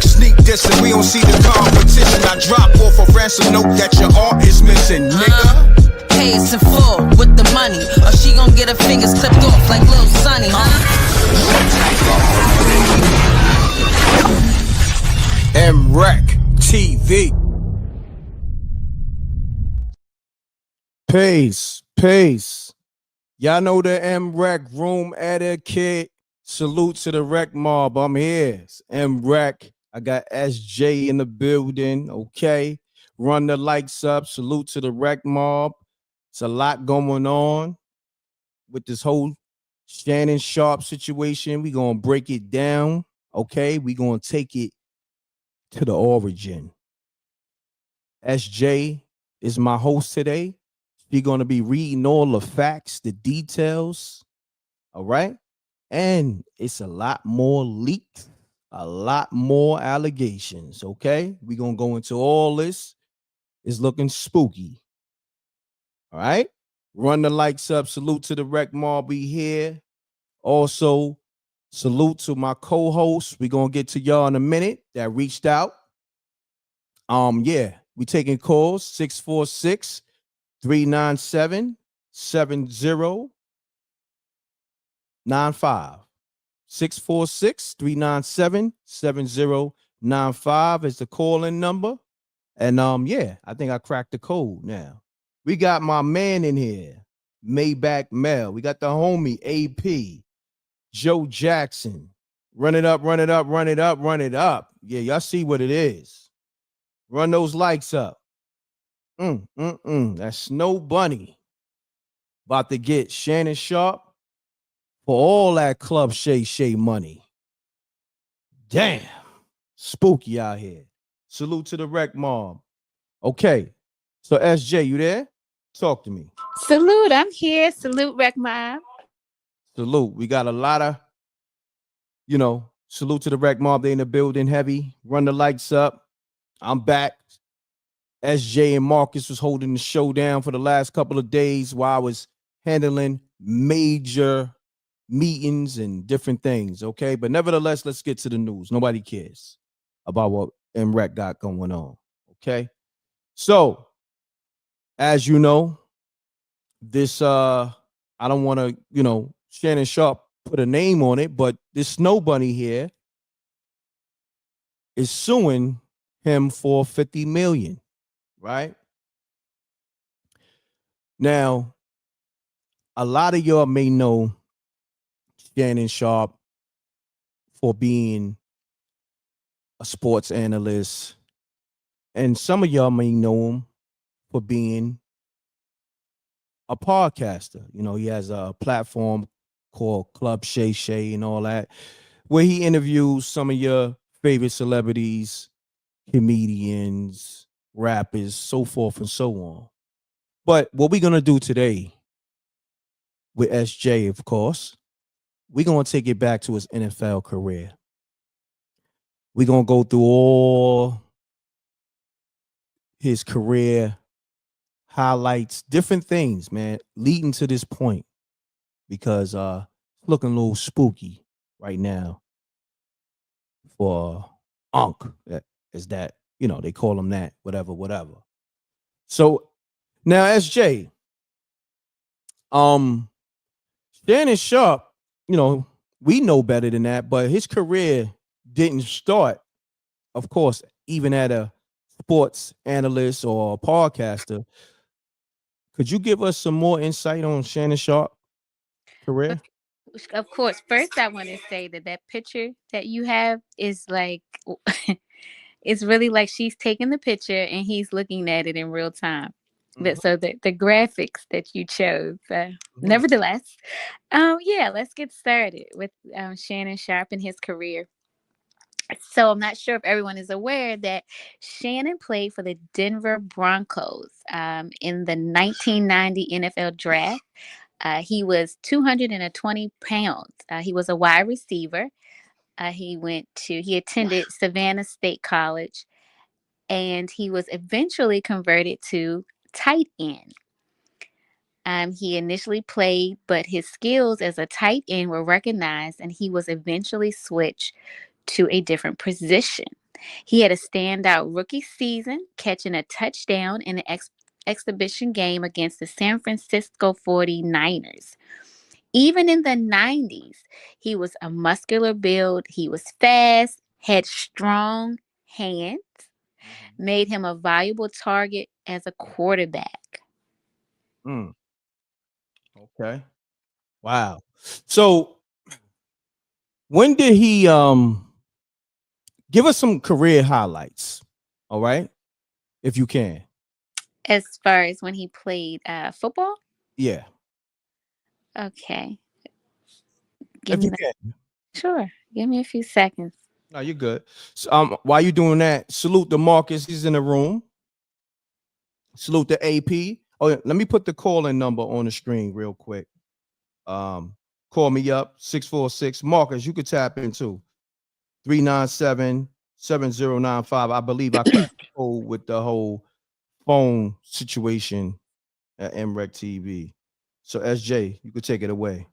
Sneak dissing, we don't see the competition. I drop off a ransom note that your art is missing, nigga. Pay us in full with the money, or she gon' get her fingers clipped off like Lil Sonny, MRecktv. Peace. Y'all know the M.Reck room etiquette. Salute to the Reckmobb. I'm here. It's M.Reck. I got SJ in the building. Okay. Run the likes up. Salute to the Reckmobb. It's a lot going on with this whole Shannon Sharpe situation. We're going to break it down. Okay. We're going to take it to the origin. SJ is my host today. She's going to be reading all the facts, the details. All right. And it's a lot more leaked, a lot more allegations. Okay. We're going to go into all this. It's looking spooky. All right. Run the likes up. Salute to the Reckmobb. Be here. Also, salute to my co-hosts. We're going to get to y'all in a minute that reached out. Yeah, we taking calls 646-397-7095. 646-397-7095 is the call-in number. And yeah, I think I cracked the code now. We got my man in here, Maybach Mel. We got the homie AP, Joe Jackson. Run it up. Yeah, y'all see what it is. Run those likes up. That's Snow Bunny. About to get Shannon Sharpe for all that Club Shay money. Damn. Spooky out here. Salute to the Reckmobb. Okay. So SJ, you there? Talk to me. Salute, I'm here. Salute, Reckmobb. Salute. We got a lot of, salute to the Reckmobb. They in the building heavy. Run the lights up. I'm back. SJ and Marcus was holding the show down for the last couple of days while I was handling major meetings and different things, okay? But nevertheless, let's get to the news. Nobody cares about what M.Reck got going on, okay? So, as you know, this, I don't want to, Shannon Sharpe put a name on it, but this Snow Bunny here is suing him for $50 million, right? Now, a lot of y'all may know Shannon Sharpe for being a sports analyst, and some of y'all may know him for being a podcaster. He has a platform called Club Shay and all that, where he interviews some of your favorite celebrities, comedians, rappers, so forth and so on. But what we're going to do today with SJ, of course, we're going to take it back to his NFL career. We're going to go through all his career highlights, different things, man, leading to this point, because it's looking a little spooky right now for Unc. Is that, they call him that, whatever. So now, SJ, Shannon Sharpe, we know better than that, but his career didn't start, of course, even at a sports analyst or a podcaster. Could you give us some more insight on Shannon Sharpe career? Of course. First, I want to say that picture that you have is like, it's really like she's taking the picture and he's looking at it in real time. Mm-hmm. So the graphics that you chose, nevertheless, yeah, let's get started with Shannon Sharpe and his career. So I'm not sure if everyone is aware that Shannon played for the Denver Broncos in the 1990 NFL draft. He was 220 pounds. He was a wide receiver. He attended Savannah State College, and he was eventually converted to tight end. He initially played, but his skills as a tight end were recognized, and he was eventually switched to a different position. He had a standout rookie season, catching a touchdown in an exhibition game against the San Francisco 49ers. Even in the 90s, he was a muscular build. He was fast, had strong hands, made him a valuable target as a quarterback. Mm, okay. Wow. So when did he give us some career highlights? All right, if you can. As far as when he played football, Yeah, okay. Give if me you that. can. Sure. Give me a few seconds. No, you're good. So, while you doing that, salute to Marcus. He's in the room. Salute to AP. Oh, yeah, let me put the call-in number on the screen real quick. Um, Call me up 646 Marcus. You could tap into 397-7095. I believe I cracked the code with the whole phone situation at MRecktv. So SJ, you could take it away.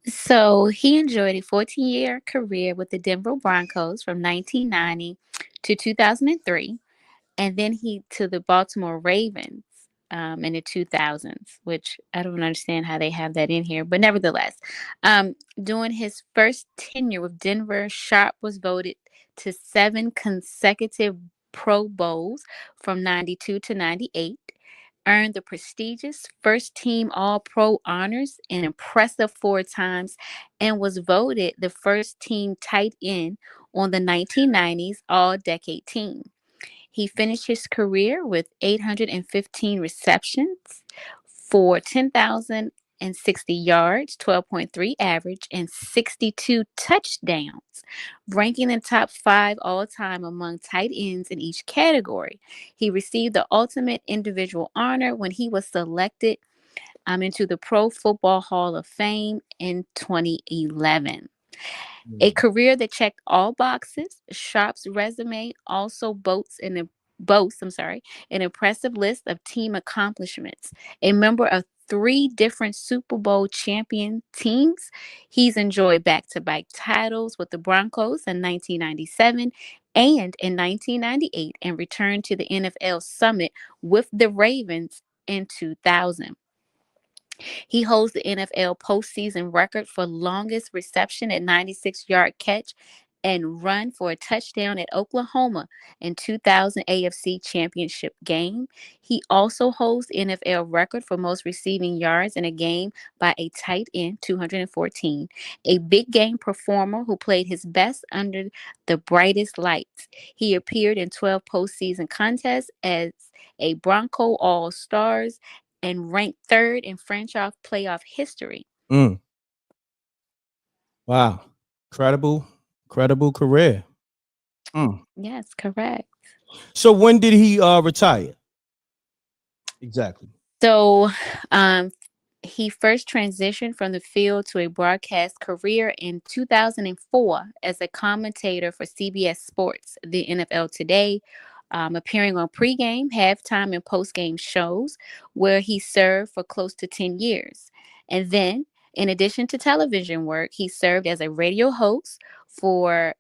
So he enjoyed a 14-year career with the Denver Broncos from 1990 to 2003, and then he to the Baltimore Ravens in the 2000s, which I don't understand how they have that in here, but nevertheless, during his first tenure with Denver, Sharpe was voted to 7 consecutive Pro Bowls from 92 to 98, earned the prestigious first team All Pro honors an impressive 4 times, and was voted the first team tight end on the 1990s All Decade team. He finished his career with 815 receptions for 10,060 yards, 12.3 average, and 62 touchdowns, ranking in top 5 all time among tight ends in each category. He received the ultimate individual honor when he was selected into the Pro Football Hall of Fame in 2011. A career that checked all boxes, Sharpe's resume also boasts an impressive list of team accomplishments. A member of 3 different Super Bowl champion teams, he's enjoyed back-to-back titles with the Broncos in 1997 and in 1998, and returned to the NFL summit with the Ravens in 2000. He holds the NFL postseason record for longest reception at 96-yard catch and run for a touchdown at Oklahoma in 2000 AFC Championship game. He also holds the NFL record for most receiving yards in a game by a tight end, 214. A big game performer who played his best under the brightest lights. He appeared in 12 postseason contests as a Bronco All-Stars and ranked 3rd in franchise playoff history. Mm. Wow. Credible career. Mm. Yes, correct. So when did he retire? Exactly. So he first transitioned from the field to a broadcast career in 2004 as a commentator for CBS Sports, the NFL Today, appearing on pregame, halftime, and postgame shows, where he served for close to 10 years. And then, in addition to television work, he served as a radio host for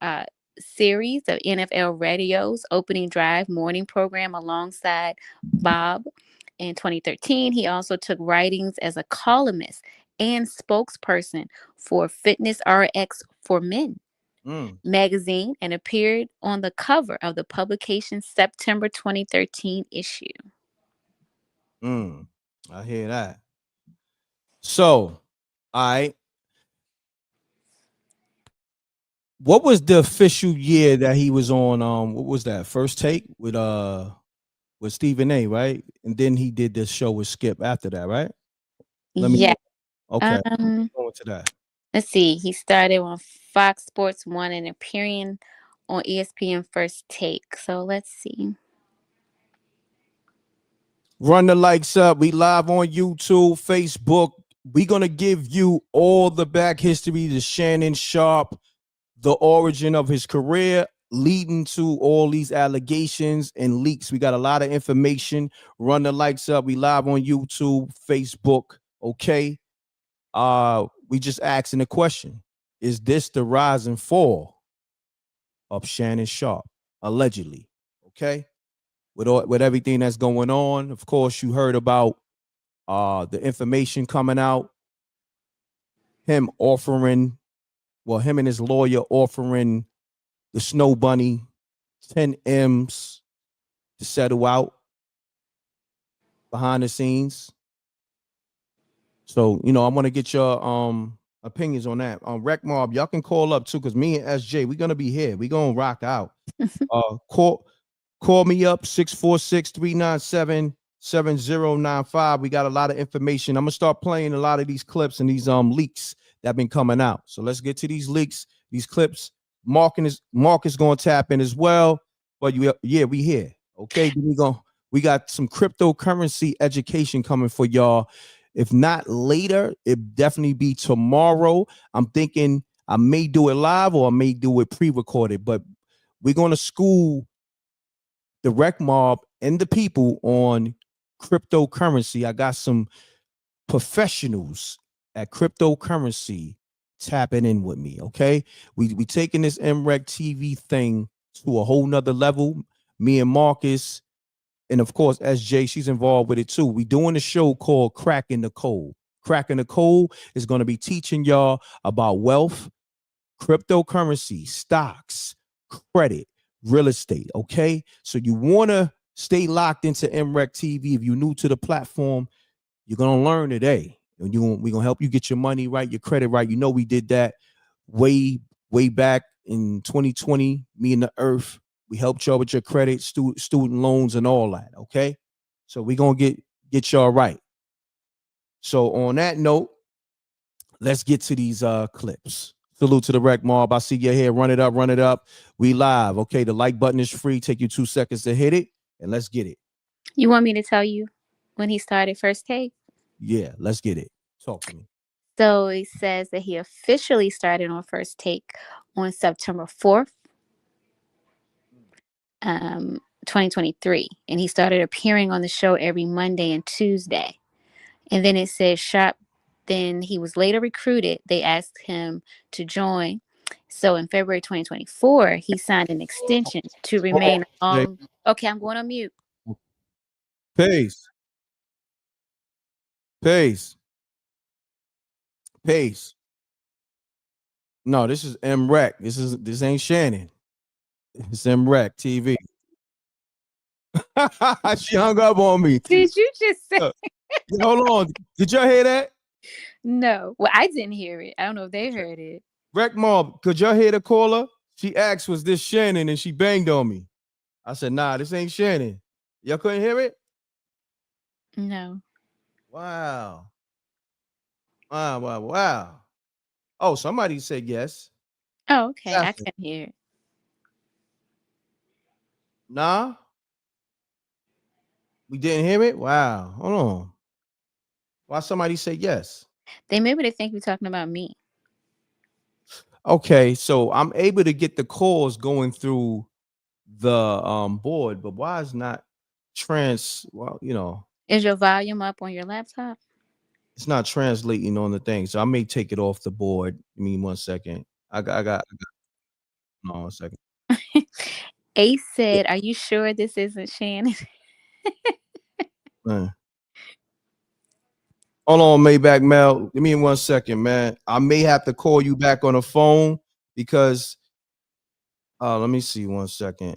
series of NFL Radio's Opening Drive morning program alongside Bob. In 2013, he also took writings as a columnist and spokesperson for Fitness RX for Men magazine, and appeared on the cover of the publication's September 2013 issue. I hear that. So, all right. What was the official year that he was on? What was that? First Take with Stephen A, right? And then he did this show with Skip after that, right? Let me Yeah. okay. Going to that. Let's see. He started on Fox Sports 1 and appearing on ESPN First Take. So let's see. Run the likes up. We live on YouTube, Facebook. We're gonna give you all the back history to Shannon Sharpe, the origin of his career, leading to all these allegations and leaks. We got a lot of information. Run the likes up. We live on YouTube, Facebook. Okay. We just asking the question: is this the rise and fall of Shannon Sharpe, allegedly? Okay. With everything that's going on, of course, you heard about the information coming out. Him offering, well, him and his lawyer offering the Snow Bunny 10 M's to settle out behind the scenes. So, I want to get your opinions on that. Reckmobb, y'all can call up too, because me and SJ, we're gonna be here. We're gonna rock out. Call me up 646-397-7095. We got a lot of information. I'm gonna start playing a lot of these clips and these leaks that have been coming out. So let's get to these leaks, these clips. Mark is gonna tap in as well. But we here. Okay, we got some cryptocurrency education coming for y'all. If not later, it definitely be tomorrow. I'm thinking I may do it live or I may do it pre-recorded, but we're gonna school the Reckmobb and the people on cryptocurrency. I got some professionals at cryptocurrency tapping in with me. Okay, we taking this MRecktv thing to a whole nother level. Me and Marcus, and of course SJ, she's involved with it too. We doing a show called Cracking the Code. Cracking the Code is going to be teaching y'all about wealth, cryptocurrency, stocks, credit, real estate. Okay, so you want to stay locked into MRecktv. If you're new to the platform, you're gonna learn today, and we're gonna help you get your money right, your credit right. We did that way back in 2020. Me and the Earth, we helped y'all with your credit, student loans, and all that. Okay, so we're gonna get y'all right. So on that note, let's get to these clips. Salute to the Reckmobb. I see your hair. Run it up. We live. Okay, the like button is free. Take you 2 seconds to hit it, and let's get it. You want me to tell you when he started First Take? Yeah, let's get it. Talk to me. So it says that he officially started on First Take on September 4th, 2023. And he started appearing on the show every Monday and Tuesday. And then it says Sharpe, then he was later recruited. They asked him to join. So in February 2024, he signed an extension to remain on. Okay, I'm going on mute. Peace. No, this is M.Reck. This ain't Shannon. It's MRecktv. She hung up on me. Did you just say? Hold on. Did y'all hear that? No. Well, I didn't hear it. I don't know if they heard it. Reckmobb, could y'all hear the caller? She asked, was this Shannon? And she banged on me. I said, nah, this ain't Shannon. Y'all couldn't hear it? No. Wow. Oh, somebody said yes. Oh, okay. I couldn't hear it. Nah. We didn't hear it? Wow. Hold on. Why somebody say yes? Maybe they think we're talking about me. Okay, so I'm able to get the calls going through the board, but why is not is your volume up on your laptop? It's not translating on the thing, so I may take it off the board. Give me 1 second. I got no 1 second. Ace said, "Are you sure this isn't Shannon?" Hold on, Maybach Mel. Give me 1 second, man. I may have to call you back on the phone because let me see 1 second.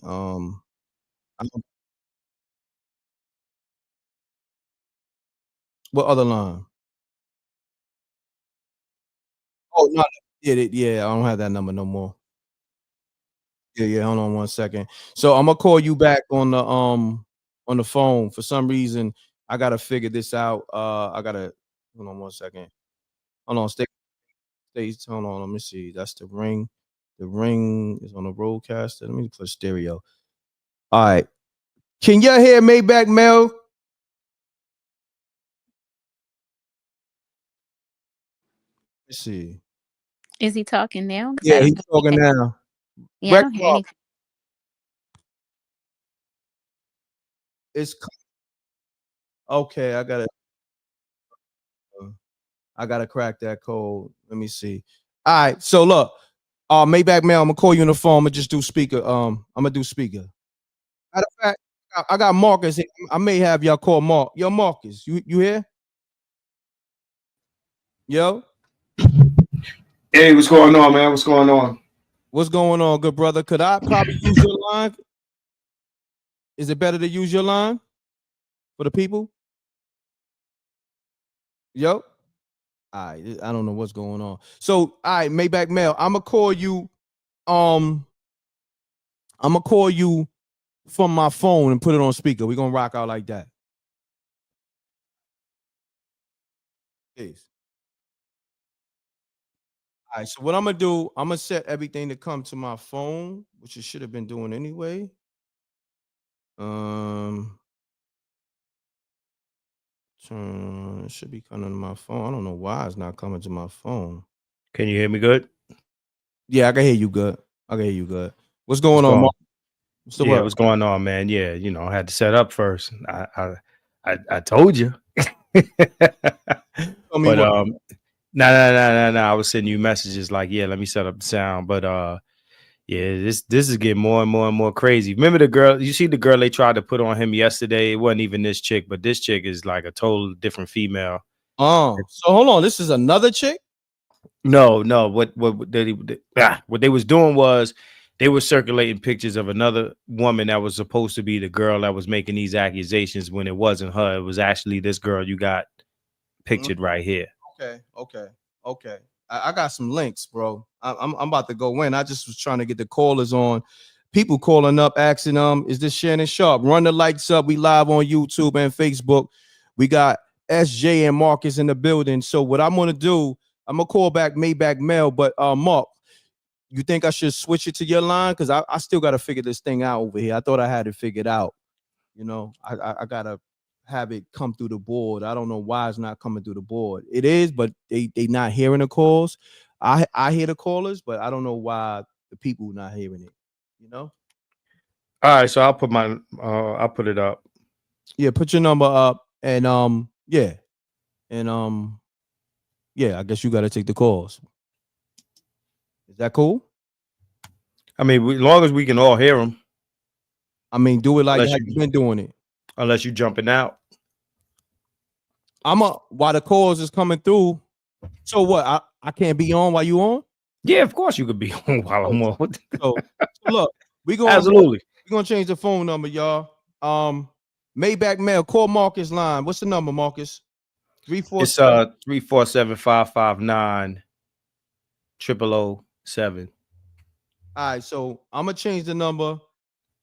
What other line? Oh no, yeah, I don't have that number no more. Yeah, hold on 1 second. So I'm gonna call you back on the phone. For some reason, I gotta figure this out. I gotta hold on 1 second. Hold on, stay. Hold on, let me see. That's the ring. The ring is on the roadcaster. Let me put stereo. All right. Can y'all hear Maybach Mel? Let's see. Is he talking now? Yeah, he's talking now. Yeah, I don't hear anything. It's okay. I gotta crack that code. Let me see. All right. So look, Maybach Mail. I'm gonna call you on the phone. I'm gonna just do speaker. I'm gonna do speaker. Matter of fact, I got Marcus. I may have y'all call Mark. Yo, Marcus, you here? Yo, Hey, what's going on, man? What's going on? what's going on, good brother? Could I probably use your line? Is it better to use your line for the people? Yo, all right. I don't know what's going on. So, all right, Maybach Mail. I'm gonna call you. I'm gonna call you from my phone and put it on speaker. We're gonna rock out like that. Peace. All right, so what I'm gonna do, I'm gonna set everything to come to my phone, which it should have been doing anyway. It should be coming to my phone. I don't know why it's not coming to my phone. Can you hear me good? Yeah, I can hear you good. I can hear you good. What's going on, Mark? What's the word? What's going on, man? Yeah, I had to set up first. I told you. Tell me But what. no. I was sending you messages like, yeah, let me set up the sound. But yeah, this is getting more and more and more crazy. Remember the girl? You see the girl they tried to put on him yesterday? It wasn't even this chick, but this chick is like a total different female. So hold on. This is another chick? No. What they was doing was they were circulating pictures of another woman that was supposed to be the girl that was making these accusations when it wasn't her. It was actually this girl you got pictured right here. Okay. I got some links, bro. I'm about to go in. I just was trying to get the callers on. People calling up, asking is this Shannon Sharpe? Run the lights up. We live on YouTube and Facebook. We got SJ and Marcus in the building. So what I'm gonna do, I'm gonna call back Maybach Mail. But Mark, you think I should switch it to your line? Because I still gotta figure this thing out over here. I thought I had it figured out. I gotta have it come through the board. I don't know why it's not coming through the board. It is, but they not hearing the calls. I hear the callers, but I don't know why the people not hearing it. All right, so I'll put it up. Yeah, put your number up, and yeah, and yeah. I guess you got to take the calls. Is that cool? I mean, as long as we can all hear them. I mean, do it like you've been doing it. Unless you jumping out. While the calls is coming through. So what? I can't be on while you on? Yeah, of course you could be on while I'm on. So look, we're gonna change the phone number, y'all. Maybach Mail, call Marcus line. What's the number, Marcus? 347. It's 347-559-0007. All right, so I'm gonna change the number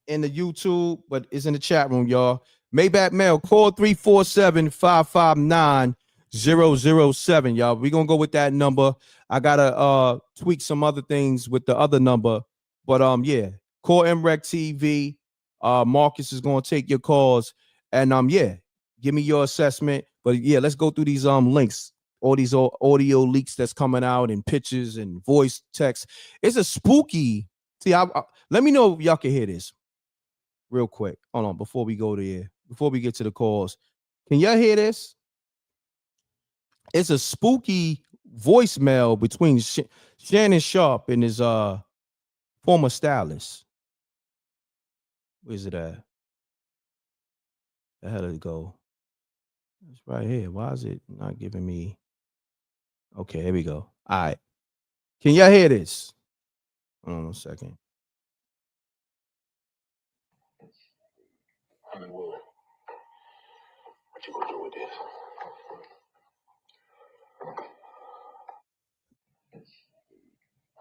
in the YouTube, but it's in the chat room, y'all. Maybach Mail, call 347-559-0007, y'all. We're gonna go with that number. I gotta tweak some other things with the other number, but yeah, call MRecktv. Marcus is gonna take your calls, and yeah, give me your assessment. But yeah, let's go through these links, all these audio leaks that's coming out, and pictures and voice text. It's a spooky. See, let me know if y'all can hear this real quick. Hold on, before we go there, before we get to the calls, can y'all hear this? It's a spooky voicemail between Shannon Sharpe and his former stylist. Where's it at? How did it go? It's right here. Why is it not giving me? Okay, here we go. All right. Can y'all hear this? Hold on a second. Hollywood, what you gonna do with this?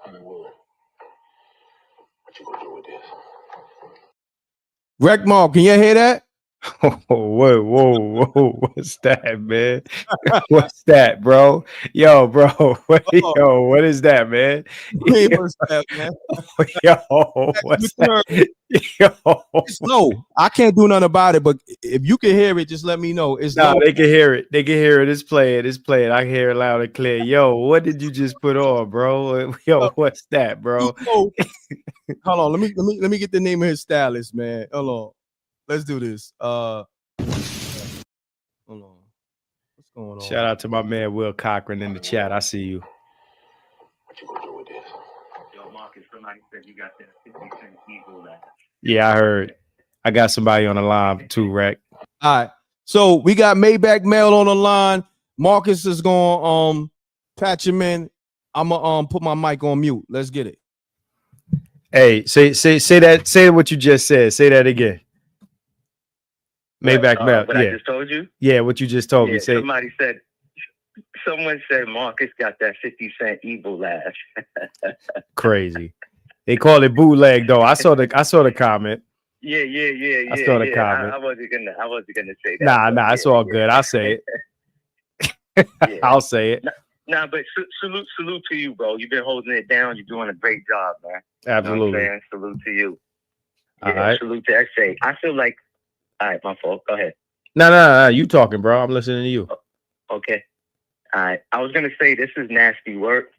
Hollywood, what you gonna do with this? Reckmobb, can you hear that? Whoa. What's that, man? What's that, bro? Yo, bro. Yo, what is that, man? What's that, man? Yo, what's that? Yo. It's low. I can't do nothing about it, but if you can hear it, just let me know. It's no, low. they can hear it. They can hear it. It's playing. I can hear it loud and clear. Yo, what did you just put on, bro? Yo, what's that, bro? Hold on. Let me get the name of his stylist, man. Hold on. Let's do this. Hold on. What's going on? Shout out to my man Will Cochran in the chat. I see you. What you gonna do with this? Yo, Marcus, somebody said you got that 50-cent eagle laugh. Yeah, I heard. I got somebody on the line too, Reck. All right. So we got Maybach Mail on the line. Marcus is going patch him in. I'm gonna put my mic on mute. Let's get it. Hey, say that. Say what you just said. Say that again. Maybach Mail. What I just told you? Yeah, what you just told me. Yeah, Say someone said Marcus got that 50-cent evil laugh. crazy. They call it bootleg though. I saw the comment. Yeah. I saw the comment. I wasn't gonna say that. Nah, it's all good. I'll say it. Yeah. I'll say it. Nah, but salute to you, bro. You've been holding it down. You're doing a great job, man. Absolutely. You know what I'm saying? Salute to you. All Yeah, right. salute to SA. I feel like, all right, my fault. Go ahead. No. You talking, bro. I'm listening to you. Okay. All right. I was going to say this is nasty work.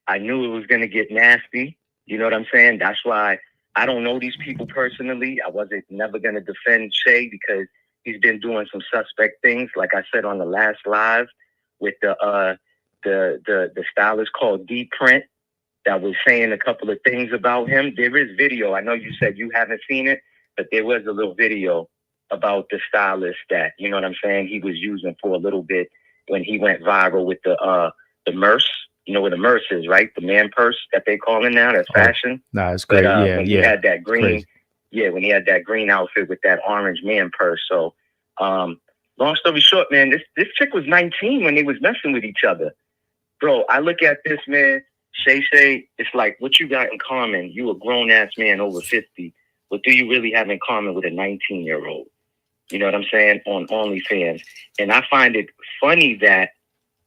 I knew it was going to get nasty. You know what I'm saying? That's why I don't know these people personally. I wasn't never going to defend Shay because he's been doing some suspect things. Like I said on the last live with the stylist called D Print that was saying a couple of things about him. There is video. I know you said you haven't seen it, but there was a little video about the stylist that, you know what I'm saying, he was using for a little bit when he went viral with the Merce. You know what a Merce is, right? The man purse that they call it now, that's fashion. Nah, it's great. But, when he had that green, crazy. When he had that green outfit with that orange man purse. So, long story short, man, this chick was 19 when they was messing with each other. Bro, I look at this, man, Shay, it's like, what you got in common? You a grown-ass man over 50. What do you really have in common with a 19-year-old? You know what I'm saying? On OnlyFans. And I find it funny that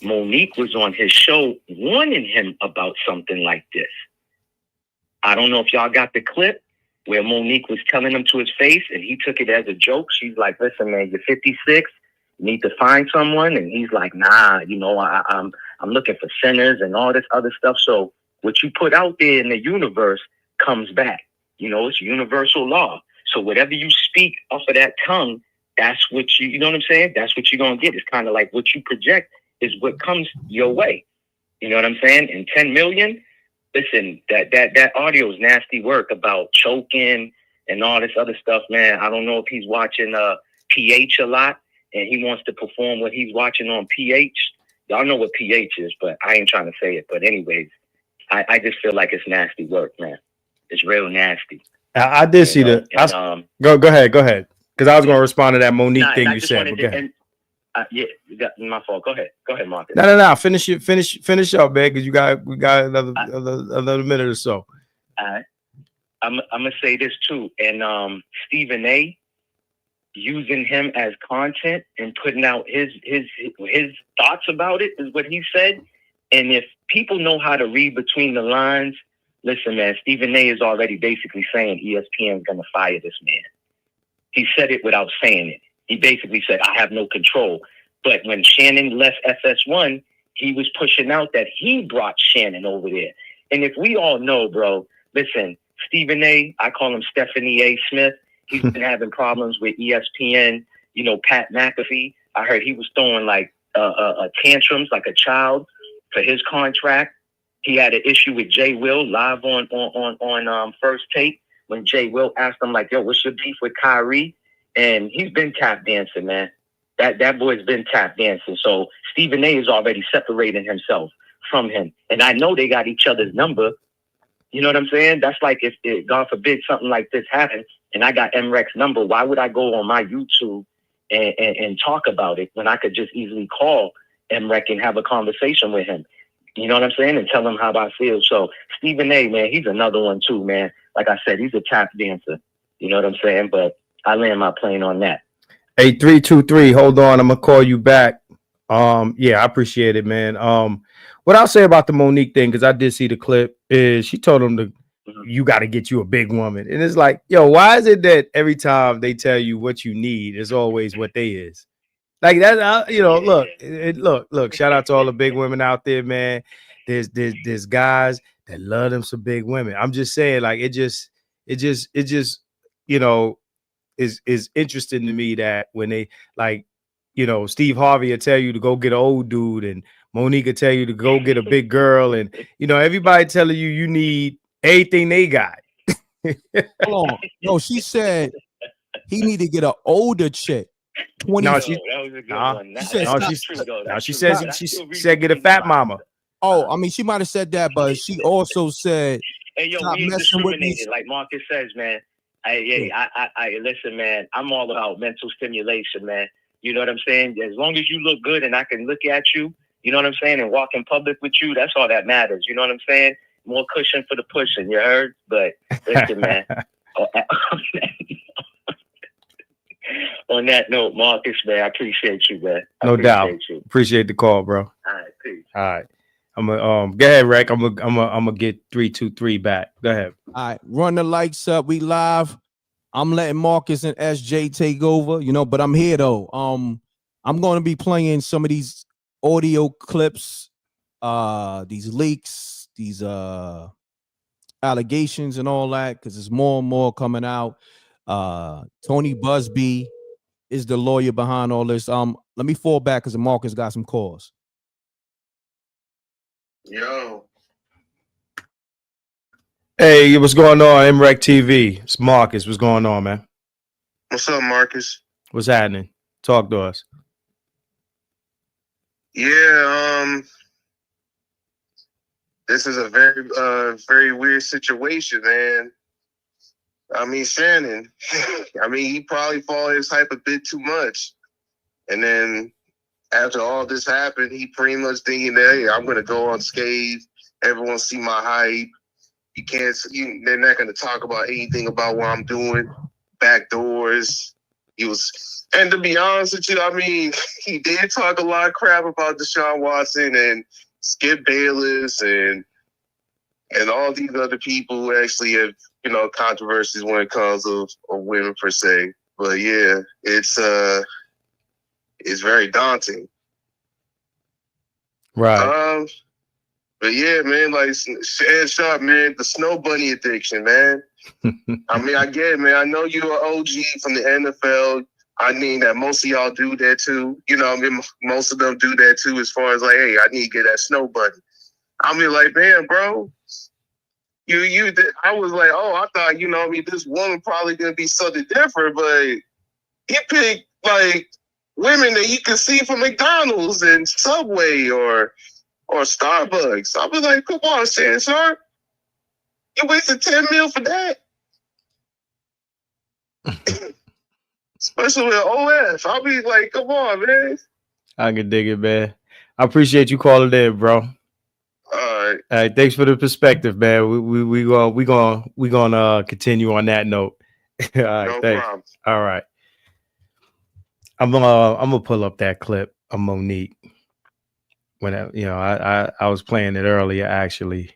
Monique was on his show warning him about something like this. I don't know if y'all got the clip where Monique was telling him to his face and he took it as a joke. She's like, listen, man, you're 56. You need to find someone. And he's like, nah, you know, I'm looking for sinners and all this other stuff. So what you put out there in the universe comes back. You know, it's universal law. So whatever you speak off of that tongue, that's what you know what I'm saying? That's what you're going to get. It's kind of like what you project is what comes your way. You know what I'm saying? And 10 million, listen, that audio is nasty work about choking and all this other stuff, man. I don't know if he's watching PH a lot and he wants to perform what he's watching on PH. Y'all know what PH is, but I ain't trying to say it. But anyways, I just feel like it's nasty work, man. It's real nasty. I did see the. Go ahead. Because I was going to respond to that Monique thing you said. Yeah, my fault. Go ahead, Marcus. No. Finish up, man. Because we got another minute or so. I'm gonna say this too, and Stephen A. using him as content and putting out his thoughts about it is what he said. And if people know how to read between the lines, listen, man, Stephen A. is already basically saying ESPN is gonna fire this man. He said it without saying it. He basically said, I have no control. But when Shannon left FS1, he was pushing out that he brought Shannon over there. And if we all know, bro, listen, Stephen A., I call him Stephanie A. Smith. He's been having problems with ESPN. You know, Pat McAfee, I heard he was throwing like tantrums like a child for his contract. He had an issue with Jay Will live on First Take when Jay Will asked him like, yo, what's your beef with Kyrie? And he's been tap dancing, man. That boy's been tap dancing. So Stephen A. is already separating himself from him. And I know they got each other's number. You know what I'm saying? That's like if God forbid something like this happens and I got M.Reck's number, why would I go on my YouTube and talk about it when I could just easily call M.Reck and have a conversation with him? You know what I'm saying? And tell him how I feel. So Stephen A., man, he's another one too, man. Like I said, he's a tap dancer. You know what I'm saying? But I land my plane on that. Hey, 323, hold on. I'm gonna call you back. Yeah, I appreciate it, man. What I'll say about the Monique thing, because I did see the clip, is she told him you got to get you a big woman. And it's like, yo, why is it that every time they tell you what you need is always what they is? Like that, you know, look, shout out to all the big women out there, man. There's guys that love them some big women. I'm just saying, like, it just, you know, is interesting to me that when they like, you know, Steve Harvey will tell you to go get an old dude, and Monique will tell you to go get a big girl, and you know, everybody telling you need everything they got. Hold on. No, she said he need to get an older chick. 20. No, that was a good one. She said, That's stop- true, though. No, That's she true. says That's she still said get a reasonably fat priced. mama. oh, I mean, she might have said that, but she also said, Hey, yo, stop we ain't messing with me. discriminated, like Marcus says, man. I listen, man. I'm all about mental stimulation, man. You know what I'm saying? As long as you look good and I can look at you, you know what I'm saying, and walk in public with you, that's all that matters. You know what I'm saying? More cushion for the pushing, you heard? But listen, man. On that note, Marcus, man, I appreciate you, man. No doubt. You. Appreciate the call, bro. All right, peace. All right. I'm gonna go ahead, Reck. I'm gonna get 323 back. Go ahead. All right, run the lights up. We live. I'm letting Marcus and SJ take over, you know, but I'm here though. I'm going to be playing some of these audio clips, these leaks, these allegations and all that, because there's more and more coming out. Tony Busby is the lawyer behind all this. Let me fall back because Marcus got some calls. Yo. Hey, what's going on, MRecktv? It's Marcus. What's going on, man? What's up, Marcus? What's happening? Talk to us. Yeah, this is a very weird situation, man. I mean, Shannon, I mean, he probably followed his hype a bit too much. And then after all this happened, he pretty much thinking that, hey, I'm going to go unscathed. Everyone see my hype. They're not going to talk about anything about what I'm doing. Back doors. And to be honest with you, I mean, he did talk a lot of crap about Deshaun Watson and Skip Bayless and all these other people who actually have, you know, controversies when it comes of women per se. But yeah, it's very daunting. Right. But yeah, man, like Shannon Sharpe, man, the snow bunny addiction, man. I mean, I get it, man. I know you're an OG from the NFL. I mean that most of y'all do that too. You know, I mean, most of them do that too. As far as like, hey, I need to get that snow bunny. I mean, like, man, bro, I was like, oh, I thought, you know, I mean, this woman probably gonna be something different, but he picked like women that you can see from McDonald's and Subway or Starbucks. I was like, come on, Shannon Sharpe. You wasted $10 million for that? Especially with OF. I'll be like, come on, man. I can dig it, man. I appreciate you calling in, bro. All right. Thanks for the perspective, man. We gonna continue on that note. All right, no thanks. problem. All right. I'm gonna pull up that clip of Monique. When I was playing it earlier, actually.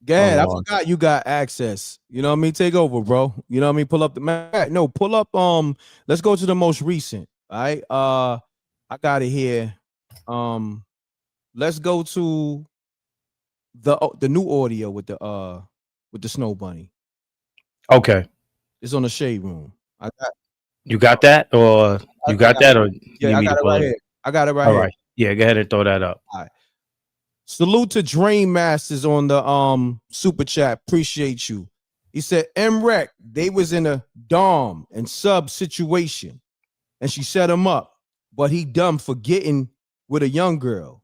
Gad, I forgot you got access. You know what I mean? Take over, bro. You know what I mean? Pull up the map. No, pull up. Let's go to the most recent. All right. I got it here. Let's go to the new audio with the snow bunny. Okay. It's on the shade room. You got that, or you got that, or yeah, I got it right here. I got it right here. here. All right. Yeah, go ahead and throw that up. All right. Salute to Dream Masters on the super chat. Appreciate you. He said M.Reck, they was in a dom and sub situation, and she set him up, but he dumb for getting with a young girl.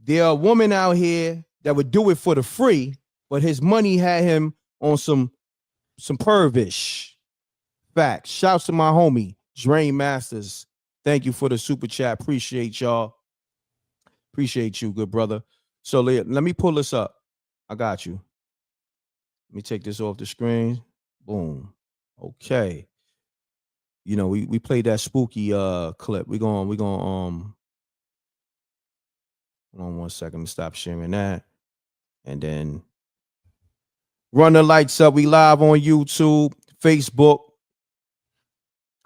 There are women out here that would do it for the free, but his money had him on some pervish. Fact. Shouts to my homie Dream Masters. Thank you for the super chat. Appreciate y'all. Appreciate you, good brother. So let me pull this up. I got you. Let me take this off the screen. Boom. Okay. You know, we played that spooky clip. We're going hold on 1 second. Let me stop sharing that. And then run the lights up. We live on YouTube, Facebook,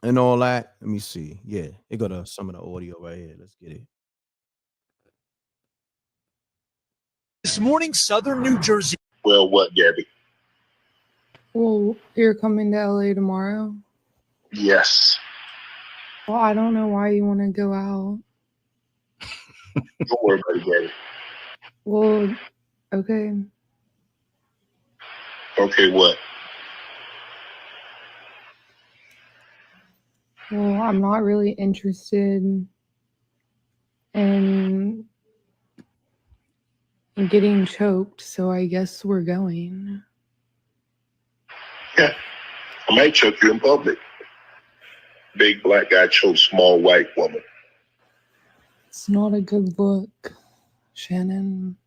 and all that. Let me see. Yeah, it got some of the audio right here. Let's get it. This morning, Southern New Jersey. Well, what, Gabby? Well, you're coming to LA tomorrow? Yes. Well, I don't know why you want to go out. Don't worry about it, Gabby. Well, okay. Okay, what? Well, I'm not really interested in getting choked, so I guess we're going. Yeah. I might choke you in public. Big black guy chokes small white woman. It's not a good look, Shannon.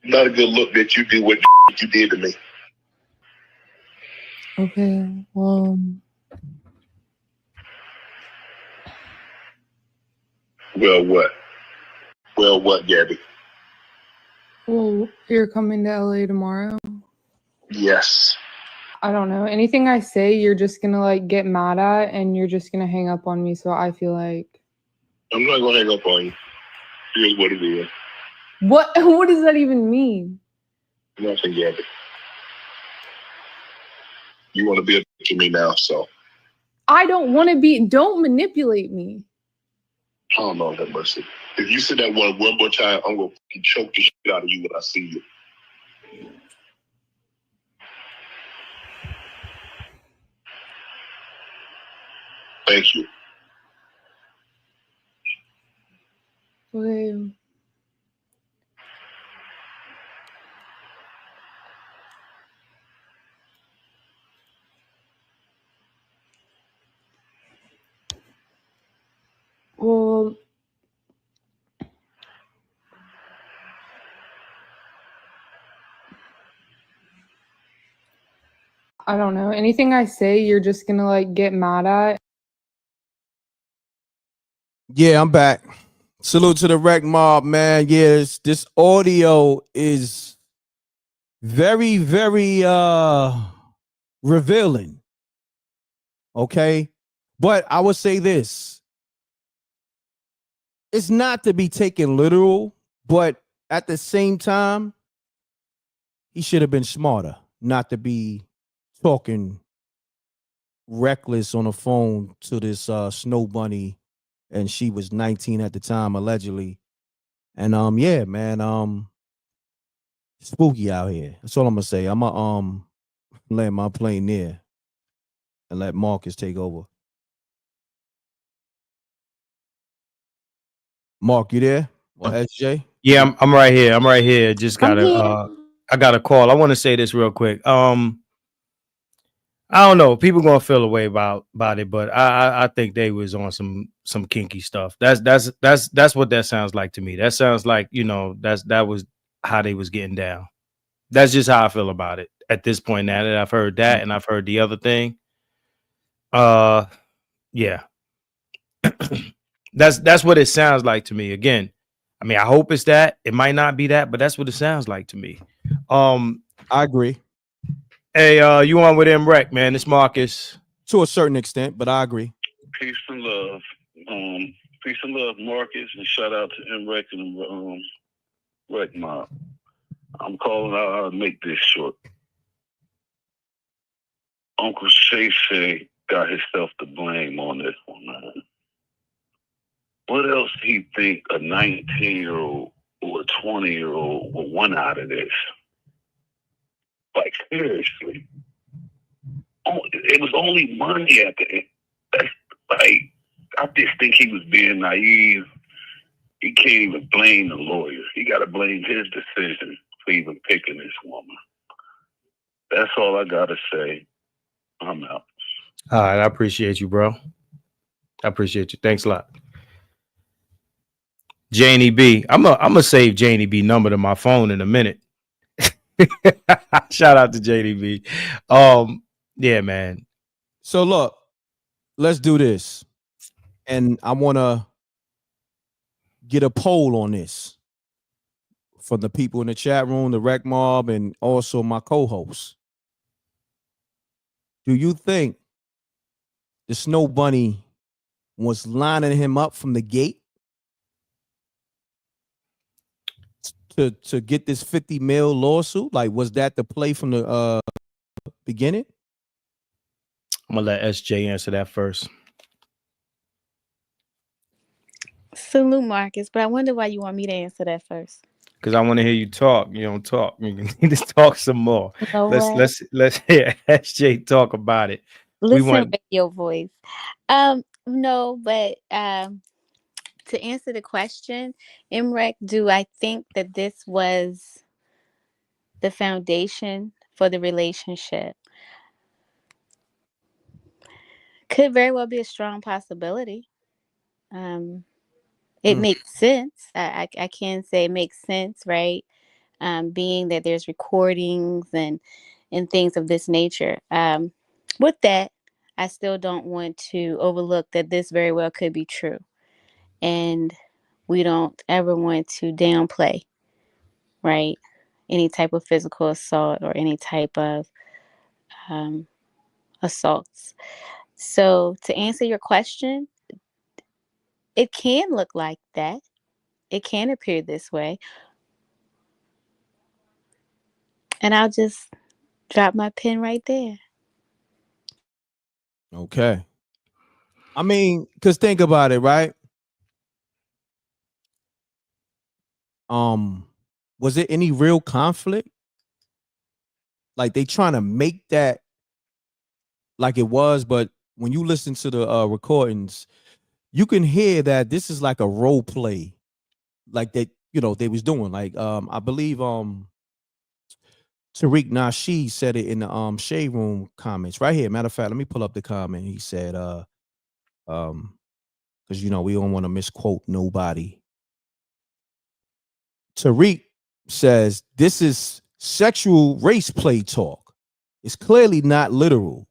Not a good look that you did what you did to me. Okay, well, Well, what? Well, what, Gabby? well, you're coming to LA tomorrow? Yes. I don't know. Anything I say, you're just gonna like get mad at, and you're just gonna hang up on me. So I feel like. I'm not going to hang up on you. Here's what it is. What? What does that even mean? Nothing, Gabby. You want to be a to me now, so. I don't want to be. Don't manipulate me. Oh, Lord have mercy. If you say that one more time, I'm going to choke the shit out of you when I see you. Thank you. Okay. Well, I don't know. Anything I say, you're just gonna like get mad at. Yeah, I'm back. Salute to the Reckmobb, man. Yes, this audio is very, very revealing. Okay. But I would say this. It's not to be taken literal, but at the same time, he should have been smarter not to be talking reckless on the phone to this snow bunny, and she was 19 at the time, allegedly. And yeah, man, spooky out here. That's all I'm gonna say. I'm gonna land my plane there and let Marcus take over. Mark, you there? Or SJ? Yeah, I'm right here. I'm right here. Just I'm gotta here. I got a call. I want to say this real quick. I don't know. People gonna feel a way about it, but I think they was on some kinky stuff. That's what that sounds like to me. That sounds like, you know, that was how they was getting down. That's just how I feel about it at this point. Now that I've heard that and I've heard the other thing, yeah, that's what it sounds like to me. Again, I mean, I hope it's that. It might not be that, but that's what it sounds like to me. I agree Hey, you on with M.Reck, man? It's Marcus. to a certain extent, but I agree. Peace and love. Peace and love, Marcus, and shout out to M.Reck and Reckmobb. I'm calling out. I'll make this short. Uncle Shay got himself to blame on this one, man. What else do he think a 19-year-old or a 20-year-old will want out of this? Like, seriously. It was only money at the end. Like, I just think he was being naive. He can't even blame the lawyer. He got to blame his decision for even picking this woman. That's all I got to say. I'm out. All right, I appreciate you, bro. I appreciate you. Thanks a lot. Janie B. I'm gonna save Janie B number to my phone in a minute. Shout out to Janie B. Yeah, man. So look, let's do this. And I want to get a poll on this from the people in the chat room, the Reckmobb, and also my co-hosts. Do you think the Snow Bunny was lining him up from the gate to get this 50 mil lawsuit? Like, was that the play from the beginning? I'm gonna let SJ answer that first. Salute, Marcus. But I wonder why you want me to answer that first. Because I want to hear you talk. You don't talk. You need to talk some more. No way. Let's hear SJ talk about it. Listen, radio voice. No, but to answer the question, M.Reck, do I think that this was the foundation for the relationship? Could very well be a strong possibility. It makes sense. I can say it makes sense, right? Being that there's recordings and things of this nature. With that, I still don't want to overlook that this very well could be true. And we don't ever want to downplay, right? Any type of physical assault or any type of assaults. So to answer your question, it can look like that. It can appear this way. And I'll just drop my pen right there. Okay. I mean, because think about it, right? Was there any real conflict? Like they trying to make that like it was, but when you listen to the recordings, you can hear that this is like a role play, like that, they was doing. Like I believe Tariq Nasheed said it in the Shade Room comments right here. Matter of fact, let me pull up the comment. He said, because we don't want to misquote nobody. Tariq says this is sexual race play talk. It's clearly not literal.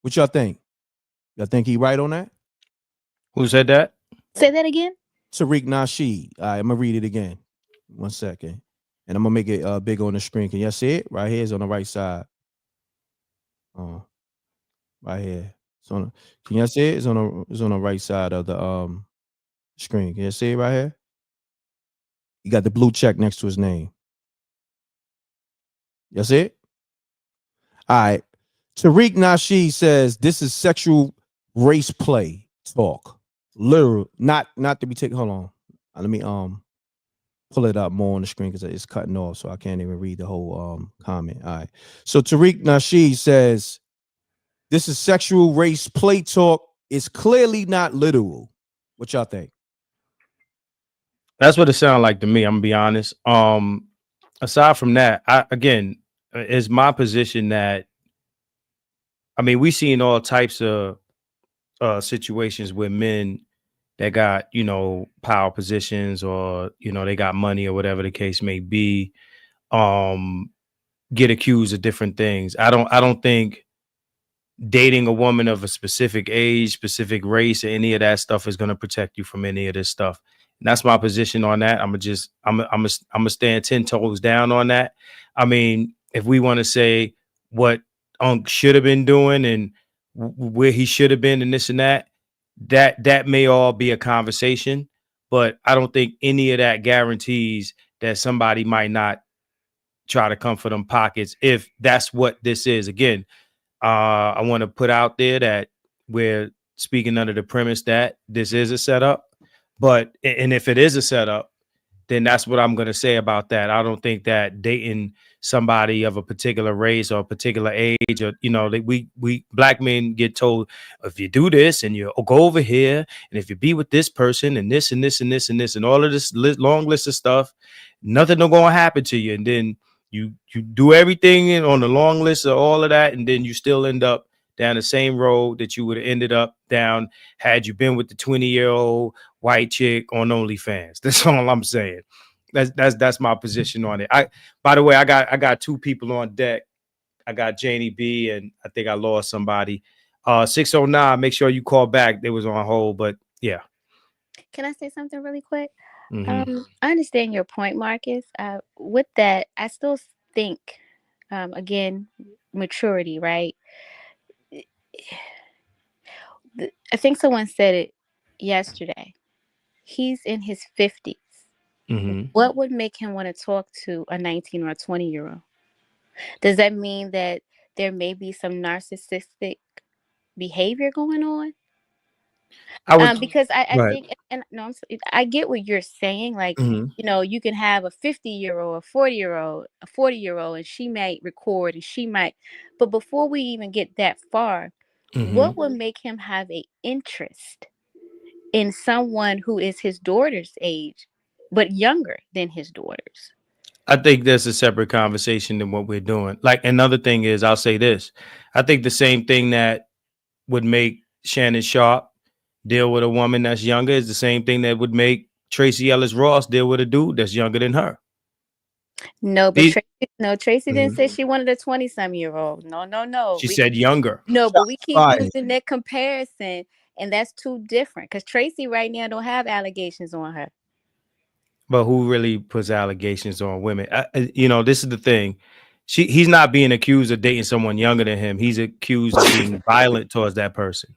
What y'all think? Y'all think he right on that? Who said that? Say that again. Tariq Nasheed. All right, I'm gonna read it again. 1 second. And I'm gonna make it big on the screen. Can y'all see it? Right here is on the right side. Right here. Can y'all see it? It's on the right side of the screen. Can you see it right here? You got the blue check next to his name. Y'all see it? All right. Tariq Nasheed says this is sexual race play talk. Literal, not to be taken. Hold on. Let me pull it up more on the screen because it's cutting off, so I can't even read the whole comment. All right. So Tariq Nasheed says this is sexual race play talk. It's clearly not literal. What y'all think? That's what it sounded like to me. I'm gonna be honest. Aside from that, it's my position that we seen all types of situations where men that got power positions or they got money or whatever the case may be, get accused of different things. I don't think dating a woman of a specific age, specific race, or any of that stuff is going to protect you from any of this stuff. And that's my position on that. I'm gonna stand 10 toes down on that. I mean, if we want to say what Unc should have been doing and where he should have been and this and that may all be a conversation, but I don't think any of that guarantees that somebody might not try to come for them pockets if that's what this is. Again, I want to put out there that we're speaking under the premise that this is a setup, and if it is a setup, then that's what I'm going to say about that. I don't think that dating somebody of a particular race or a particular age, or we black men get told if you do this and you go over here, and if you be with this person and this and this and this and this and all of this long list of stuff, nothing will going to happen to you, and then you do everything on the long list of all of that, and then you still end up down the same road that you would have ended up down had you been with the 20-year-old white chick on OnlyFans. That's all I'm saying. That's my position on it. By the way, I got two people on deck. I got Janie B, and I think I lost somebody. 609. Make sure you call back. They was on hold, but yeah. Can I say something really quick? Mm-hmm. I understand your point, Marcus. With that, I still think, again, maturity, right? I think someone said it yesterday. He's in his 50s. Mm-hmm. What would make him want to talk to a 19 or a 20-year-old? Does that mean that there may be some narcissistic behavior going on. I would. Because I Right. think, and no, I get what you're saying. Like, Mhm. you know, you can have a 50-year-old, a 40-year-old, a 40-year-old, and she might record and she might, but before we even get that far, what Mhm. would make him have a interest in someone who is his daughter's age, but younger than his daughter's? I think that's a separate conversation than what we're doing. Like another thing is, I'll say this: I think the same thing that would make Shannon Sharpe deal with a woman that's younger is the same thing that would make Tracy Ellis Ross deal with a dude that's younger than her. No, but These, Tracy didn't Mhm. say she wanted a 20-some-year-old. No, no, no. She said younger. No, but we keep Fire. using that comparison, and that's too different. Because Tracy right now don't have allegations on her. But who really puts allegations on women? This is the thing. He's not being accused of dating someone younger than him. He's accused of being violent towards that person.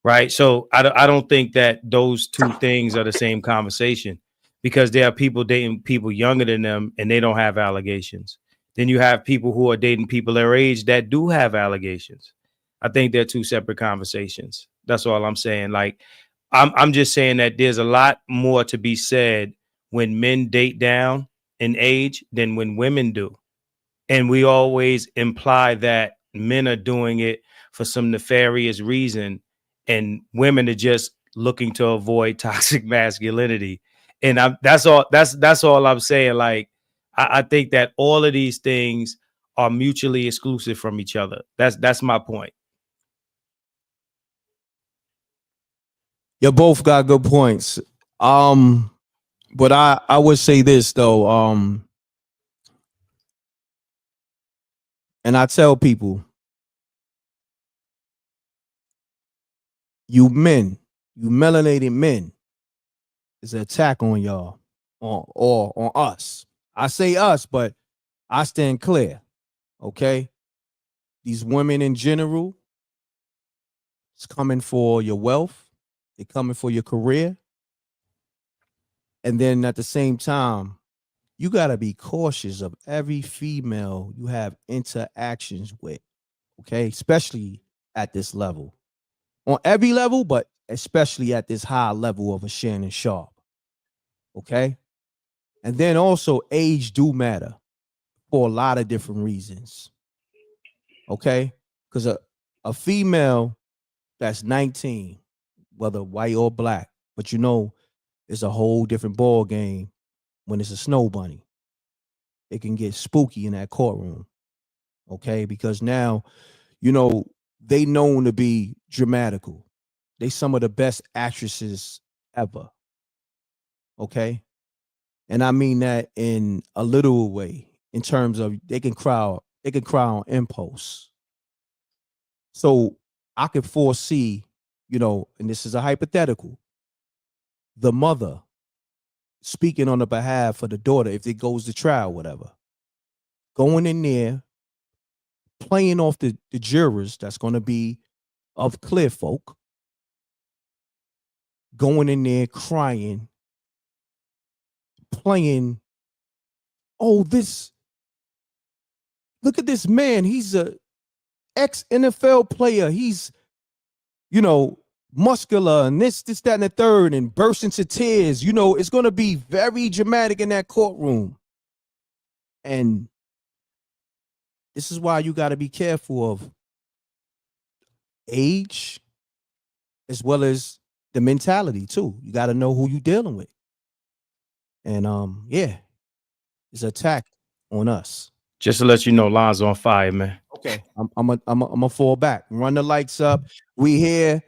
Right. So I don't think that those two things are the same conversation, because there are people dating people younger than them and they don't have allegations. Then you have people who are dating people their age that do have allegations. I think they're two separate conversations. That's all I'm saying. Like, I'm just saying that there's a lot more to be said when men date down in age than when women do. And we always imply that men are doing it for some nefarious reason and women are just looking to avoid toxic masculinity. And that's all I'm saying. Like, I think that all of these things are mutually exclusive from each other. That's my point. You both got good points. But I would say this though. And I tell people, you melanated men, is an attack on y'all, or on us. I say us, but I stand clear. Okay, these women in general, it's coming for your wealth. They're coming for your career, and then at the same time, you gotta be cautious of every female you have interactions with. Okay, especially at this level, on every level, but especially at this high level of a Shannon Sharpe. Okay, and then also age do matter for a lot of different reasons. Okay, because a female that's 19, whether white or black, but it's a whole different ball game when it's a snow bunny. It can get spooky in that courtroom. Okay, because now, you know, they known to be dramatical. They some of the best actresses ever. Okay, and I mean that in a literal way, in terms of they can cry on impulse. So I could foresee, and this is a hypothetical, the mother speaking on the behalf of the daughter if it goes to trial, whatever, going in there, playing off the jurors that's going to be of clear folk, going in there crying, playing, oh, look at this man. He's a ex NFL player. He's, muscular and this, that, and the third, and burst into tears. It's going to be very dramatic in that courtroom. And this is why you got to be careful of age as well as the mentality too. You got to know who you're dealing with. And yeah, it's an attack on us. Just to let you know, line's on fire, man. Okay, I'm a fall back. Run the lights up. We here,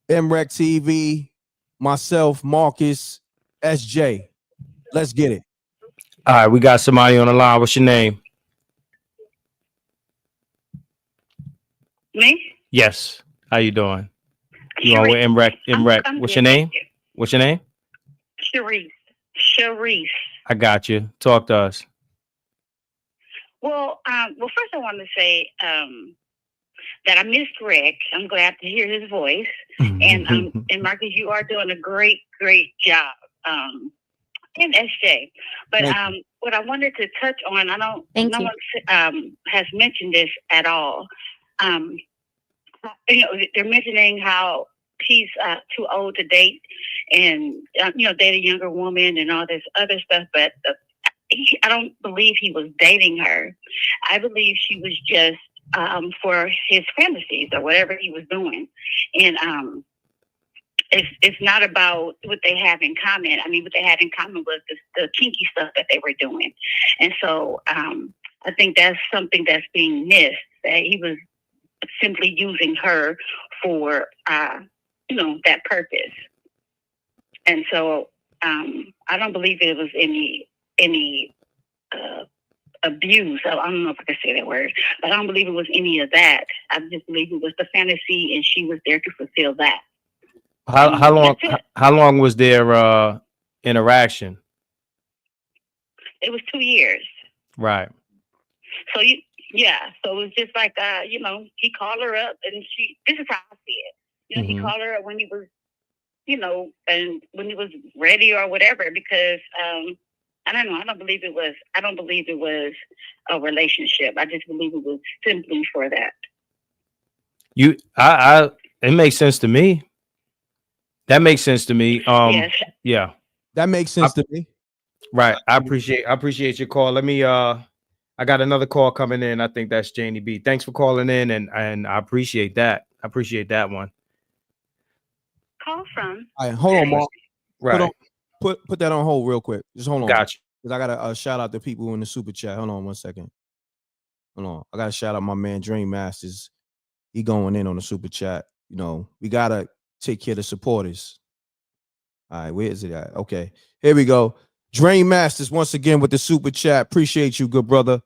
MRecktv, myself, Marcus, SJ. Let's get it. All right, we got somebody on the line. What's your name? Me? Yes. How you doing? You on with M.Reck? I'm What's good, your name? thank you. What's your name? Sharice. I got you. Talk to us. Well, first I want to say that I missed Rick. I'm glad to hear his voice. And Marcus, you are doing a great job. And SJ. But what I wanted to touch on, I don't, Thank no you. one has mentioned this at all. You know, they're mentioning how he's too old to date and, you know, date a younger woman and all this other stuff. But I don't believe he was dating her. I believe she was just for his fantasies or whatever he was doing. And it's not about what they have in common. I mean, what they had in common was the kinky stuff that they were doing. And so I think that's something that's being missed, that he was simply using her for, you know, that purpose. And so I don't believe it was any abuse. I don't know if I can say that word, but I don't believe it was any of that. I just believe it was the fantasy, and she was there to fulfill that. How long was their interaction? It was 2 years. Right. So so it was just like you know, he called her up, and this is how I see it. You know, he called her up when he was, you know, and when he was ready or whatever, because I don't know. I don't believe it was a relationship. I just believe it was simply for that. It makes sense to me. That makes sense to me. Yes. Yeah. That makes sense to me. Right. I appreciate your call. Let me I got another call coming in. I think that's Janie B. Thanks for calling in, and I appreciate that. I appreciate that one. Call from. All right, hold on, Mark. Right. Put that on hold real quick. Just hold on. Gotcha. Because I got to shout out the people in the super chat. Hold on 1 second. Hold on. I got to shout out my man Dream Masters. He going in on the super chat. You know, we got to take care of the supporters. All right, where is it at? Okay, here we go. Dream Masters once again with the super chat. Appreciate you, good brother.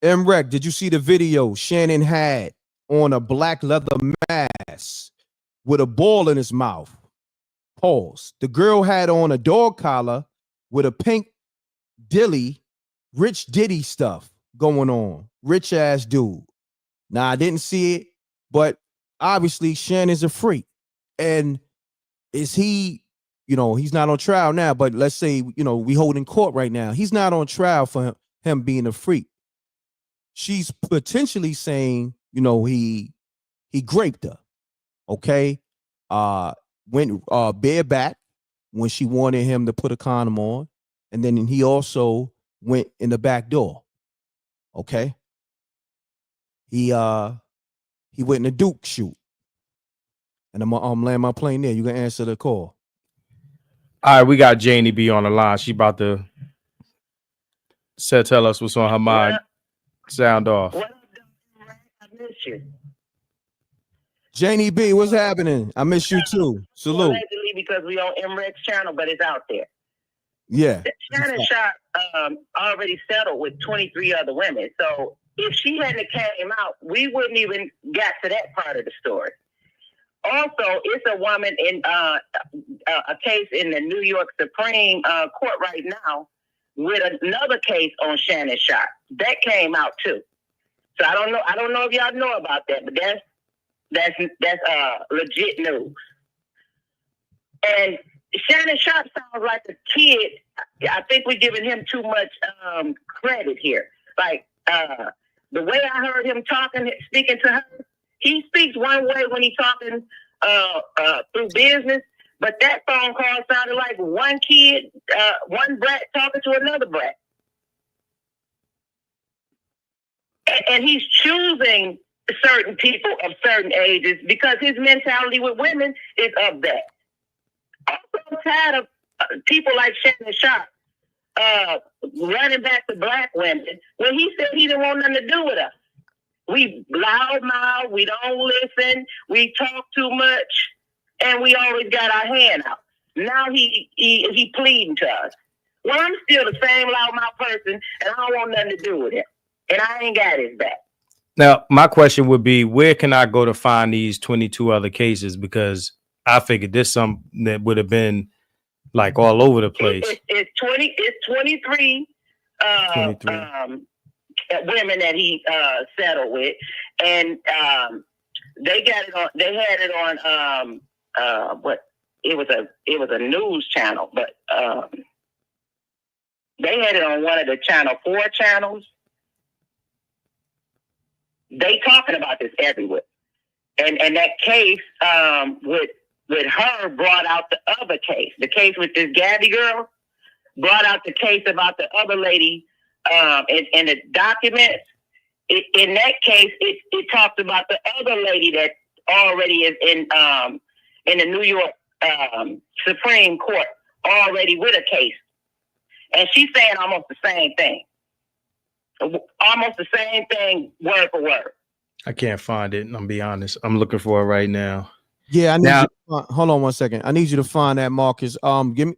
M.Reck, did you see the video Shannon had on a black leather mask with a ball in his mouth? Pause. The girl had on a dog collar with a pink dilly, Rich Diddy stuff going on. Rich ass dude. Now, I didn't see it, but obviously Shannon's a freak. And is he, you know, he's not on trial now, but let's say, you know, we hold in court right now. He's not on trial for him being a freak. She's potentially saying, you know, he raped her. Okay. Went bareback when she wanted him to put a condom on. And then he also went in the back door. Okay. He went in the Duke shoot. And I'm land my plane there. You can answer the call. All right, we got Janie B on the line. She about to tell us what's on her mind. Sound off. What I miss you. Janie B, what's happening? I miss you too. Salute. Allegedly, because we on M.Reck's channel, but it's out there. Yeah. Shannon Sharpe already settled with 23 other women. So if she hadn't came out, we wouldn't even got to that part of the story. Also, it's a woman in a case in the New York Supreme Court right now with another case on Shannon Sharpe. That came out too. So I don't know if y'all know about that, but that's legit news. And Shannon Sharpe sounds like a kid. I think we're giving him too much credit here. Like the way I heard him speaking to her, he speaks one way when he's talking through business, but that phone call sounded like one kid, one brat talking to another brat. And he's choosing certain people of certain ages because his mentality with women is of that. Also, I'm tired of people like Shannon Sharpe running back to black women when he said he didn't want nothing to do with us. We loudmouth, we don't listen, we talk too much, and we always got our hand out. Now he pleading to us. Well, I'm still the same loudmouth person, and I don't want nothing to do with him. And I ain't got his back. Now, my question would be, where can I go to find these 22 other cases? Because I figured this something that would have been like all over the place. It's 23 women that he settled with, and they got it on. They had it on what? It was a news channel, but They had it on one of the Channel 4 channels. They talking about this everywhere. And that case with her brought out the other case. The case with this Gabby girl brought out the case about the other lady in the documents. In that case, it talked about the other lady that already is in the New York Supreme Court already with a case. And she's saying almost the same thing. Almost the same thing, word for word. I can't find it. I'm be honest. I'm looking for it right now. Yeah, I need you to, hold on one second. I need you to find that, Marcus. Give me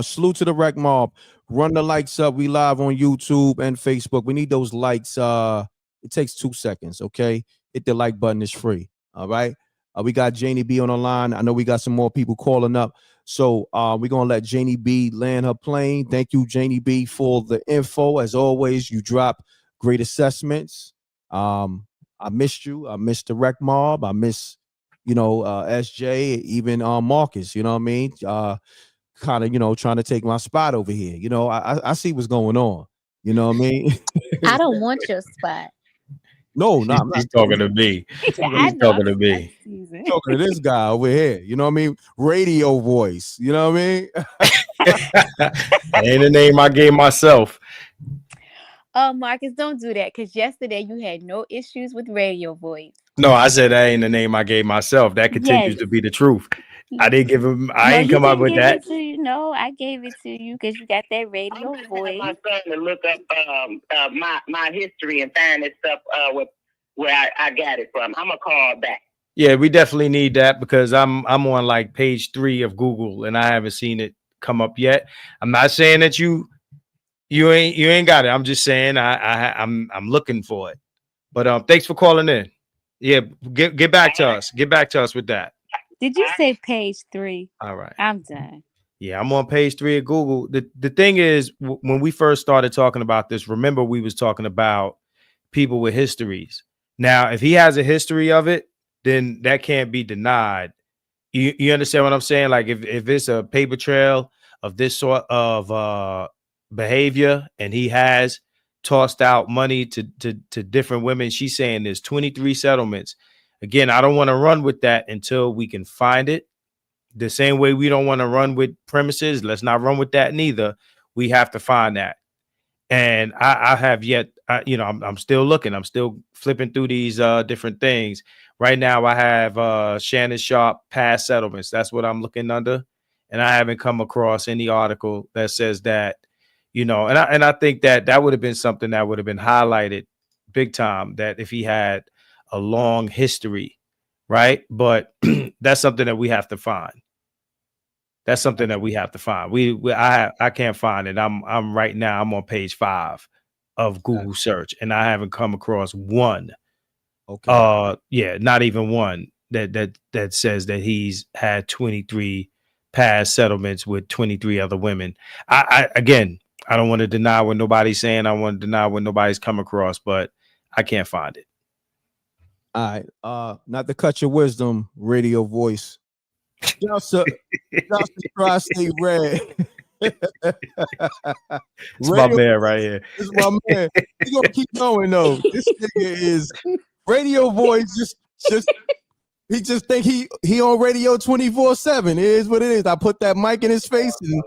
salute to the Reckmobb. Run the likes up. We live on YouTube and Facebook. We need those likes. It takes 2 seconds. Okay, hit the like button. It's free. All right. We got Janie B on the line. I know we got some more people calling up. So we're gonna let Janie B land her plane. Thank you, Janie B, for the info. As always, you drop great assessments. I missed you. I missed the Reckmobb. I miss, SJ, even Marcus. You know what I mean? Kind of, trying to take my spot over here. I see what's going on. You know what I mean? I don't want your spot. No, he's talking to me. He's talking to me. Talking to this guy over here. You know what I mean? Radio voice. You know what I mean? Ain't the name I gave myself. Oh, Marcus, don't do that, because yesterday you had no issues with radio voice. No, I said that ain't the name I gave myself. That continues to be the truth. I didn't give him. I ain't come up with that. No, I gave it to you because you got that radio voice. My son to look up my history and find this stuff where I got it from. I'm gonna call back. Yeah, we definitely need that because I'm on like page 3 of Google and I haven't seen it come up yet. I'm not saying that you ain't got it. I'm just saying I'm looking for it. But thanks for calling in. Yeah, get back to us. Get back to us with that. Did you say page 3? All right. I'm done. Yeah, I'm on page 3 of Google. The thing is, when we first started talking about this, remember we was talking about people with histories. Now, if he has a history of it, then that can't be denied. You understand what I'm saying? Like if it's a paper trail of this sort of behavior and he has tossed out money to different women, she's saying there's 23 settlements. Again, I don't want to run with that until we can find it. The same way we don't want to run with premises. Let's not run with that neither. We have to find that. And I have yet, I'm still looking. I'm still flipping through these different things. Right now, I have Shannon Sharpe past settlements. That's what I'm looking under. And I haven't come across any article that says that, and I think that would have been something that would have been highlighted big time, that if he had a long history, right? But that's something that we have to find. That's something that we have to find. I can't find it. I'm right now. I'm on page 5 of Google search, and I haven't come across one. Okay. Yeah, not even one that says that he's had 23 past settlements with 23 other women. I don't want to deny what nobody's saying. I want to deny what nobody's come across, but I can't find it. All right. Not to cut your wisdom, radio voice. Just Tri-State Red. It's my man right here. This is my man. He's gonna keep going though. This nigga is radio voice. He just think he on radio 24/7. It is what it is. I put that mic in his face, and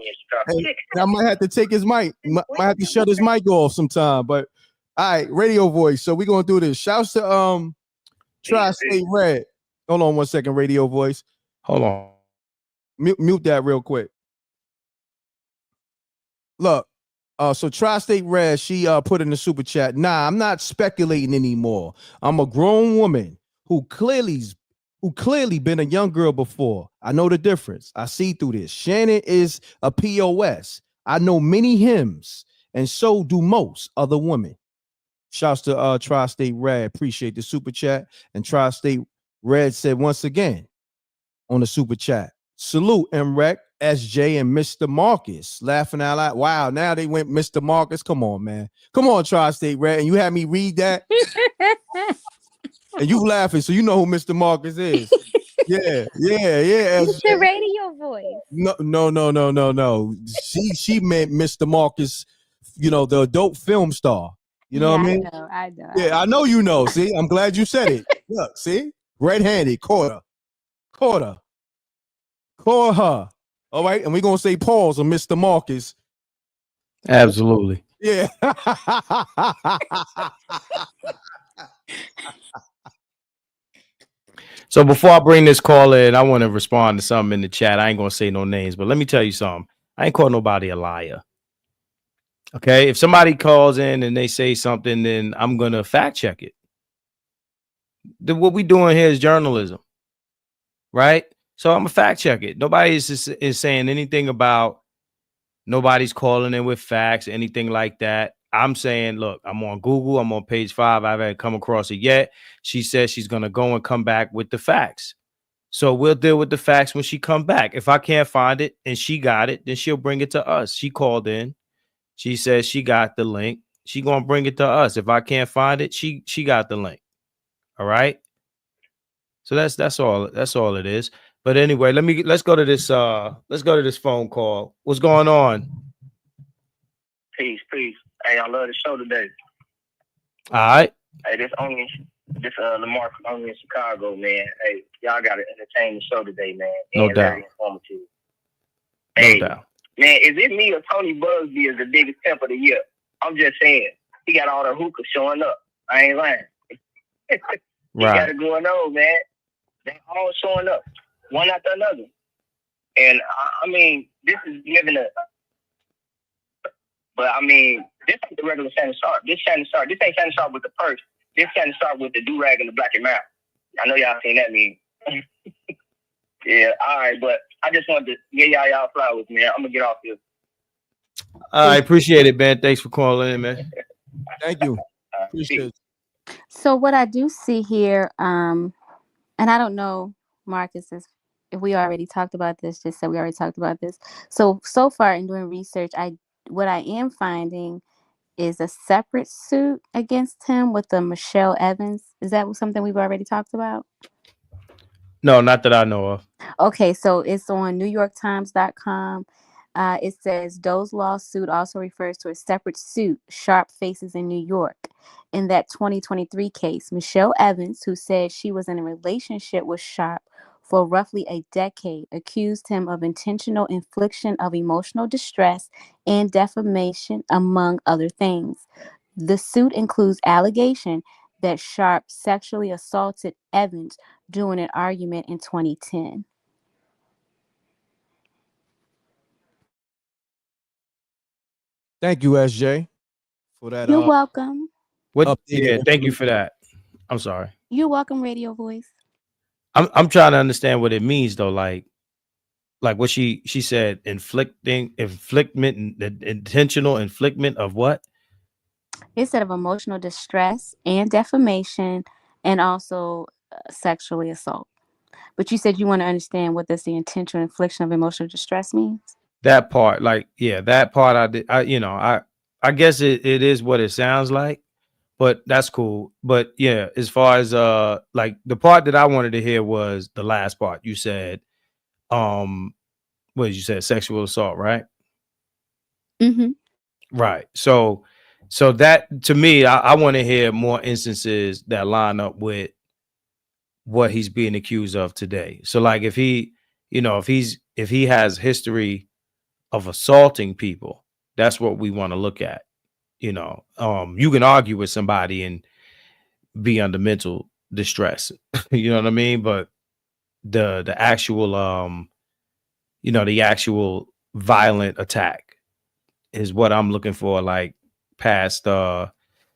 I might have to take his mic. Might have to shut his mic off sometime. But all right, radio voice. So we're gonna do this. Shouts to Tri-State Red. Hold on one second, radio voice. Hold on. Mute that real quick. Look, so Tri-State Red, she put in the super chat. Nah, I'm not speculating anymore. I'm a grown woman who clearly been a young girl before. I know the difference. I see through this. Shannon is a POS. I know many hymns, and so do most other women. Shouts to Tri-State Red. Appreciate the super chat. And Tri-State Red said once again on the super chat, salute M.Reck, SJ, and Mr. Marcus. Laughing out loud. Wow, now they went Mr. Marcus. Come on, man. Come on, Tri-State Red. And you had me read that. And you laughing, so you know who Mr. Marcus is. Yeah. It's the SJ. radio voice. No. She meant Mr. Marcus, the adult film star. You know what I mean? I know. Yeah, I know you know. See, I'm glad you said it. Look, see? Red-handed, caught her. All right, and we're gonna say pause on Mr. Marcus. Absolutely. Yeah. So before I bring this call in, I want to respond to something in the chat. I ain't gonna say no names, but let me tell you something. I ain't call nobody a liar. Okay, if somebody calls in and they say something, then I'm gonna fact check it. What we doing here is journalism, right? So I'm gonna fact check it. Nobody is saying anything about nobody's calling in with facts, anything like that. I'm saying, look, I'm on Google. I'm on page 5. I haven't come across it yet. She says she's gonna go and come back with the facts. So we'll deal with the facts when she come back. If I can't find it and she got it, then she'll bring it to us. She called in. She says she got the link. She gonna bring it to us. If I can't find it, she got the link. All right. So that's all. That's all it is. But anyway, let's go to this phone call. What's going on? Peace. Hey, I love the show today. All right. Hey, this Lamar only in Chicago, man. Hey, y'all got an entertaining show today, man. No And doubt. very informative. No Hey, doubt. man, is it me or Tony Busby is the biggest pimp of the year? I'm just saying. He got all the hookahs showing up. I ain't lying. He got Right. it going on, man. They all showing up, one after another. And I mean, this is giving a. But I mean, this ain't the regular Shannon Sharpe. This ain't Shannon Sharpe with the purse. This Shannon Sharpe with the do-rag and the black and mouth. I know y'all seen that meme. Yeah, all right, but I just wanted to give y'all flowers, man. I'm gonna get off here. I appreciate it, man. Thanks for calling in, man. Thank you. Appreciate it. So what I do see here, and I don't know, Marcus, if we already talked about this, just said we already talked about this. So far in doing research, what I am finding is a separate suit against him with the Michelle Evans. Is that something we've already talked about? No, not that I know of. Okay, so it's on NewYorkTimes.com. It says Doe's lawsuit also refers to a separate suit Sharpe faces in New York. In that 2023 case, Michelle Evans, who said she was in a relationship with Sharpe for roughly a decade, accused him of intentional infliction of emotional distress and defamation, among other things. The suit includes allegation that Sharpe sexually assaulted Evans during an argument in 2010. Thank you, SJ, for that. You're welcome. What? Yeah, thank you for that. I'm sorry. You're welcome, Radio Voice. I'm trying to understand what it means though. Like what she said, intentional inflictment of what? It said of emotional distress and defamation, and also sexually assault. But you said you want to understand what does the intentional infliction of emotional distress means? That part, like, yeah, that part I guess it is what it sounds like, but that's cool. But yeah, as far as like the part that I wanted to hear was the last part. You said, what did you say? Sexual assault, right? Mm-hmm. Right. So that to me, I want to hear more instances that line up with what he's being accused of today. So like if he has history of assaulting people, that's what we want to look at. You can argue with somebody and be under mental distress. You know what I mean? But the actual the actual violent attack is what I'm looking for, like past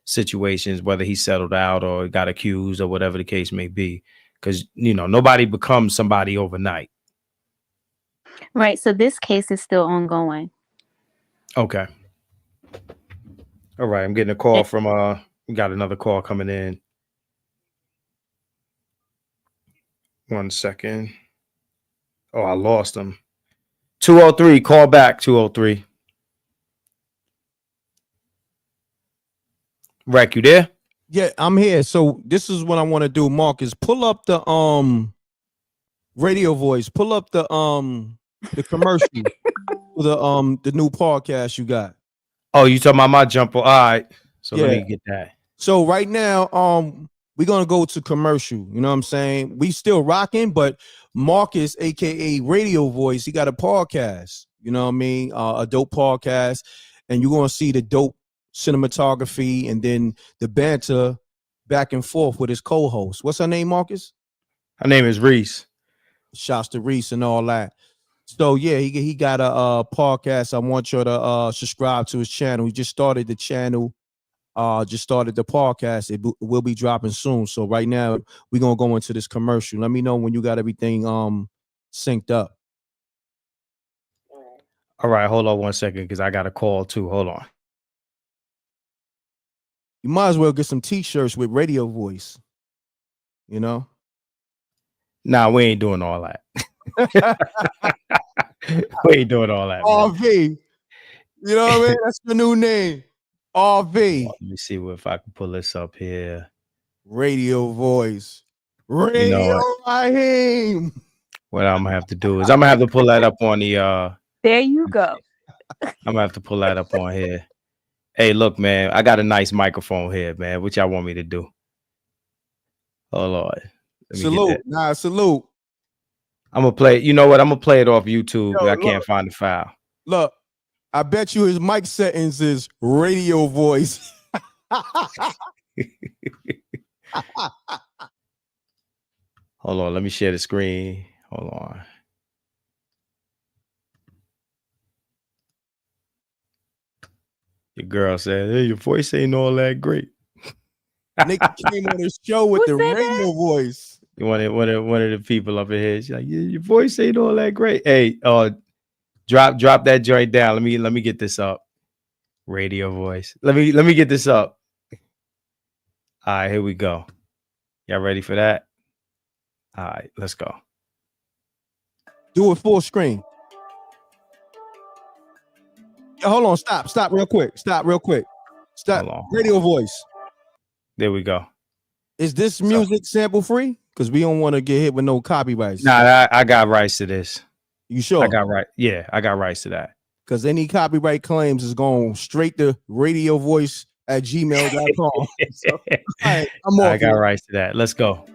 situations, whether he settled out or got accused or whatever the case may be. Because nobody becomes somebody overnight. Right. So this case is still ongoing. Okay. All right. I'm getting a call from we got another call coming in. 1 second. Oh, I lost him. 203. Call back. 203. Reck, you there? Yeah, I'm here. So this is what I want to do, Marcus. Pull up the Radio Voice. Pull up the commercial for the new podcast you got. Oh, you talking about my jumper? All right. So let Yeah. me get that. So right now, we're gonna go to commercial. You know what I'm saying? We still rocking, but Marcus, aka Radio Voice, he got a podcast. You know what I mean? A dope podcast, and you're gonna see the dope cinematography and then the banter back and forth with his co-host. What's her name, Marcus? Her name is Reese. Shouts to Reese and all that. So yeah, he got a podcast. I want you to subscribe to his channel. He just started the channel. Just started the podcast. It will be dropping soon. So right now we're gonna go into this commercial. Let me know when you got everything synced up. All right, hold on 1 second because I got a call too. Hold on. You might as well get some t-shirts with Radio Voice. You know? Nah, we ain't doing all that. We ain't doing all that. RV. You know what I mean? That's the new name. RV. Let me see if I can pull this up here. Radio Voice. Radio Raheem. What I'm gonna have to do is I'm gonna have to pull that up on the There you go. I'm gonna have to pull that up on here. Hey, look, man, I got a nice microphone here, man. What y'all want me to do? Hold on. Salute. Nah, salute. I'm gonna play. You know what? I'm gonna play it off YouTube. Yo, I can't find the file. Look, I bet you his mic settings is Radio Voice. Hold on, let me share the screen. Hold on. Your girl said, "Hey, your voice ain't all that great." Nigga came on his show with the Radio Voice. One of the people up in here. She's like, "Yeah, your voice ain't all that great." Hey, drop that joint down. Let me get this up. Radio Voice. Let me get this up. All right, here we go. Y'all ready for that? All right, let's go. Do it full screen. Hold on, stop real quick. Stop. Radio Voice. There we go. Is this music sample free? Because we don't want to get hit with no copyrights. Nah, I got rights to this. You sure? I got rights to that. Because any copyright claims is going straight to radiovoice@gmail.com. So, all right, I got rights to that. Let's go.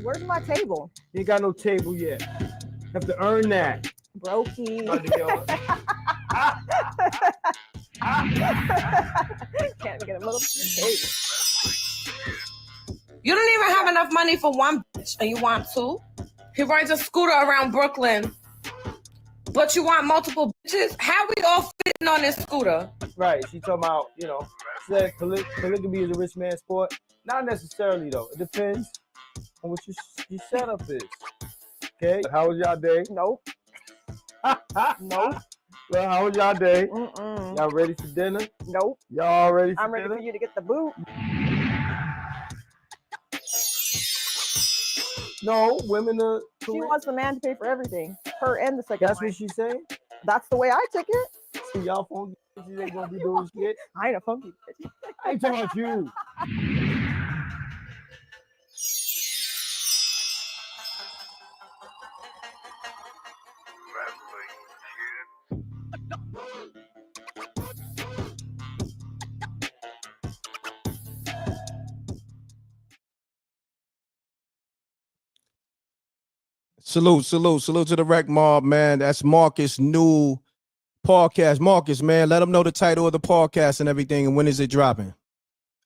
Where's my table? You ain't got no table yet. Have to earn that. Brokey. Can't get a little table. You don't even have enough money for one bitch and you want two. He rides a scooter around Brooklyn, but you want multiple bitches? How we all fitting on this scooter? Right. She talking about, said polygamy is a rich man's sport. Not necessarily, though. It depends on what your setup is. Okay. How was y'all day? Nope. Nope. Well, how was y'all day? Mm-mm. Y'all ready for dinner? Nope. Y'all ready for I'm ready dinner? for you to get the boot. No, women are. She wants the man to pay for everything. Her and the second That's wife. what she's saying? That's the way I took it. See, y'all funky bitches ain't gonna be doing shit. I ain't a funky bitch. I ain't talking about you. Salute to the Reckmobb, man. That's Marcus' new podcast. Marcus, man, let them know the title of the podcast and everything, and when is it dropping?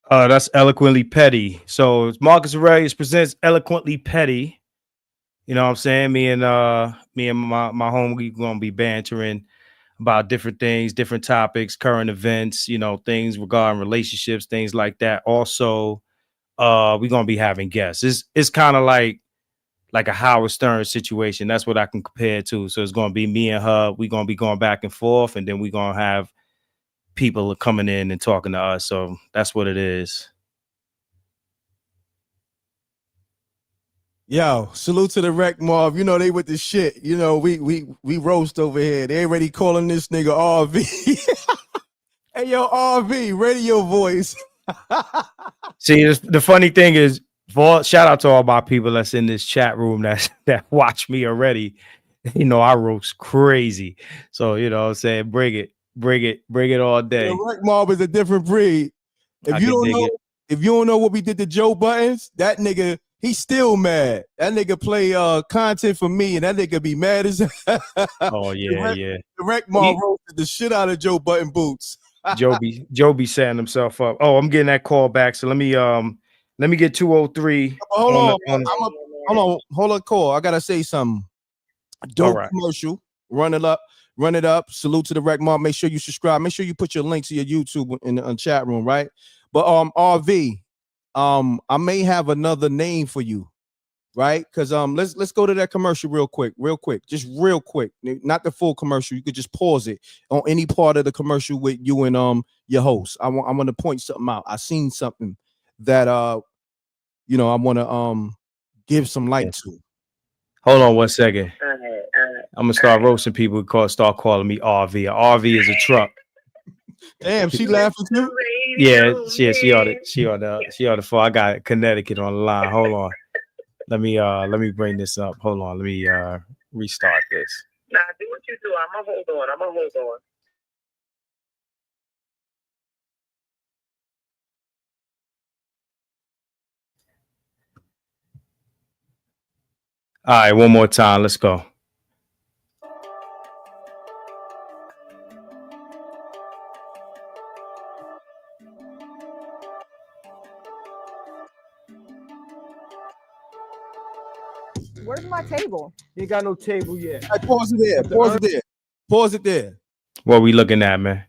That's Eloquently Petty. So Marcus Aurelius presents Eloquently Petty. You know what I'm saying? Me and my home, we gonna be bantering about different things, different topics, current events, things regarding relationships, things like that. Also, we're gonna be having guests. It's kind of like a Howard Stern situation. That's what I can compare it to. So it's gonna be me and her. We're gonna be going back and forth, and then we're gonna have people coming in and talking to us. So that's what it is. Yo, salute to the Reckmobb. You know they with the shit. You know we roast over here. They already calling this nigga RV. Hey yo, RV, radio voice. See, the funny thing is, shout out to all my people that's in this chat room that watch me already. You know, I roast crazy. So, you know what I'm saying? Bring it all day. The Reckmobb is a different breed. If you don't know what we did to Joe Buttons, that nigga, he's still mad. That nigga play content for me, and that nigga be mad as Oh, yeah, yeah. The Reckmobb roasted the shit out of Joe Button boots. Joe be setting himself up. Oh, I'm getting that call back. So let me get 203. Hold on, call. I gotta say something. Dope commercial. Run it up. Salute to the Reckmobb. Make sure you subscribe. Make sure you put your link to your YouTube in the chat room, right? But RV, I may have another name for you, right? Because let's go to that commercial real quick, just real quick. Not the full commercial. You could just pause it on any part of the commercial with you and your host. I want to point something out. I seen something that I want to give some light to. Hold on 1 second. I'm gonna start roasting people who start calling me RV. RV is a truck. Damn, she laughing too. Yeah, she on the phone. I got Connecticut on the line. Hold on. Let me bring this up. Hold on. Let me restart this. Nah, do what you do. I'm gonna hold on. All right, one more time. Let's go. Where's my table? You ain't got no table yet. Right, pause it there. What we looking at, man?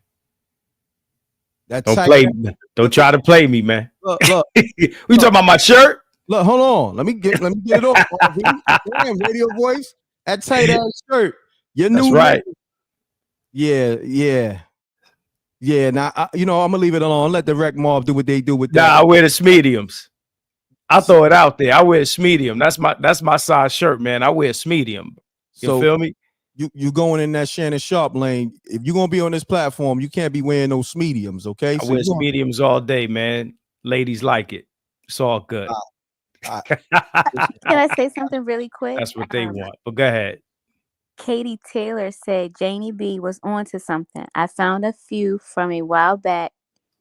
Don't try to play me, man. Look. We talking about my shirt? Look, hold on. Let me get it off. Damn, radio voice. That tight ass shirt. Your new. That's right. Yeah. Now I'm gonna leave it alone. Let the Reckmobb do what they do with that. Nah, I wear the mediums. I throw it out there. I wear a medium. That's my size shirt, man. I wear a medium. You feel me? You going in that Shannon Sharpe lane. If you're gonna be on this platform, you can't be wearing those mediums, okay? I wear mediums all day, man. Ladies like it. It's all good. Can I say something really quick? That's what they want. But go ahead. Katie Taylor said Janie B was onto something. I found a few from a while back.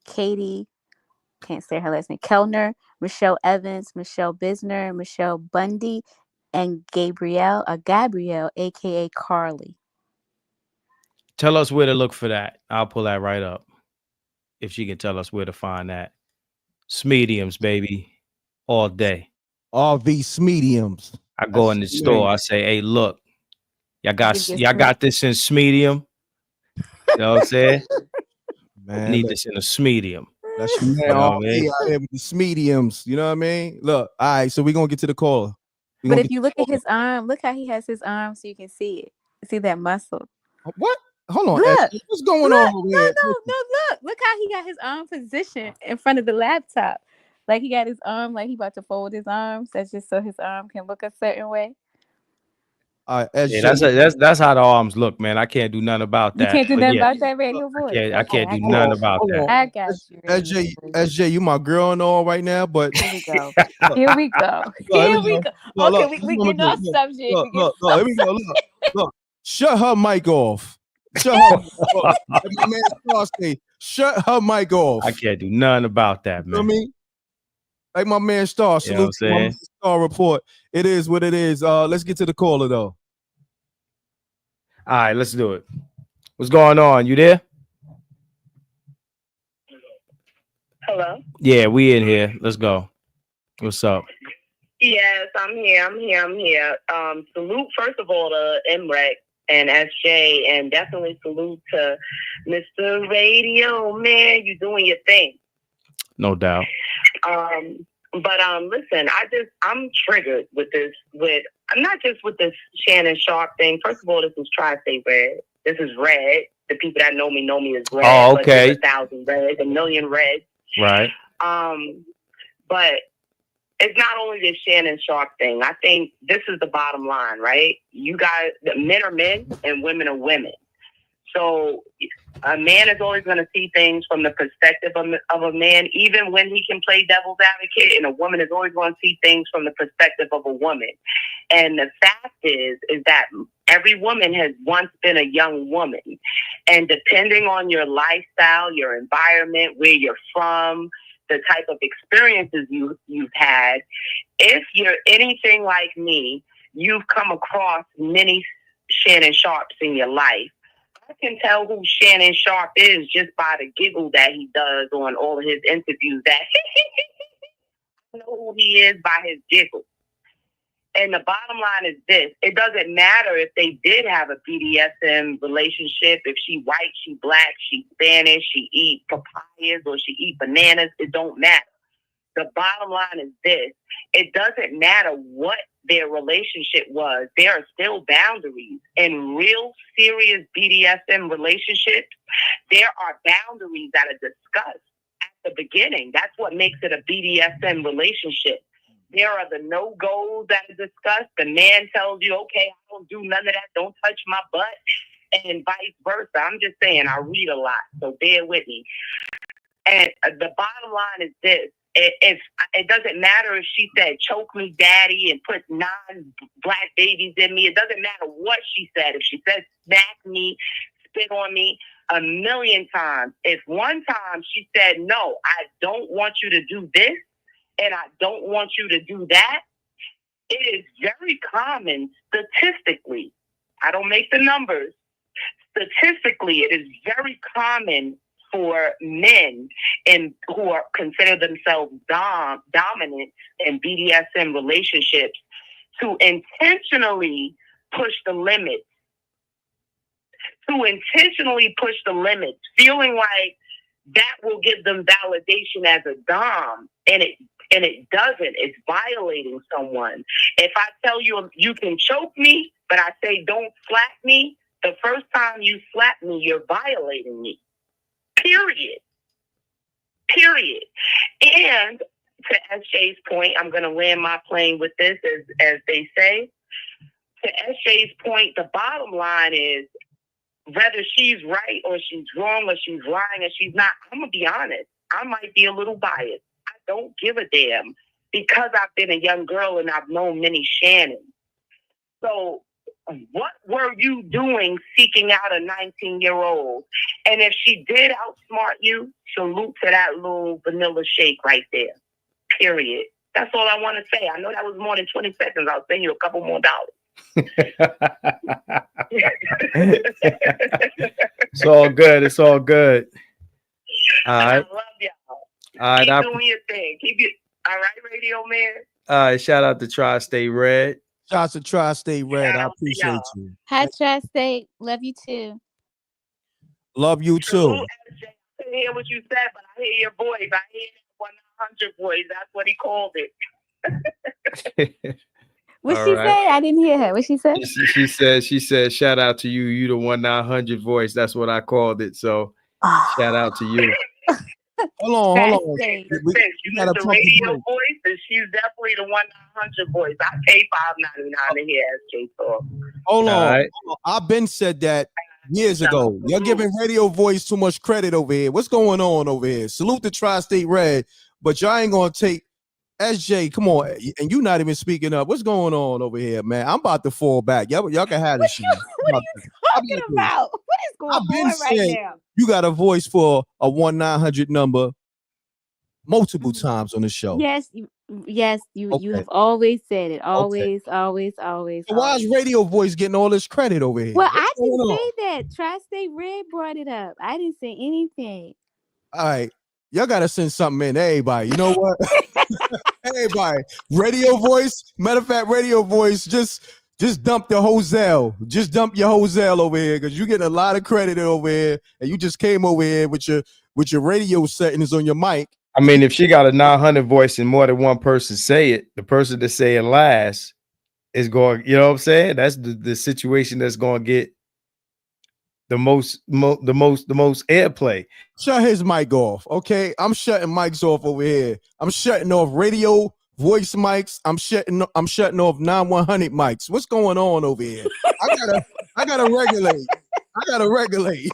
Katie, can't say her last name, Kellner, Michelle Evans, Michelle Bisner, Michelle Bundy, and Gabrielle, aka Carly. Tell us where to look for that. I'll pull that right up. If she can tell us where to find that. Smediums, baby. All day. RV Smediums. I go in the store. I say, hey, look, y'all got this in Smedium. You know what I'm saying? Man, I need this in a Smedium. That's your man out here with the Smediums. You know what I mean? Look, all right, so we're gonna get to the caller. But if you look at his arm, look how he has his arm so you can see it. See that muscle. What? Hold on. Look, what's going on over here? No, look how he got his arm positioned in front of the laptop. Like he got his arm, like he about to fold his arms. That's just so his arm can look a certain way. That's how the arms look, man. I can't do nothing about that. You can't do nothing about that radio voice. I can't do nothing about that. I got you. SJ, you my girl and all right now, but here we go. Here we go. Okay, we get off subject. Look. Shut her mic off. Shut her mic off. Shut her mic off. I can't do nothing about that, man. You know what I mean? Like my man Star, salute to my Star report. It is what it is. Let's get to the caller though. All right, let's do it. What's going on? You there? Hello. Yeah, we in here. Let's go. What's up? Yes, I'm here. Salute first of all to M.Reck and SJ, and definitely salute to Mr. Radio, man. You doing your thing. No doubt. But listen, I'm triggered with this, not just with this Shannon Sharpe thing. First of all, this is Tri-State Red. This is Red. The people that know me as Red. Oh, okay. But 1,000 Reds, 1,000,000 Reds. Right. But it's not only this Shannon Sharpe thing. I think this is the bottom line, right? You guys, men are men and women are women. So a man is always going to see things from the perspective of a man, even when he can play devil's advocate, and a woman is always going to see things from the perspective of a woman. And the fact is that every woman has once been a young woman. And depending on your lifestyle, your environment, where you're from, the type of experiences you've had, if you're anything like me, you've come across many Shannon Sharpes in your life. I can tell who Shannon Sharpe is just by the giggle that he does on all of his interviews. That I know who he is by his giggle. And the bottom line is this. It doesn't matter if they did have a BDSM relationship, if she white, she black, she Spanish, she eat papayas or she eat bananas. It don't matter. The bottom line is this. It doesn't matter what their relationship was. There are still boundaries. In real serious BDSM relationships, there are boundaries that are discussed at the beginning. That's what makes it a BDSM relationship. There are the no-goes that are discussed. The man tells you, okay, I don't do none of that. Don't touch my butt. And vice versa. I'm just saying, I read a lot, so bear with me. And the bottom line is this. It doesn't matter if she said, choke me, daddy, and put 9 black babies in me. It doesn't matter what she said. If she said, smack me, spit on me, 1,000,000 times. If one time she said, no, I don't want you to do this, and I don't want you to do that, it is very common statistically. I don't make the numbers. Statistically, it is very common for men who are consider themselves dominant in BDSM relationships to intentionally push the limits. Feeling like that will give them validation as a dom, and it doesn't. It's violating someone. If I tell you you can choke me, but I say don't slap me, the first time you slap me, you're violating me. Period. And to SJ's point, I'm going to land my plane with this, as they say. To SJ's point, the bottom line is, whether she's right or she's wrong or she's lying or she's not, I'm going to be honest. I might be a little biased. I don't give a damn because I've been a young girl and I've known many Shannons. So what were you doing seeking out a 19-year-old? And if she did outsmart you, salute to that little vanilla shake right there. Period. That's all I want to say. I know that was more than 20 seconds. I'll send you a couple more dollars. It's all good. It's all good. All right. I love y'all. All right. Keep doing your thing. All right, Radio Man. All right. Shout out to Tri-State Red. Shout out to Tri-State Red. I appreciate you. Hi, Tri-State. Love you too. Love you too. I didn't hear what you said, but I hear your voice. I hear that 100 voice. That's what he called it. What she say? I didn't hear her. What she said? She said, shout out to you. You the 1-900 voice. That's what I called it. So shout out to you. Hold on. You got the radio voice, and she's definitely the 1-900 voice. I pay $5.99 to hear SJ talk. Hold on. I've been said that years ago. You're giving radio voice too much credit over here. What's going on over here? Salute to Tri-State Red, but y'all ain't gonna take SJ. Come on, and you not even speaking up. What's going on over here, man? I'm about to fall back. Y'all can have this shit. What are you talking about? What is going on right now? You got a voice for a 1-900 number multiple times on the show. Yes, you have always said it. Always. So why is radio voice getting all this credit over here? Well, I didn't say that. Tri-State Red brought it up. I didn't say anything. All right. Y'all gotta send something in, everybody. You know what? Everybody, radio voice. Matter of fact, radio voice. Just dump the Hosel. Just dump your Hosel over here, because you getting a lot of credit over here, and you just came over here with your radio settings on your mic. I mean, if she got a 900 voice and more than one person say it, the person that say it last is going. You know what I'm saying? That's the situation that's going to get the most airplay. Shut his mic off, okay? I'm shutting mics off over here. I'm shutting off radio voice mics. I'm shutting off 9100 mics. What's going on over here? I gotta regulate.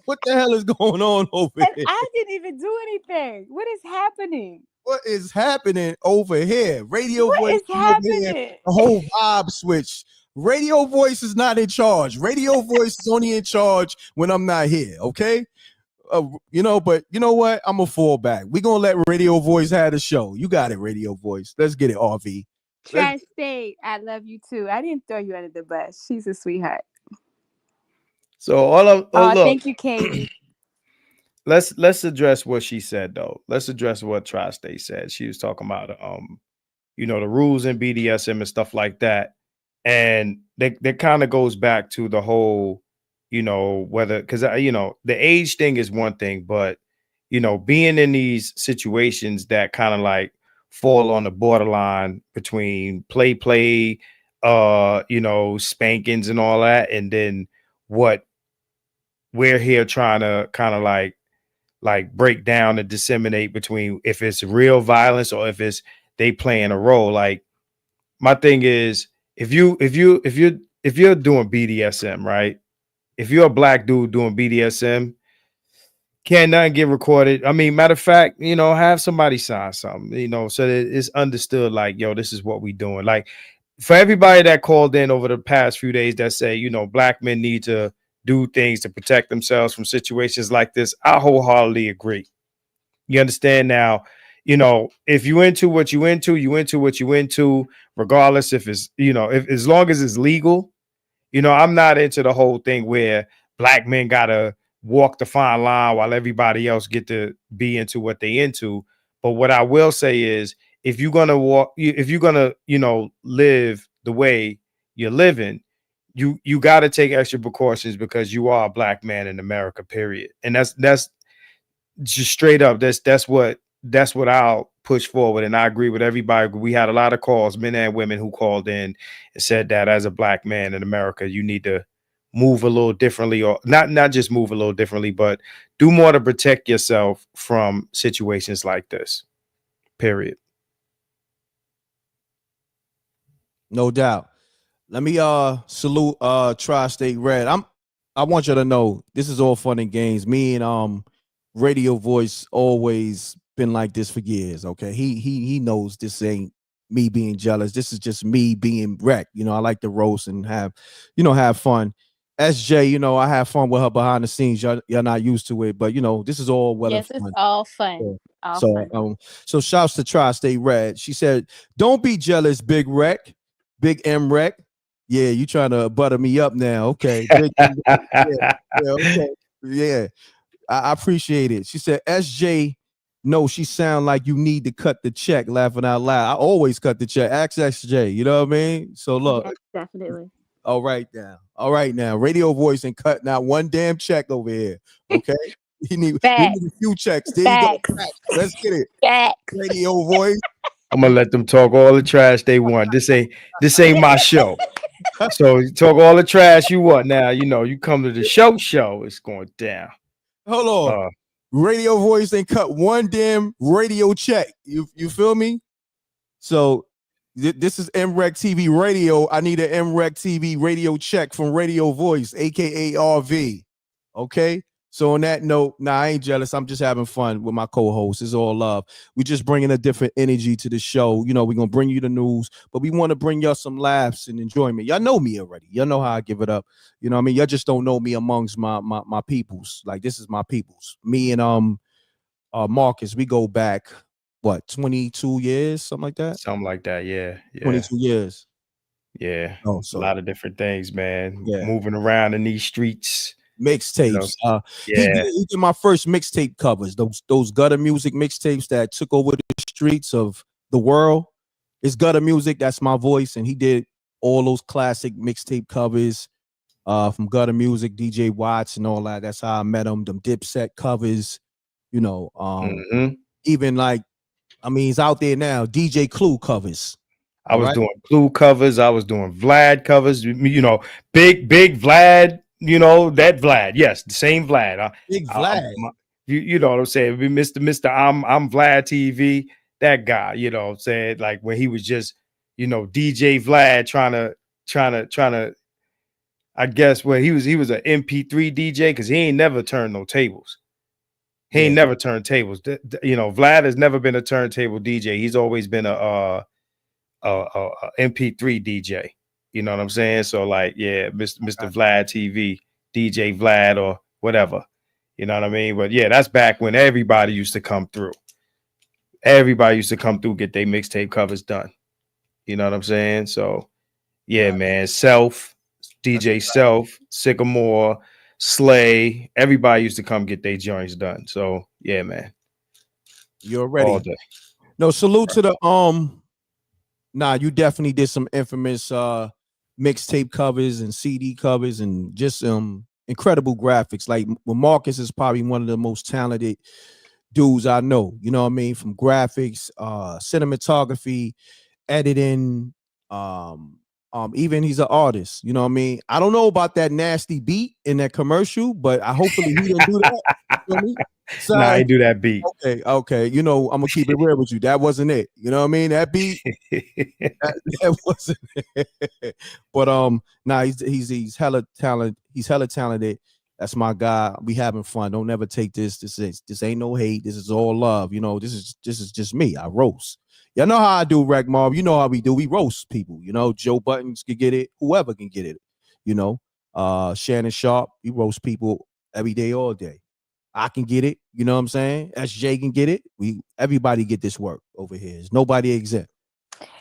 What the hell is going on over And here? I didn't even do anything. What is happening? What is happening over here? Radio What voice is is over here. happening? The whole vibe switch. Radio voice is not in charge. Radio voice is only in charge when I'm not here. Okay. But you know what? I'm gonna fall back. We're gonna let Radio Voice have the show. You got it, Radio Voice. Let's get it, RV. Trash State, I love you too. I didn't throw you under the bus. She's a sweetheart. So look, thank you, Katie. let's address what she said though. Let's address what Tri-State said. She was talking about the rules in BDSM and stuff like that. And that kind of goes back to the whole, whether, because the age thing is one thing, but being in these situations that kind of like fall on the borderline between play, spankings and all that, and then what we're here trying to kind of like break down and disseminate between if it's real violence or if it's they playing a role. Like my thing is, if you're doing BDSM, right? If you're a black dude doing BDSM, can't nothing get recorded. I mean, matter of fact, have somebody sign something, so that it's understood. Like, yo, this is what we doing. Like, for everybody that called in over the past few days that say, black men need to do things to protect themselves from situations like this, I wholeheartedly agree. You understand now? If you into what you into, what you into, regardless if it's, if as long as it's legal. I'm not into the whole thing where black men gotta walk the fine line while everybody else get to be into what they into. But what I will say is, if you're gonna live the way you're living, you got to take extra precautions because you are a black man in America, period. And that's just straight up. That's what I'll push forward. And I agree with everybody. We had a lot of calls, men and women, who called in and said that as a black man in America, you need to move a little differently, or not just move a little differently, but do more to protect yourself from situations like this, period. No doubt. Let me salute Tri-State Red. I want you to know this is all fun and games. Me and Radio Voice always been like this for years. Okay. He knows this ain't me being jealous. This is just me being wrecked. I like to roast and have fun. SJ, I have fun with her behind the scenes. Y'all not used to it, but this is all well and fun. It's all fun. So shouts to Tri-State Red. She said, "Don't be jealous, Big Reck, Big M.Reck. Yeah, you trying to butter me up now? Okay, yeah. I appreciate it." She said, "SJ, no, she sound like you need to cut the check." Laughing out loud. I always cut the check. Ask SJ. You know what I mean? So look, yes, definitely. All right now. Radio Voice and cut not one damn check over here. Okay, we need a few checks. There you go. Let's get it. Radio Voice. I'm gonna let them talk all the trash they want. This ain't my show. So you talk all the trash you want. Now you come to the show. It's going down. Hold on. Radio Voice ain't cut one damn radio check. You feel me? So this is MRecktv Radio. I need an MRecktv radio check from Radio Voice, aka RV. Okay. So on that note, I ain't jealous. I'm just having fun with my co-host. It's all love. We just bringing a different energy to the show. We're gonna bring you the news, but we want to bring y'all some laughs and enjoyment. Y'all know me already. Y'all know how I give it up. You know what I mean? Y'all just don't know me amongst my peoples. Like, this is my peoples. Me and Marcus, we go back 22 years, something like that. Yeah. 22 years. Yeah. A lot of different things, man. Yeah. Moving around in these streets. Mixtapes. He did my first mixtape covers. Those gutter music mixtapes that took over the streets of the world. It's gutter music. That's my voice, and he did all those classic mixtape covers from gutter music, DJ Watts, and all that. That's how I met him. Them Dipset covers. Even like, he's out there now. DJ Clue covers. I was doing Clue covers. I was doing Vlad covers. Big Vlad. That Vlad. Yes, the same Vlad. Big Vlad. You know what I'm saying? Mr. I'm Vlad TV. that guy, you know what I'm saying? Like when he was just, you know, DJ Vlad trying to, I guess when he was an MP3 DJ because he ain't never turned no tables. He ain't never turned tables. You know, Vlad has never been a turntable DJ. He's always been a MP3 DJ. You know what I'm saying? So like, yeah, Mr. Vlad TV, DJ Vlad or whatever. You know what I mean? But yeah, that's back when everybody used to come through. Everybody used to come through, get their mixtape covers done. You know what I'm saying? So yeah, man. Self, DJ Self, Sycamore, Slay, everybody used to come get their joints done. So yeah, man. You're ready. All day. No, salute to the nah, you definitely did some infamous mixtape covers and CD covers and just incredible graphics. Like Marcus is probably one of the most talented dudes I know. You know what I mean? From graphics, cinematography, editing, even he's an artist. You know what I mean? I don't know about that nasty beat in that commercial, but hopefully he didn't do that. You know what I mean? So, nah, I do that beat. Okay. You know, I'm gonna keep it real with you. That wasn't it. You know what I mean? That beat, that wasn't it. But nah, he's hella talented. He's hella talented. That's my guy. We having fun. Don't never take this. This ain't no hate. This is all love. You know, this is just me. I roast. Y'all know how I do, Reckmobb. You know how we do. We roast people. You know, Joe Buttons can get it. Whoever can get it. You know, Shannon Sharpe. We roast people every day, all day. I can get it. You know what I'm saying? SJ can get it. Everybody get this work over here. There's nobody exempt.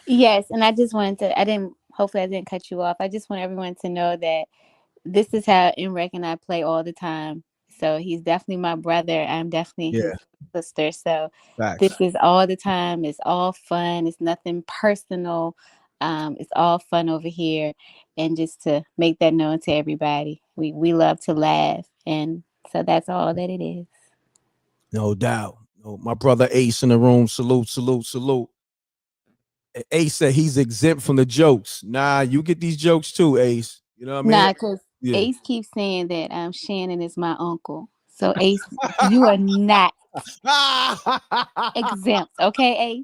Yes, and I just wanted to. Hopefully I didn't cut you off. I just want everyone to know that this is how M.Reck and I play all the time. So he's definitely my brother. I'm definitely his sister. So this is all the time. It's all fun. It's nothing personal. It's all fun over here. And just to make that known to everybody, we love to laugh. And so that's all that it is. No doubt. No, my brother Ace in the room. Salute, salute, salute. Ace said he's exempt from the jokes. Nah, you get these jokes too, Ace. You know what I mean? Nah, because Ace keeps saying that Shannon is my uncle. So Ace, you are not exempt. Okay, Ace?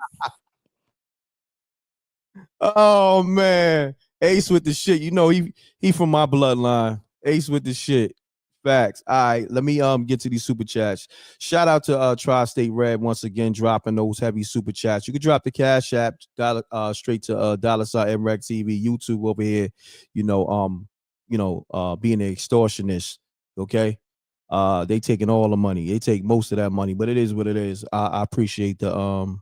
Oh man. Ace with the shit. You know, he from my bloodline. Ace with the shit. Facts. All right, let me get to these super chats. Shout out to Tri-State Red once again dropping those heavy super chats. You can drop the Cash App straight to $ MRecktv, YouTube over here. Being an extortionist. Okay, they taking all the money. They take most of that money, but it is what it is. I appreciate the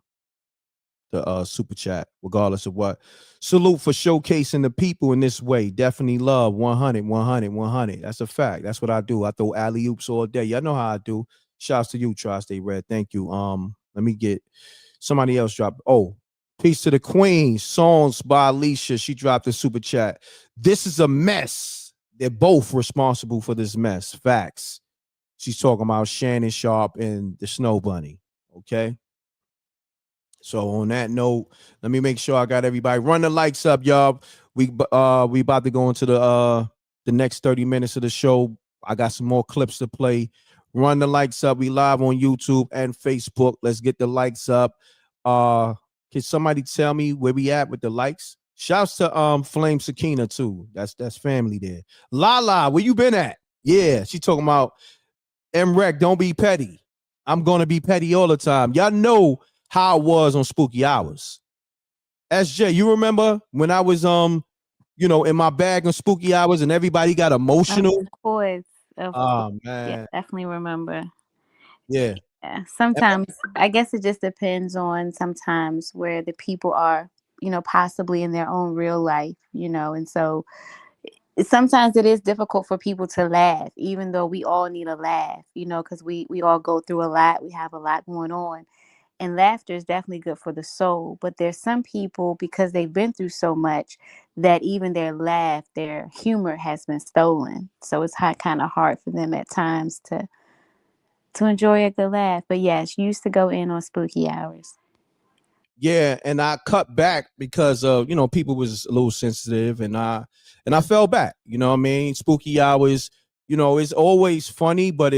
super chat regardless of what. Salute for showcasing the people in this way. Definitely love 100. That's a fact. That's what I do. I throw alley oops all day. Y'all know how I do. Shouts to you, Tri-State Red. Thank you. Let me get somebody else drop. Oh, peace to the queen. Songs by Alicia. She dropped a super chat. This is a mess. They're both responsible for this mess. Facts. She's talking about Shannon Sharpe and the Snow Bunny. Okay. So on that note, let me make sure I got everybody. Run the likes up, y'all. We about to go into the next 30 minutes of the show. I got some more clips to play. Run the likes up. We live on YouTube and Facebook. Let's get the likes up. Can somebody tell me where we at with the likes? Shouts to Flame Sakina too. That's family there. Lala, where you been at? Yeah, she talking about M.Reck, don't be petty. I'm gonna be petty all the time. Y'all know how it was on Spooky Hours. SJ, you remember when I was in my bag on Spooky Hours and everybody got emotional? Of course. Man. Yeah, definitely remember. Yeah. Sometimes I guess it just depends on sometimes where the people are, possibly in their own real life, and so sometimes it is difficult for people to laugh, even though we all need a laugh, because we all go through a lot. We have a lot going on. And laughter is definitely good for the soul. But there's some people, because they've been through so much, that even their humor has been stolen. So it's kind of hard for them at times to enjoy a good laugh. But yes, you used to go in on Spooky Hours. Yeah, and I cut back because people was a little sensitive, and I fell back. You know what I mean? Spooky Hours, it's always funny, but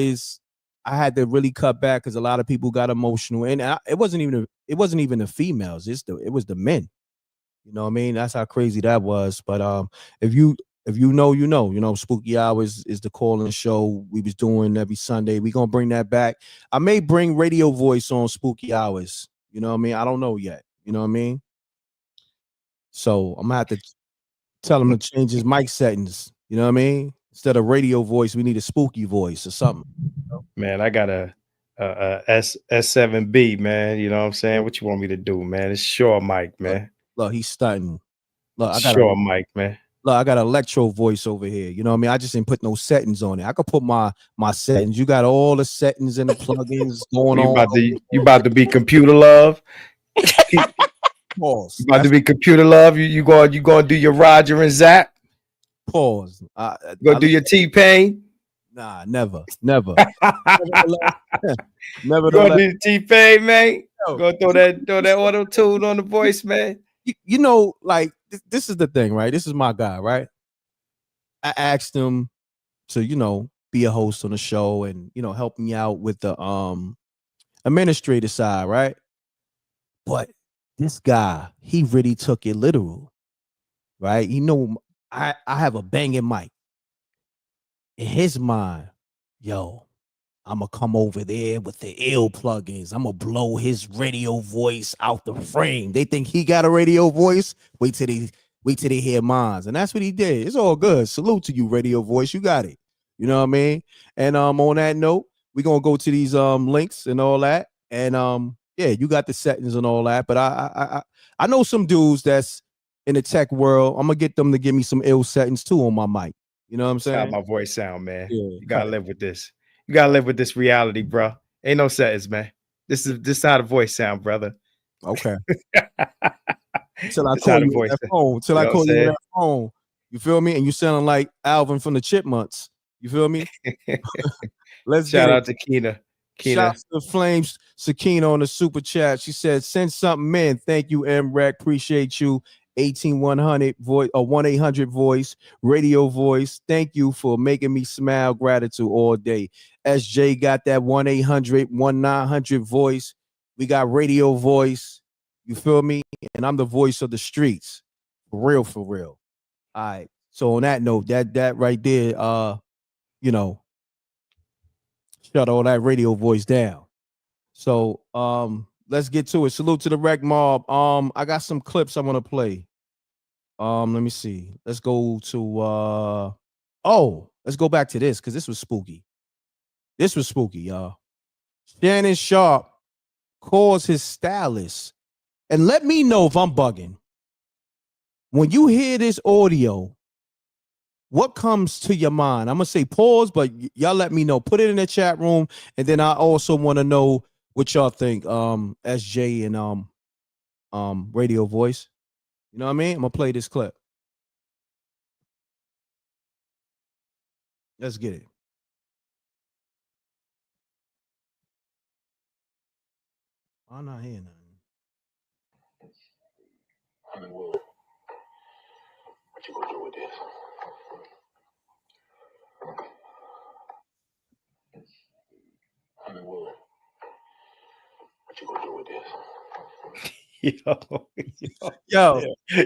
I had to really cut back because a lot of people got emotional, and it wasn't even the females. It was the men. You know what I mean? That's how crazy that was. But if you know, you know, Spooky Hours is the call-in show we was doing every Sunday. We gonna bring that back. I may bring radio voice on Spooky Hours. You know what I mean? I don't know yet. You know what I mean? So I'm gonna have to tell him to change his mic settings. You know what I mean? Instead of radio voice, we need a spooky voice or something. Man, I got a S7B, man. You know what I'm saying? What you want me to do, man? It's Sure mic, man. Look, he's stunting. Look, I got Sure mic, man. Look, I got an electro voice over here. You know what I mean? I just didn't put no settings on it. I could put my settings. You got all the settings and the plugins going on. You about to be computer love? Pause. You about to be computer love? You going to do your Roger and Zap? Pause. You gonna do your T-Pain? Nah, never. Never gonna do T-Pain, man. Gonna throw that auto tune on the voice, man. You know, like this is the thing, right? This is my guy, right? I asked him to, you know, be a host on the show and, you know, help me out with the administrative side, right? But this guy, he really took it literal, right? You know, I have a banging mic. In his mind, yo, I'm gonna come over there with the ill plugins. I'm gonna blow his radio voice out the frame. They think he got a radio voice. Wait till they hear mine. And that's what he did. It's all good. Salute to you, radio voice. You got it. You know what I mean? And on that note, we're gonna go to these links and all that. And yeah, you got the settings and all that. But I know some dudes that's in the tech world. I'm gonna get them to give me some ill settings too on my mic. You know what I'm saying? That's how my voice sound, man. Yeah, you gotta live with this. You gotta live with this reality, bro. Ain't no settings, man. This is how the voice sound, brother. Okay. Till I call you on that phone. Till I call you on that phone. You feel me? And you sound like Alvin from the Chipmunks. You feel me? Let's shout out to Keena. Shouts to Flames Sakina on the super chat. She said, send something in. Thank you, M.Reck. Appreciate you. 18100 voice or 1-800 voice, radio voice. Thank you for making me smile. Gratitude all day. SJ got that 1-800-1900 voice. We got radio voice. You feel me? And I'm the voice of the streets. For real, for real. All right. So on that note, that right there, you know, shut all that radio voice down. So let's get to it. Salute to the Reckmobb. I got some clips I want to play. Let me see. Let's go to let's go back to this because this was spooky. This was spooky, y'all. Shannon Sharpe calls his stylist. And let me know if I'm bugging. When you hear this audio, what comes to your mind? I'm gonna say pause, but y'all let me know. Put it in the chat room, and then I also want to know what y'all think. SJ and radio voice. You know what I mean? I'm gonna play this clip. Let's get it. I'm not hearing nothing. Hollywood, what you gonna do with this? Hollywood, what you gonna do with this?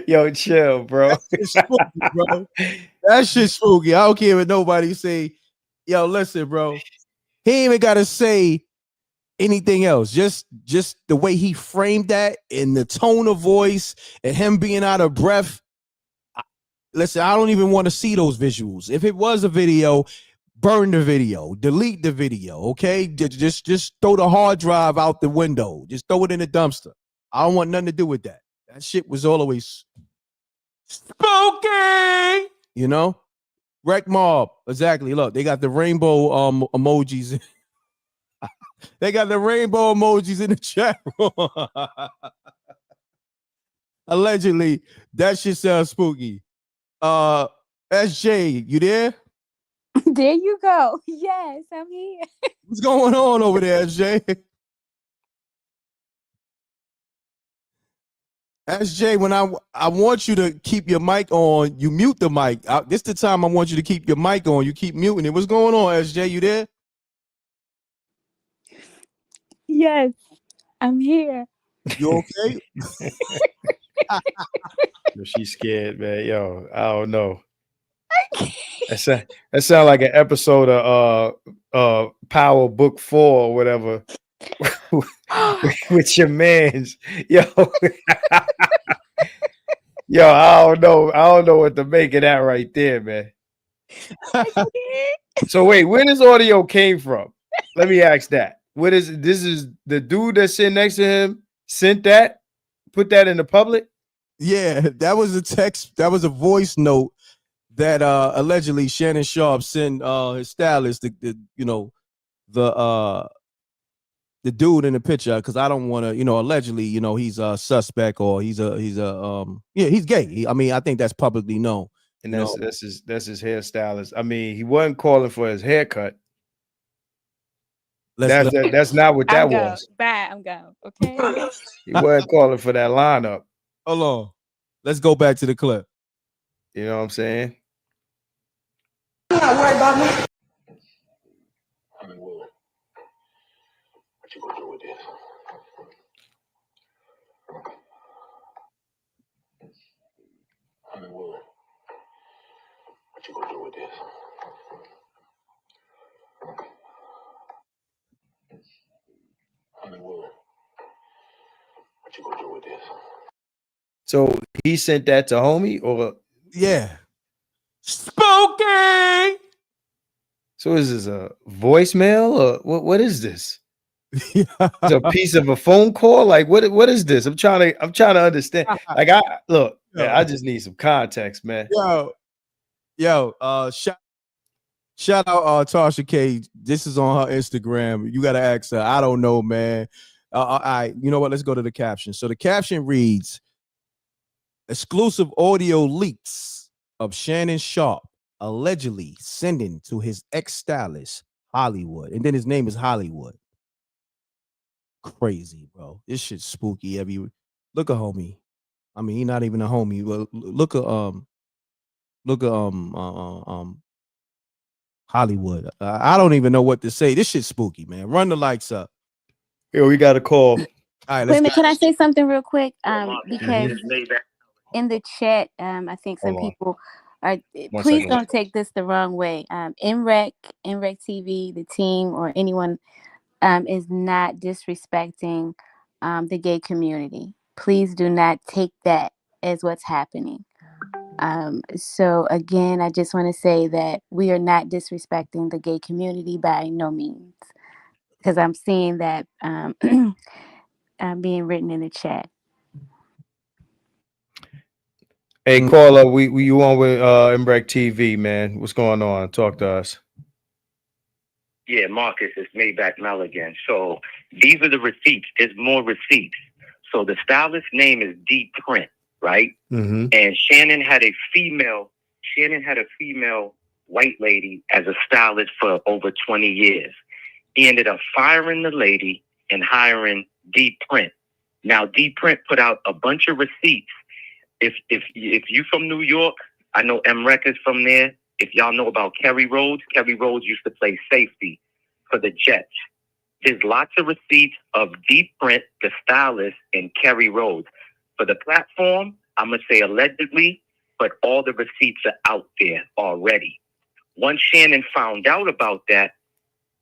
Yo, chill, bro. That shit's spooky. I don't care what nobody say. Yo, listen, bro. He ain't even gotta say anything else. Just the way he framed that and the tone of voice and him being out of breath. Listen, I don't even want to see those visuals. If it was a video, burn the video, delete the video. Okay, just throw the hard drive out the window. Just throw it in the dumpster. I don't want nothing to do with that. That shit was always spooky. You know, Reckmobb. Exactly. Look, they got the rainbow emojis. They got the rainbow emojis in the chat room. Allegedly, that shit sounds spooky. SJ, you there? There you go. Yes, I'm here. What's going on over there, SJ? SJ, when I want you to keep your mic on, you mute the mic. This the time I want you to keep your mic on. You keep muting it. What's going on, SJ? You there? Yes, I'm here. You okay? Yo, she's scared, man. Yo, I don't know. That sound like an episode of Power Book 4 or whatever. With your mans. Yo. Yo, I don't know what to make of that right there, man. So wait, where this audio came from? Let me ask that. What is this? Is the dude that's sitting next to him sent that? Put that in the public? Yeah, that was a text. That was a voice note that allegedly Shannon Sharpe sent his stylist, the dude in the picture, because I don't want to, allegedly, he's a suspect or he's he's gay. I mean, I think that's publicly known. And that's his hairstylist. I mean, he wasn't calling for his haircut. That's not what that was. Bye, I'm gone. Okay. He wasn't calling for that lineup. Hold on. Let's go back to the clip. You know what I'm saying? You're not worried about me. Hollywood. What you gonna do with this? Hollywood. What you gonna do with this? Hollywood. What you gonna do with this? So he sent that to homie, or yeah, spoken. So is this a voicemail or what is this? It's a piece of a phone call. Like what is this? I'm trying to understand. Like man, I just need some context, man. Shout out Tasha K. This is on her Instagram. You got to ask her. I don't know, man. You know what? Let's go to the caption. So the caption reads, exclusive audio leaks of Shannon Sharpe allegedly sending to his ex-stylist, Hollywood. And then his name is Hollywood. Crazy, bro. This shit's spooky. Look at homie. I mean, he's not even a homie. But look at Hollywood. I don't even know what to say. This shit's spooky, man. Run the lights up. Yo, we got a call. All right, Wait a minute, can I say something real quick? Because Mhm. in the chat, I think some people are. Please don't take this the wrong way. M.Reck TV, the team, or anyone is not disrespecting the gay community. Please do not take that as what's happening. So again, I just want to say that we are not disrespecting the gay community by no means, because I'm seeing that being written in the chat. Hey, caller, we you on with MRecktv, man? What's going on? Talk to us. Yeah, Marcus, it's M.Reck again. So these are the receipts. There's more receipts. So the stylist name is D Print, right? Mm-hmm. And Shannon had a female white lady as a stylist for over 20 years. He ended up firing the lady and hiring D Print. Now D Print put out a bunch of receipts. If you from New York, I know M.Reck is from there. If y'all know about Kerry Rhodes used to play safety for the Jets. There's lots of receipts of D Print, the stylist, and Kerry Rhodes. For the platform, I'm going to say allegedly, but all the receipts are out there already. Once Shannon found out about that,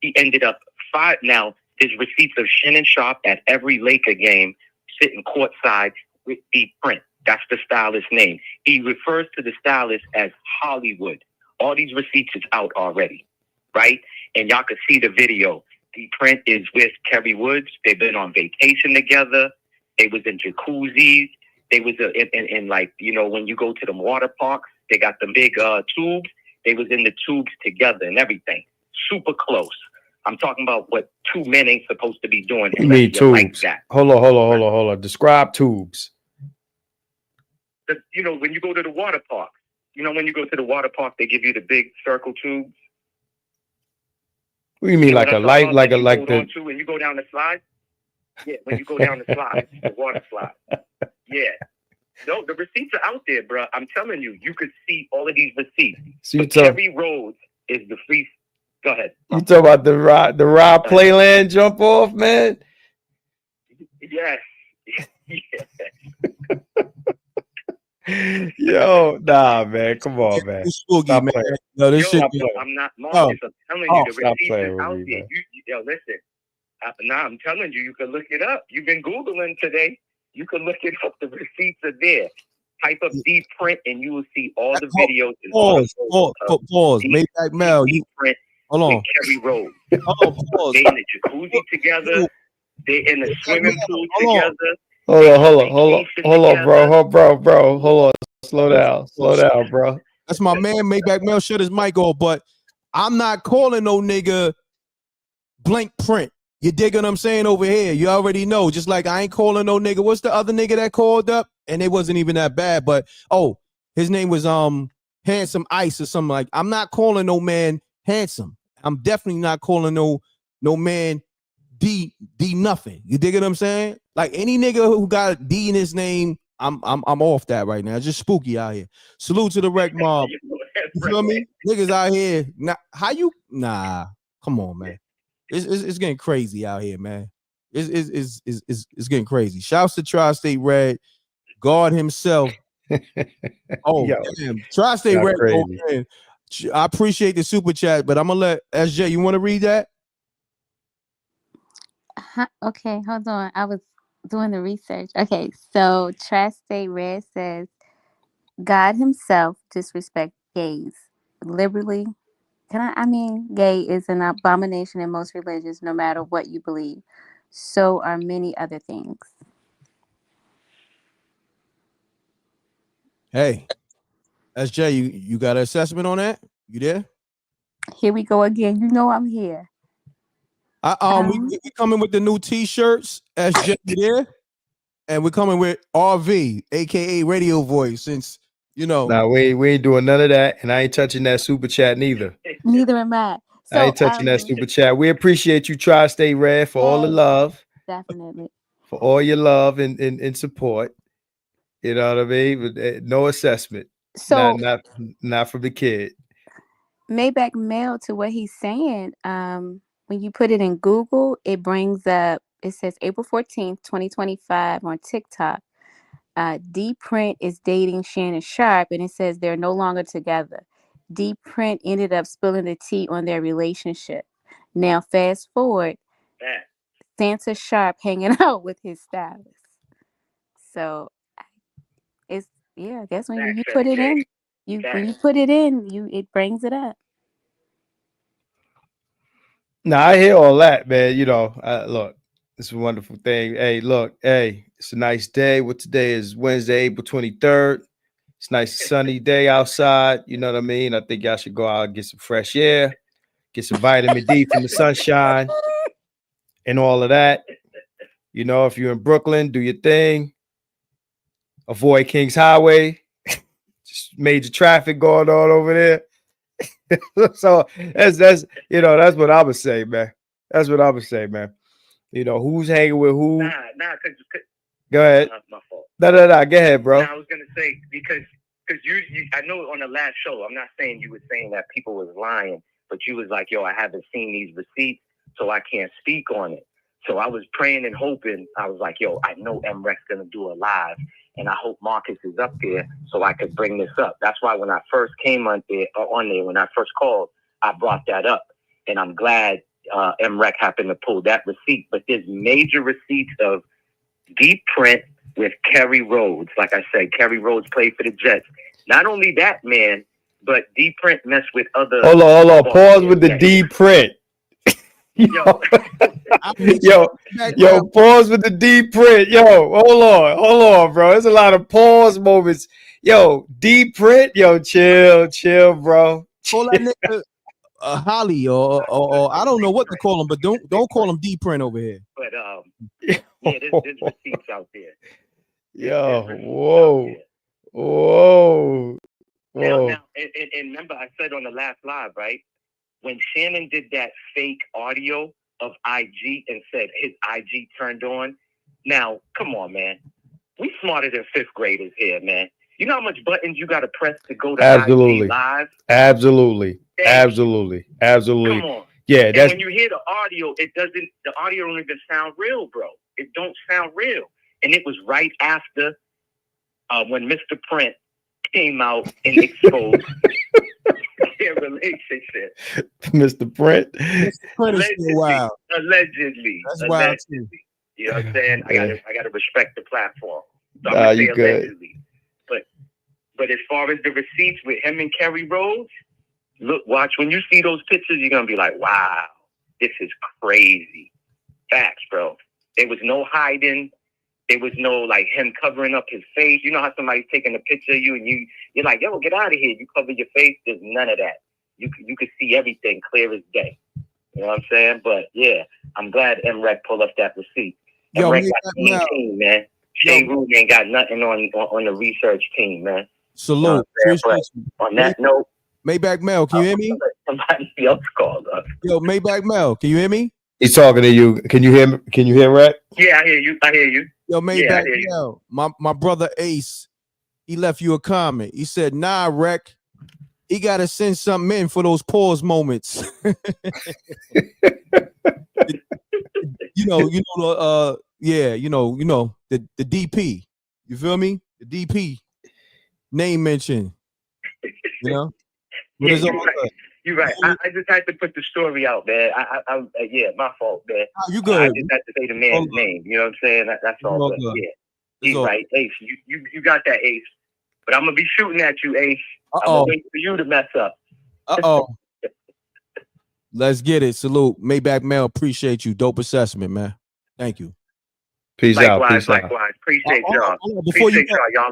he ended up fired. Now, there's receipts of Shannon Sharpe at every Laker game sitting courtside with D Print. That's the stylist name. He refers to the stylist as Hollywood. All these receipts is out already, right? And y'all can see the video. D Print is with Kerry Woods. They've been on vacation together. They was in jacuzzis. They was in like, when you go to the water parks, they got the big tubes. They was in the tubes together and everything. Super close. I'm talking about what two men ain't supposed to be doing. You mean tubes? Like that. Hold on. Describe tubes. When you go to the water park, when you go to the water park, they give you the big circle tubes. What do you mean, like a light, like the when you go down the slide? Yeah, when you go down the slide, the water slide. Yeah. No, the receipts are out there, bro. I'm telling you, you could see all of these receipts. So Kerry Rhodes is the free. Go ahead. You talk about the Rob Playland jump off, man? Yes. Yo, nah, man. Come on, man. It's spooky, Stop man. playing. No, this shit. Stop playing. I'm not Marcus. I'm telling you, the Stop receipts playing is with out me, there. man. Yo, listen. I'm telling you, you can look it up. You've been Googling today. You can look it up. The receipts are there. Type up deep print, and you will see all the videos. And Pause. Maybach Mel. Deep print. Hold on. With Kerry Rose. Pause. They in the jacuzzi together. They in the swimming pool together. Hold on, bro. Hold on. Slow down, bro. That's my man, Maybach Mel. Shut his mic off, but I'm not calling no nigga blank print. You dig what I'm saying over here? You already know. Just like I ain't calling no nigga. What's the other nigga that called up? And it wasn't even that bad, but his name was Handsome Ice or something like. I'm not calling no man handsome. I'm definitely not calling no man D nothing. You dig what I'm saying? Like any nigga who got D in his name, I'm off that right now. It's just spooky out here. Salute to the Reckmobb. You feel me? Niggas out here. Nah, come on, man. It's getting crazy out here, man. It's getting crazy. Shouts to Tri-State Red, God himself. Damn. Tri-State Red. Man. I appreciate the super chat, but I'm gonna let SJ. You want to read that? Okay, hold on. I was doing the research. Okay, so Tri-State Red says God himself disrespect gays liberally. Gay is an abomination in most religions, no matter what you believe. So are many other things. Hey, SJ, you got an assessment on that? You there? Here we go again. You know I'm here. We coming with the new T-shirts. SJ, you there? And we're coming with RV, aka Radio Voice, since you know. Nah, we ain't doing none of that, and I ain't touching that super chat neither. Neither am I. I ain't touching that super chat. We appreciate you, Tri-State Red, for all the love. Definitely. For all your love and support. You know what I mean? But, no assessment. So not from the kid. Maybach Mel, to what he's saying, when you put it in Google, it brings up, it says April 14th, 2025 on TikTok. D Print is dating Shannon Sharpe, and it says they're no longer together. D Print ended up spilling the tea on their relationship. Now, fast forward, Santa Sharpe hanging out with his stylist. So, I guess when you put it in, it brings it up. Now I hear all that, man. You know, look, it's a wonderful thing. Hey, look, it's a nice day. What today is? Wednesday, April 23rd. It's a nice sunny day outside. You know what I mean? I think y'all should go out and get some fresh air, get some vitamin D from the sunshine and all of that. You know, if you're in Brooklyn, do your thing. Avoid Kings Highway. Just major traffic going on over there. So that's what I would say, man. That's what I would say, man. You know, who's hanging with who? Go ahead. My fault. Go ahead, bro. I was gonna say because you I know on the last show, I'm not saying you were saying that people was lying, but you was like, yo, I haven't seen these receipts, so I can't speak on it. So I was praying and hoping. I was like, yo, I know M.Reck's gonna do a live, and I hope Marcus is up there so I could bring this up. That's why when I first came on there, when I first called, I brought that up, and I'm glad M.Reck happened to pull that receipt. But there's major receipts of deep print with Kerry Rhodes. Like I said, Kerry Rhodes played for the Jets. Not only that, man, but deep print messed with other. Hold on. Pause with the deep print. Yo, pause with the deep print. Yo, hold on, bro. There's a lot of pause moments. Yo, deep print. Yo, chill, bro. Call that nigga Holly or I don't know what to call him, but don't call him deep print over here. But there's receipts out there. Whoa. Now, and remember, I said on the last live, right? When Shannon did that fake audio of IG and said his IG turned on. Now, come on, man. We smarter than fifth graders here, man. You know how much buttons you got to press to go to IG live? Absolutely. Come on. Yeah, and when you hear the audio, the audio don't even sound real, bro. It don't sound real. And it was right after when Mr. Print came out and exposed their relationship. Mr. Print. Mr. Print is still wild. Allegedly. That's wild too. You know what I'm saying? I gotta respect the platform. So I'm Nah, gonna say you good. allegedly. But as far as the receipts with him and Kerry Rose, watch when you see those pictures, you're gonna be like, wow, this is crazy. Facts, bro. There was no hiding. There was no like him covering up his face. You know how somebody's taking a picture of you and you're like, yo, get out of here. You cover your face. There's none of that. You could see everything clear as day. You know what I'm saying? But yeah, I'm glad M.Reck pulled up that receipt. Yo, M.Reck got a clean team, man. Shay Rube ain't got nothing on the research team, man. Salute. You know what I'm saying? But on that note, Maybach Mel, can you hear me? Somebody else called up. Yo, Maybach Mel, can you hear me? He's talking to you. Can you hear me? Can you hear Reck? Yeah, I hear you. Yo, Maybach Yeah, I hear you. Mel, my brother Ace, he left you a comment. He said, nah, Reck, he got to send something in for those pause moments. the DP. You feel me? The DP name mention. You know? But Yeah, it's all good. You're right. I just had to put the story out, man. Yeah, my fault, man. You good. I just had to say the man's name. You know what I'm saying? That's all. all But good. yeah, It's he's all right. Ace, you got that, Ace. But I'm gonna be shooting at you, Ace. I'm gonna wait for you to mess up. Let's get it. Salute. Maybach Mel, appreciate you. Dope assessment, man. Thank you. Peace out. Peace out. Likewise. Appreciate y'all. Before you Appreciate y'all.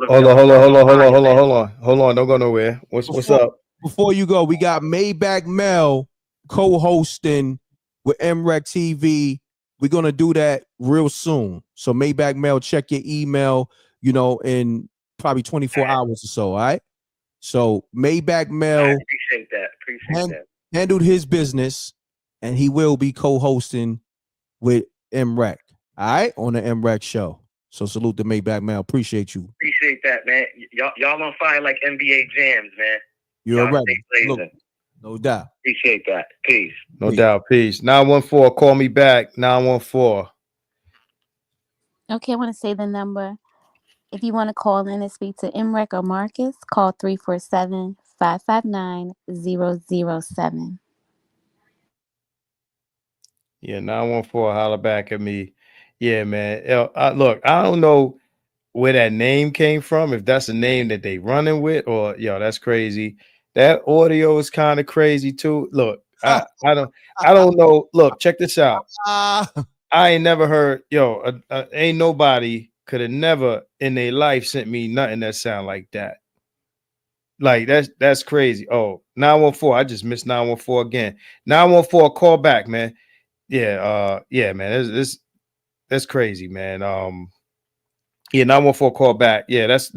Hold on. Don't go nowhere. What's up? Before you go, we got Maybach Mel co-hosting with MRecktv. We're gonna do that real soon. So Maybach Mel, check your email, in probably 24 hours or so. All right. So Maybach Mel, I appreciate that. Handled his business, and he will be co-hosting with M.Reck. All right, on the M.Reck show. So salute to Maybach Mel. Appreciate you. Appreciate that, man. Y'all on fire like NBA jams, man. You're right. Look, no doubt. Appreciate that. Peace. No doubt. Peace. 914. Call me back. 914. Okay, I want to say the number. If you want to call in and speak to M.Reck or Marcus, call 347-559-007. Yeah, 914. Holler back at me. Yeah, man. Look, I don't know where that name came from. If that's a name that they running with, or that's crazy. That audio is kind of crazy too. Look, I don't know. Look, check this out. I ain't never heard. Ain't nobody could have never in their life sent me nothing that sound like that. Like that's crazy. Oh, 914. I just missed 914 again. 914. Call back, man. Yeah, man. That's crazy, man. 914 call back. Yeah, that's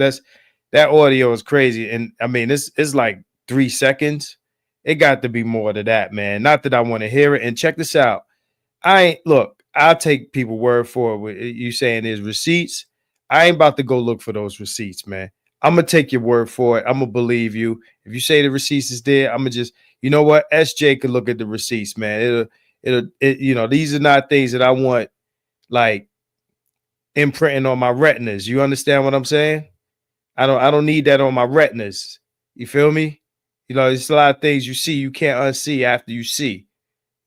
that audio is crazy. And I mean, it's like 3 seconds. It got to be more to that, man. Not that I want to hear it. And check this out. I'll take people word for it. With you saying there's receipts. I ain't about to go look for those receipts, man. I'm gonna take your word for it. I'm gonna believe you. If you say the receipts is there, I'm gonna just, you know what? SJ could look at the receipts, man. These are not things that I want like imprinting on my retinas. You understand what I'm saying? I don't need that on my retinas. You feel me? There's a lot of things you see you can't unsee after you see.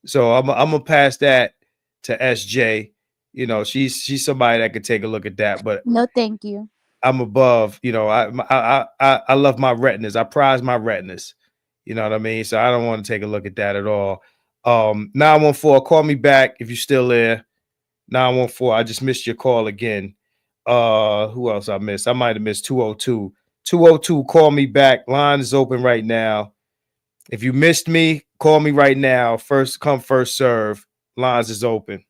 So I'm gonna pass that to SJ. She's somebody that could take a look at that. But No, thank you. I'm above. I love my retinas. I prize my retinas. You know what I mean? So I don't want to take a look at that at all. 914, call me back if you're still there. 914, I just missed your call again. Who else I missed? I might have missed 202. 202, call me back. Line is open right now. If you missed me, call me right now. First come, first serve. Lines is open.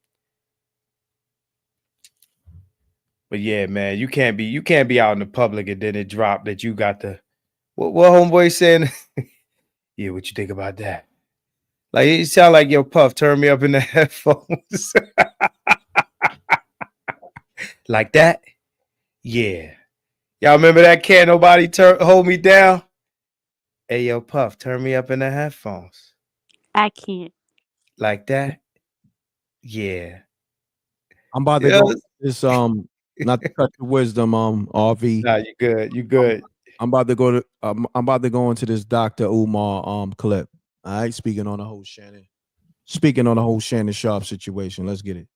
But yeah, man, you can't be out in the public and then it dropped that you got the what homeboy saying. Yeah, what you think about that? Like, it sound like your Puff turn me up in the headphones. Like that? Yeah. Y'all remember that? Can't nobody hold me down? Hey, yo, Puff, turn me up in the headphones. I can't. Like that? Yeah. I'm about to go. This not to cut your wisdom, RV. Nah, you good. You good. I'm about to go to. I'm about to go into this Dr. Umar clip. All right, speaking on the whole Shannon Sharpe situation. Let's get it.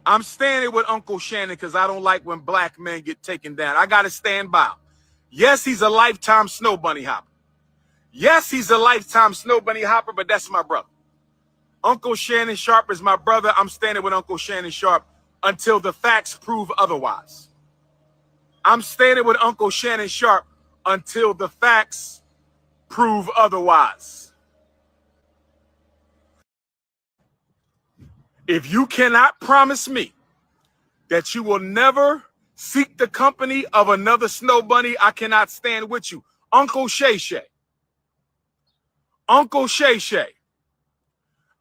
I'm standing with Uncle Shannon because I don't like when black men get taken down. I got to stand by him. Yes, he's a lifetime snow bunny hopper. Yes, he's a lifetime snow bunny hopper, but that's my brother. Uncle Shannon Sharpe is my brother. I'm standing with Uncle Shannon Sharpe until the facts prove otherwise. I'm standing with Uncle Shannon Sharpe until the facts prove otherwise. If you cannot promise me that you will never seek the company of another snow bunny, I cannot stand with you. Uncle Shay Shay. Uncle Shay Shay.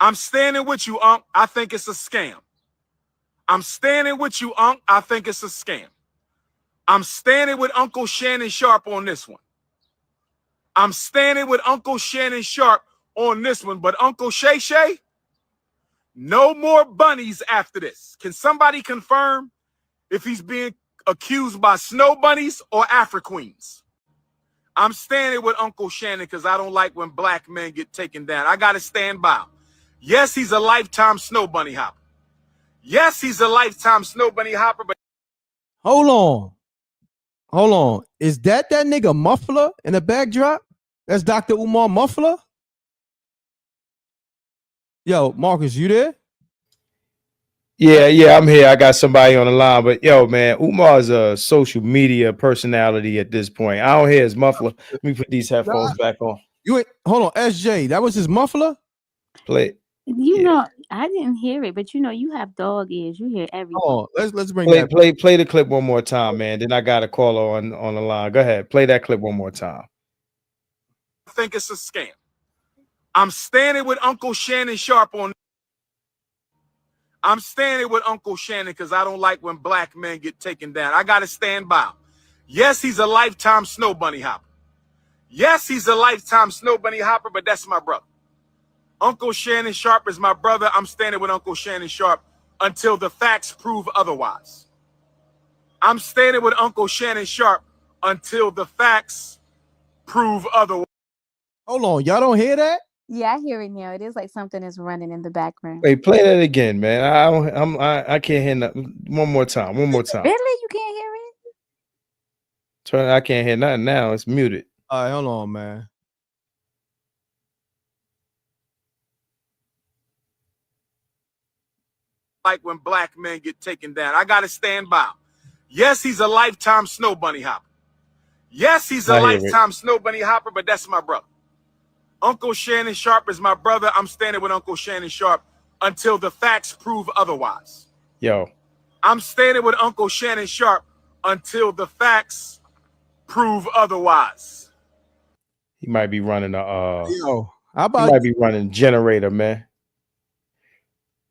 I'm standing with you, Unc. I think it's a scam. I'm standing with you, Unc. I think it's a scam. I'm standing with Uncle Shannon Sharpe on this one. I'm standing with Uncle Shannon Sharpe on this one. But Uncle Shay Shay, no more bunnies after this. Can somebody confirm if he's being accused by snow bunnies or Afro-Queens? I'm standing with Uncle Shannon because I don't like when black men get taken down. I got to stand by him. Yes, he's a lifetime snow bunny hopper. Yes, he's a lifetime snow bunny hopper, but Hold on. Is that nigga Muffler in the backdrop? That's Dr. Umar Muffler? Yo, Marcus, you there? Yeah, I'm here. I got somebody on the line, but yo, man, Umar's a social media personality at this point. I don't hear his muffler. Let me put these headphones back on. You ain't, hold on, SJ. That was his muffler? Play it. You know, I didn't hear it, but you know, you have dog ears. You hear everything. Oh, let's bring Play, that. play the clip one more time, man. Then I got a caller on the line. Go ahead, play that clip one more time. I think it's a scam. I'm standing with Uncle Shannon Sharpe on. I'm standing with Uncle Shannon because I don't like when black men get taken down. I got to stand by him. Yes, he's a lifetime snow bunny hopper. Yes, he's a lifetime snow bunny hopper, but that's my brother. Uncle Shannon Sharpe is my brother. I'm standing with Uncle Shannon Sharpe until the facts prove otherwise. I'm standing with Uncle Shannon Sharpe until the facts prove otherwise. Hold on, y'all don't hear that? Yeah, I hear it now. It is like something is running in the background. Wait, play that again, man. I can't hear nothing. One more time. Really? You can't hear it? I can't hear nothing now. It's muted. All right, hold on, man. Like when black men get taken down. I got to stand by him. Yes, he's a lifetime snow bunny hopper. Yes, he's a lifetime snow bunny hopper, but that's my brother. Uncle Shannon Sharpe is my brother. I'm standing with Uncle Shannon Sharpe until the facts prove otherwise. Yo. I'm standing with Uncle Shannon Sharpe until the facts prove otherwise. He might be running a Yo, how about he might be running a generator, man.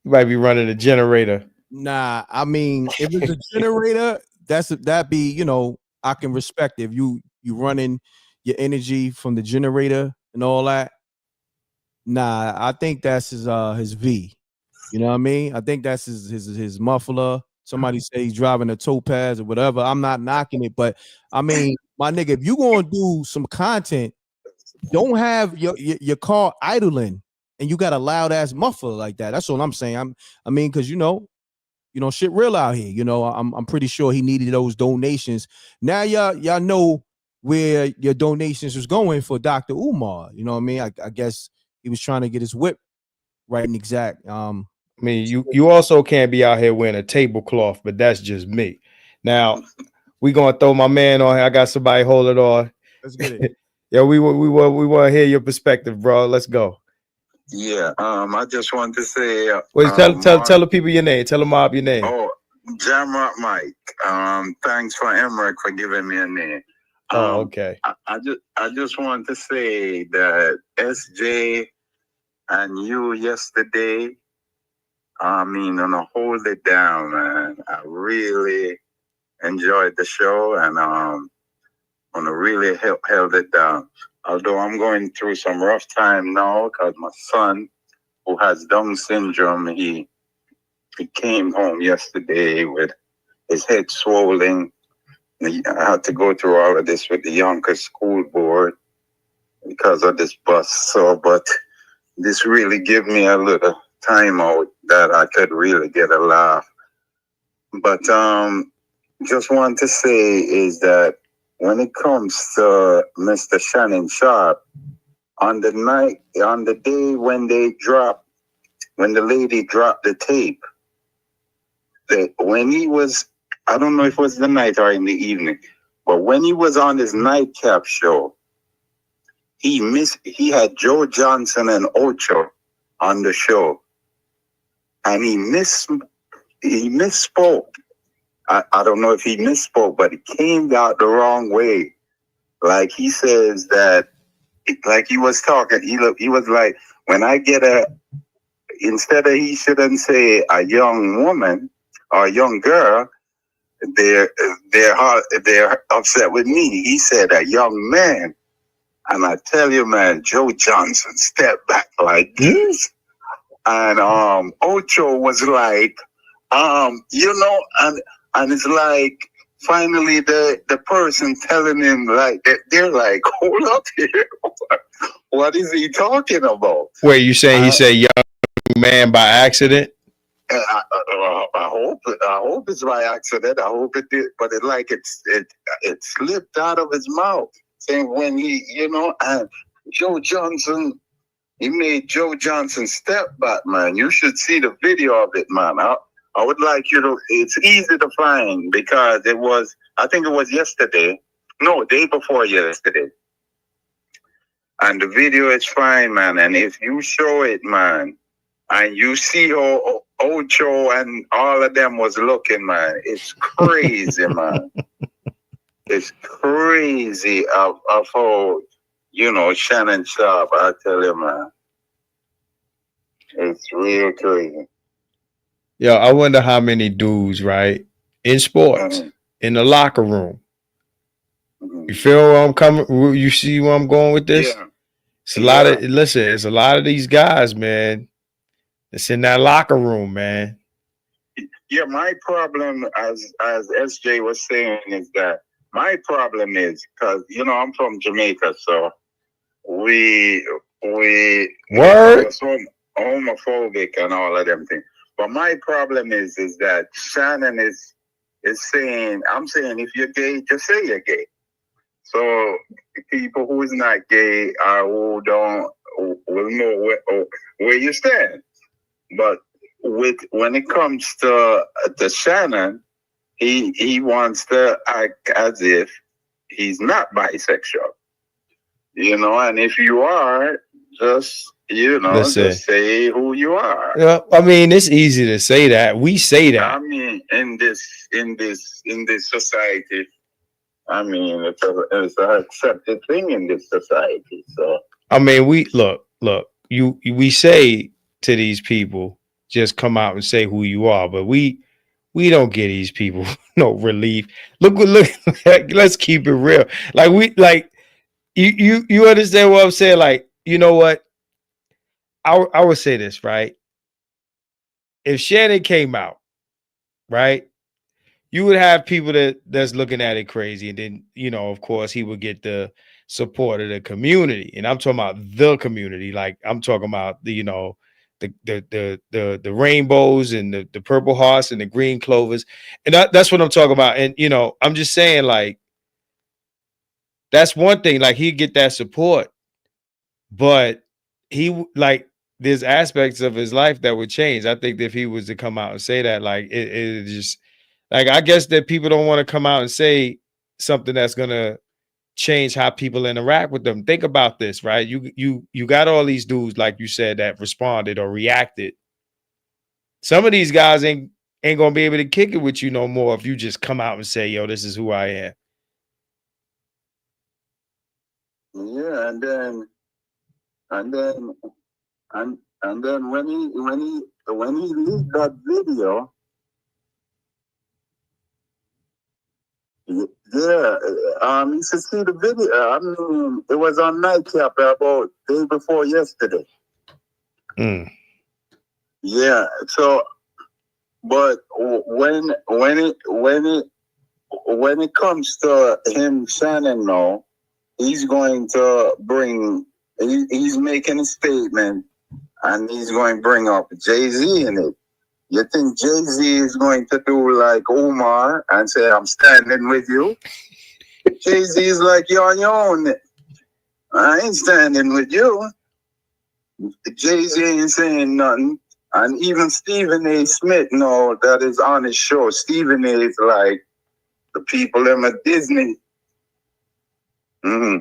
He might be running a generator. Nah, I mean, if it's a generator, that'd be, you know, I can respect it. If you running your energy from the generator and all that. Nah, I think that's his V. You know what I mean? I think that's his muffler. Somebody say he's driving a Topaz or whatever. I'm not knocking it, but I mean, my nigga, if you gonna do some content, don't have your car idling and you got a loud ass muffler like that. That's all I'm saying. I mean, because you know, shit real out here. You know, I'm pretty sure he needed those donations. Now y'all know where your donations was going for Dr. Umar. You know what I mean? I guess he was trying to get his whip right and exact. I mean, you also can't be out here wearing a tablecloth, but that's just me. Now, we gonna throw my man on here. I got somebody hold it on. Let's get it. Yeah, we want to hear your perspective, bro. Let's go. Yeah, I just want to say. Wait, tell the people your name. Tell them Mob your name. Oh, Jamrock Mike. Thanks for M.Reck for giving me a name. Oh, okay. I just want to say that SJ and you yesterday, I mean, gonna hold it down, man. I really enjoyed the show and really held it down. Although I'm going through some rough time now because my son, who has Down syndrome, he came home yesterday with his head swollen. I had to go through all of this with the Yonkers School Board because of this bus. So, but this really gave me a little time out that I could really get a laugh. But just want to say is that when it comes to Mr. Shannon Sharpe, on the day when the lady dropped the tape, when he was, I don't know if it was the night or in the evening, but when he was on his nightcap show, he had Joe Johnson and Ocho on the show, and he misspoke. I don't know if he misspoke, but it came out the wrong way. Like he says that, like he was talking, he was like, when I get instead of he shouldn't say a young woman or a young girl, they're upset with me. He said a young man. And I tell you, man, Joe Johnson stepped back like this. And Ocho was like, and it's like finally the person telling him like they're like, hold up here. What is he talking about? Wait, you saying he said young man by accident? I hope it's by accident. I hope it did, but it slipped out of his mouth. Saying when he, and Joe Johnson, he made Joe Johnson step back, man. You should see the video of it, man. I would like you to, it's easy to find because I think it was yesterday. No, day before yesterday. And the video is fine, man. And if you show it, man, and you see how Ocho and all of them was looking, man, it's crazy, man. It's crazy of how, Shannon Sharpe, I tell you, man. It's real crazy. Yo, I wonder how many dudes, right, in sports, in the locker room. You feel where I'm coming? You see where I'm going with this? Yeah. It's a lot of these guys, man. It's in that locker room, man. Yeah, my problem, as SJ was saying, is that my problem is because I'm from Jamaica, so we Word. So homophobic and all of them things. But my problem is that Shannon is saying, I'm saying if you're gay, just say you're gay. So people who is not gay or who don't will know where you stand. But when it comes to Shannon, he wants to act as if he's not bisexual. And if you are, just just say who you are. Yeah, I mean, it's easy to say that. We say that. I mean, in this society, I mean, it's an accepted thing in this society. So I mean, we say to these people, just come out and say who you are, but we don't get these people no relief. Look, let's keep it real. You understand what I'm saying? Like, you know what? I would say this, right? If Shannon came out, right, you would have people that's looking at it crazy, and then of course, he would get the support of the community, and I'm talking about the community. Like I'm talking about the rainbows and the purple hearts and the green clovers, and that's what I'm talking about. And I'm just saying, like, that's one thing. Like he'd get that support, but there's aspects of his life that would change. I think that if he was to come out and say that, like it just, like, I guess that people don't want to come out and say something that's gonna change how people interact with them. Think about this, right? You got all these dudes, like you said, that responded or reacted. Some of these guys ain't gonna be able to kick it with you no more if you just come out and say, yo, this is who I am. Yeah, and then when he leaked that video, Yeah, you should see the video. I mean, it was on Nightcap about day before yesterday. Yeah. So, but when it comes to him, Shannon, no, he's going to bring. He's making a statement, and he's going to bring up Jay-Z in it. You think Jay-Z is going to do like Umar and say, "I'm standing with you"? Jay-Z is like, "You're on your own. I ain't standing with you." Jay-Z ain't saying nothing. And even Stephen A. Smith, no, that is on his show. Stephen A. is like, the people them at Disney. All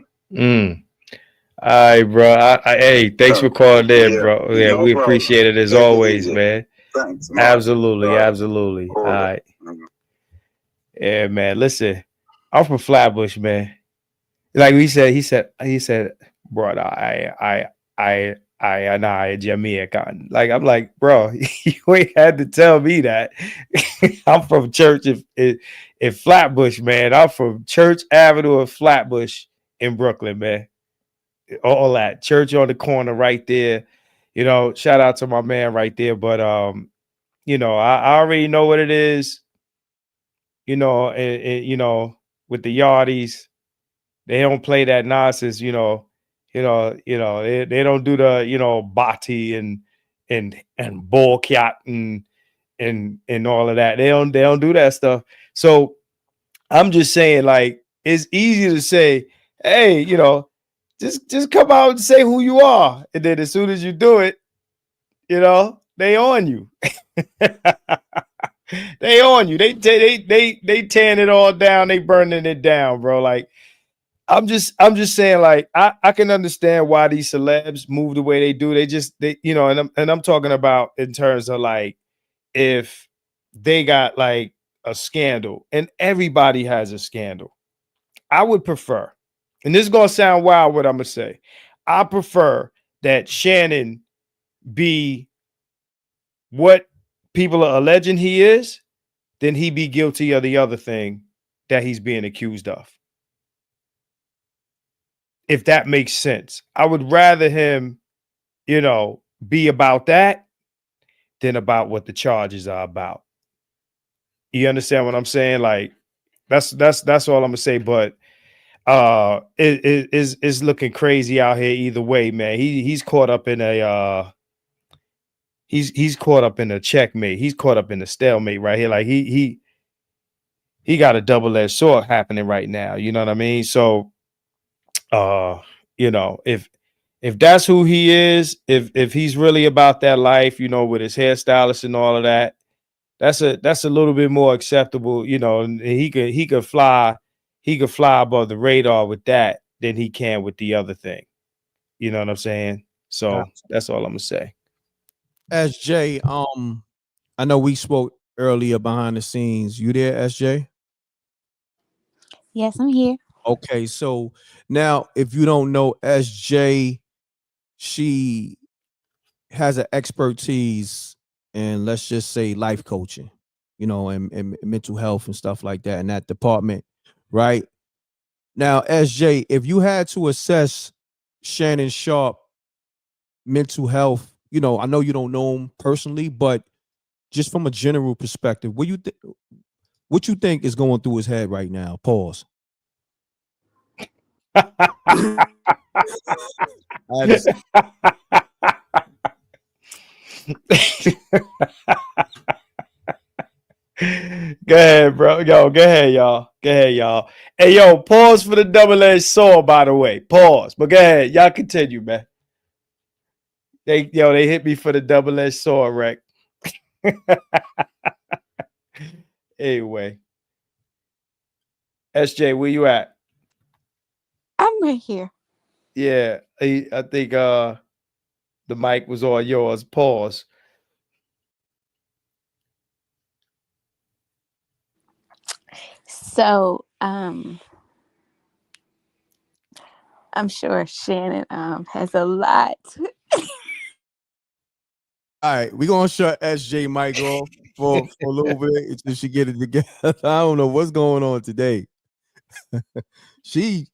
right, bro. Hey, thanks for calling in, bro. Yeah, no we problem. appreciate it as Take it always, easy. man. Thanks, man. Absolutely, absolutely. All right. Yeah, man. Listen, I'm from Flatbush, man. Like he said, brother, I Jamaica. Like I'm like, bro, you ain't had to tell me that. I'm from church in Flatbush, man. I'm from Church Avenue in Flatbush in Brooklyn, man. All that church on the corner right there. You know, shout out to my man right there. But you know, I already know what it is. You know, you know, with the yardies, they don't play that nonsense. You know, they don't do the bati and bull cat and all of that. They don't do that stuff. So I'm just saying, like, it's easy to say, hey, you know, just come out and say who you are, and then as soon as you do it, you know, they on you. They on you. They tearing it all down. They burning it down, bro. Like I'm just saying, like I can understand why these celebs move the way they do. They you know, and I'm talking about in terms of like if they got like a scandal, and everybody has a scandal. I would prefer, and this is gonna sound wild what I'm gonna say. I prefer that Shannon be what people are alleging he is, then he be guilty of the other thing that he's being accused of. If that makes sense. I would rather him, you know, be about that than about what the charges are about. You understand what I'm saying? Like that's all I'm gonna say. But it's looking crazy out here either way, man. He's caught up in a he's caught up in a checkmate. He's caught up in a stalemate right here. Like he got a double-edged sword happening right now. You know what I mean? So you know, if that's who he is, if he's really about that life, you know, with his hairstylist and all of that, that's a little bit more acceptable, you know, and he could fly above the radar with that than he can with the other thing. You know what I'm saying? So that's all I'm gonna say. SJ, I know we spoke earlier behind the scenes. You there, SJ? Yes, I'm here. Okay, so now if you don't know SJ, she has an expertise in, let's just say, life coaching, you know, and mental health and stuff like that in that department, right? Now, SJ, if you had to assess Shannon Sharpe mental health, you know, I know you don't know him personally, but just from a general perspective, what you think is going through his head right now? Pause. Go ahead, bro. Yo, go ahead, y'all. Go ahead, y'all. Hey, yo, pause for the double-edged sword, by the way. Pause. But go ahead. Y'all continue, man. They hit me for the double-edged sword, Reck. Anyway. SJ, where you at? I'm right here. Yeah, I think the mic was all yours. Pause. So, I'm sure Shannon has a lot. All right, we're gonna shut SJ mic off for a little bit until she get it together. I don't know what's going on today. she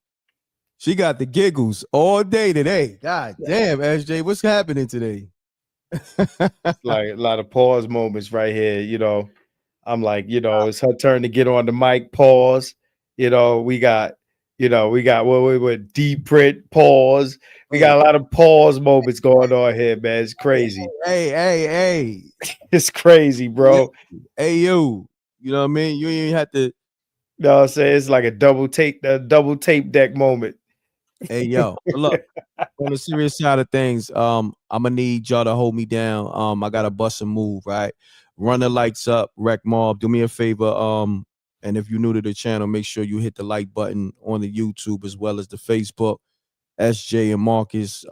got the giggles all day today. God damn, SJ, what's happening today? Like a lot of pause moments right here. You know, I'm like, you know, it's her turn to get on the mic. Pause. You know, we got what deep print pause. We got a lot of pause moments going on here, man. It's crazy. Hey. It's crazy, bro. Hey, you. You know what I mean? You ain't have to. You know what I'm saying? It's like a double tape deck moment. Hey, yo. But look, on the serious side of things, I'm gonna need y'all to hold me down. I gotta bust a move, right? Run the lights up, Reckmobb. Do me a favor. And if you're new to the channel, make sure you hit the like button on the YouTube as well as the Facebook. SJ and Marcus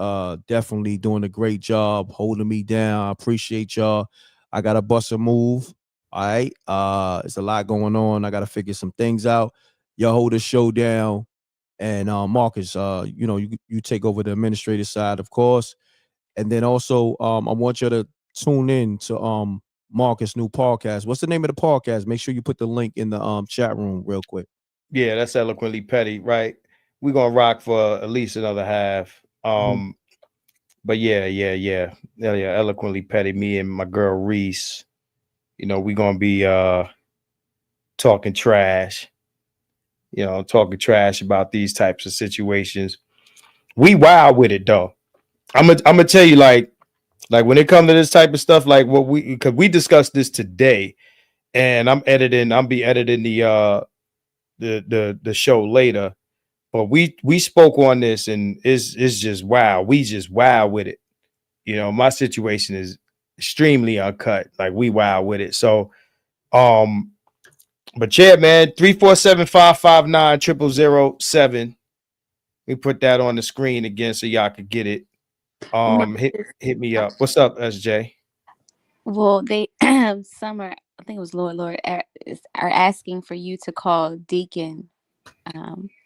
definitely doing a great job holding me down. I appreciate y'all. I gotta bust a move. All right. It's a lot going on. I gotta figure some things out. Y'all hold the show down. And Marcus, you know, you take over the administrative side, of course. And then also I want you to tune in to Marcus' new podcast. What's the name of the podcast? Make sure you put the link in the chat room real quick. Yeah, that's Eloquently Petty, right? We're gonna rock for at least another half. But yeah, Eloquently Petty, me and my girl Reese. You know, we're gonna be talking trash. You know, talking trash about these types of situations. We wild with it though. I'm gonna tell you, like when it comes to this type of stuff, like because we discussed this today, and I'll be editing the show later. But we spoke on this, and it's just wow. We just wow with it. You know, my situation is extremely uncut. Like we wow with it. So, but yeah, man, 347-559-0007. We put that on the screen again so y'all could get it. Hit me up. What's up, SJ? Well, they Summer, I think it was Lord are asking for you to call Deacon.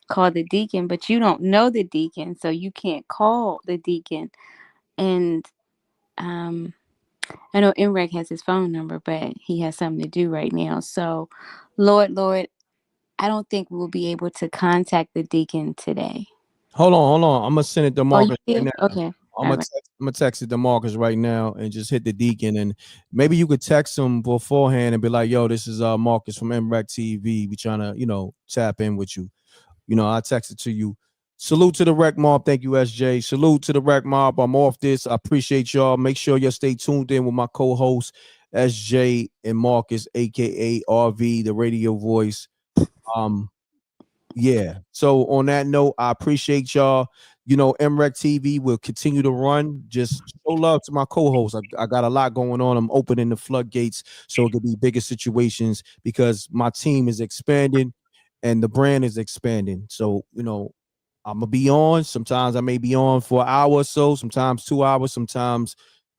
Call the deacon, but you don't know the deacon, so you can't call the deacon. And I know M.Reck has his phone number, but he has something to do right now. So, Lord, I don't think we'll be able to contact the deacon today. Hold on. I'm gonna send it to Marcus right now. Okay. I'm gonna text it to Marcus right now and just hit the deacon, and maybe you could text him beforehand and be like, "Yo, this is Marcus from MRecktv. We trying to, you know, tap in with you." You know, I text it to you. Salute to the Reckmobb. Thank you, SJ. Salute to the Reckmobb. I'm off this. I appreciate y'all. Make sure you stay tuned in with my co-hosts, SJ and Marcus, aka RV, the radio voice. Yeah. So on that note, I appreciate y'all. You know, MRecktv will continue to run. Just show love to my co-hosts. I got a lot going on. I'm opening the floodgates so it could be bigger situations because my team is expanding and the brand is expanding. So, you know, I'm gonna be on. Sometimes I may be on for an hour or so, sometimes 2 hours, sometimes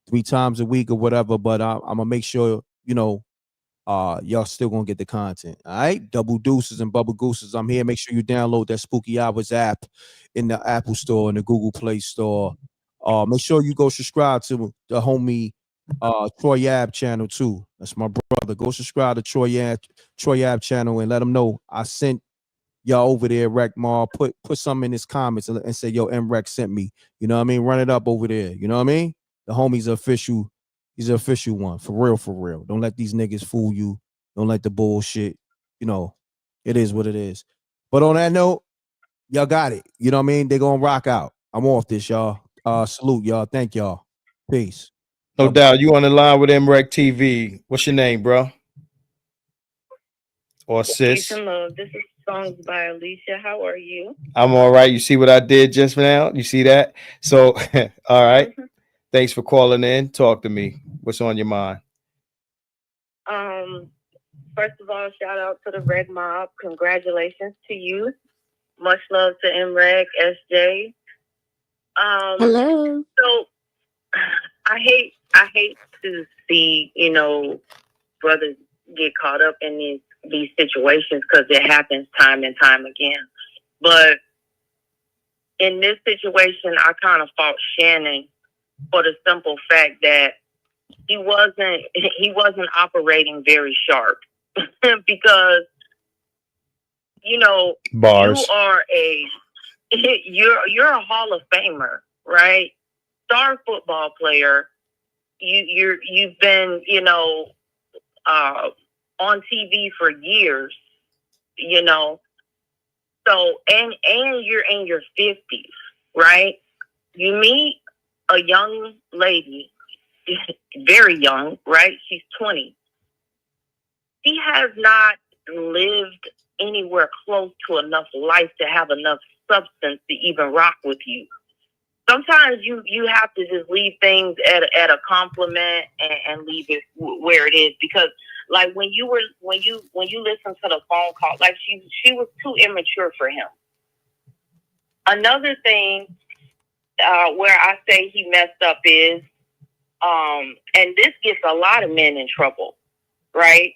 3 times a week or whatever. But I'm gonna make sure, you know, y'all still gonna get the content. All right, double deuces and bubble gooses. I'm here. Make sure you download that Spooky Hours app in the Apple Store and the Google Play Store. Make sure you go subscribe to the homie Troy Ab channel too. That's my brother. Go subscribe to Troy Ab channel and let him know I sent y'all over there, Reckmobb. Put something in his comments and say, yo, M.Reck sent me. You know what I mean? Run it up over there. You know what I mean? The homie's official. He's an official one. For real, for real. Don't let these niggas fool you. Don't let the bullshit. You know, it is what it is. But on that note, y'all got it. You know what I mean? They're gonna rock out. I'm off this, y'all. Salute, y'all. Thank y'all. Peace. No doubt. You on the line with MRecktv. What's your name, bro? Or sis? Peace and love. This is Songs by Alicia. How are you? I'm all right. You see what I did just now? You see that? So, all right. Thanks for calling in. Talk to me. What's on your mind? First of all, shout out to the Reckmobb. Congratulations to you. Much love to M.Reck, SJ. Hello. So I hate to see, you know, brothers get caught up in these situations because it happens time and time again. But in this situation, I kind of fault Shannon for the simple fact that he wasn't operating very sharp because you know, Bars. you are you're a Hall of Famer, right? Star football player. You've been, you know, on TV for years, you know. So and you're in your 50s, right? You meet a young lady, very young, right? She's 20. She has not lived anywhere close to enough life to have enough substance to even rock with you. Sometimes you have to just leave things at a compliment and leave it where it is, because like when you listen to the phone call, like she was too immature for him. Another thing where I say he messed up is, and this gets a lot of men in trouble, right?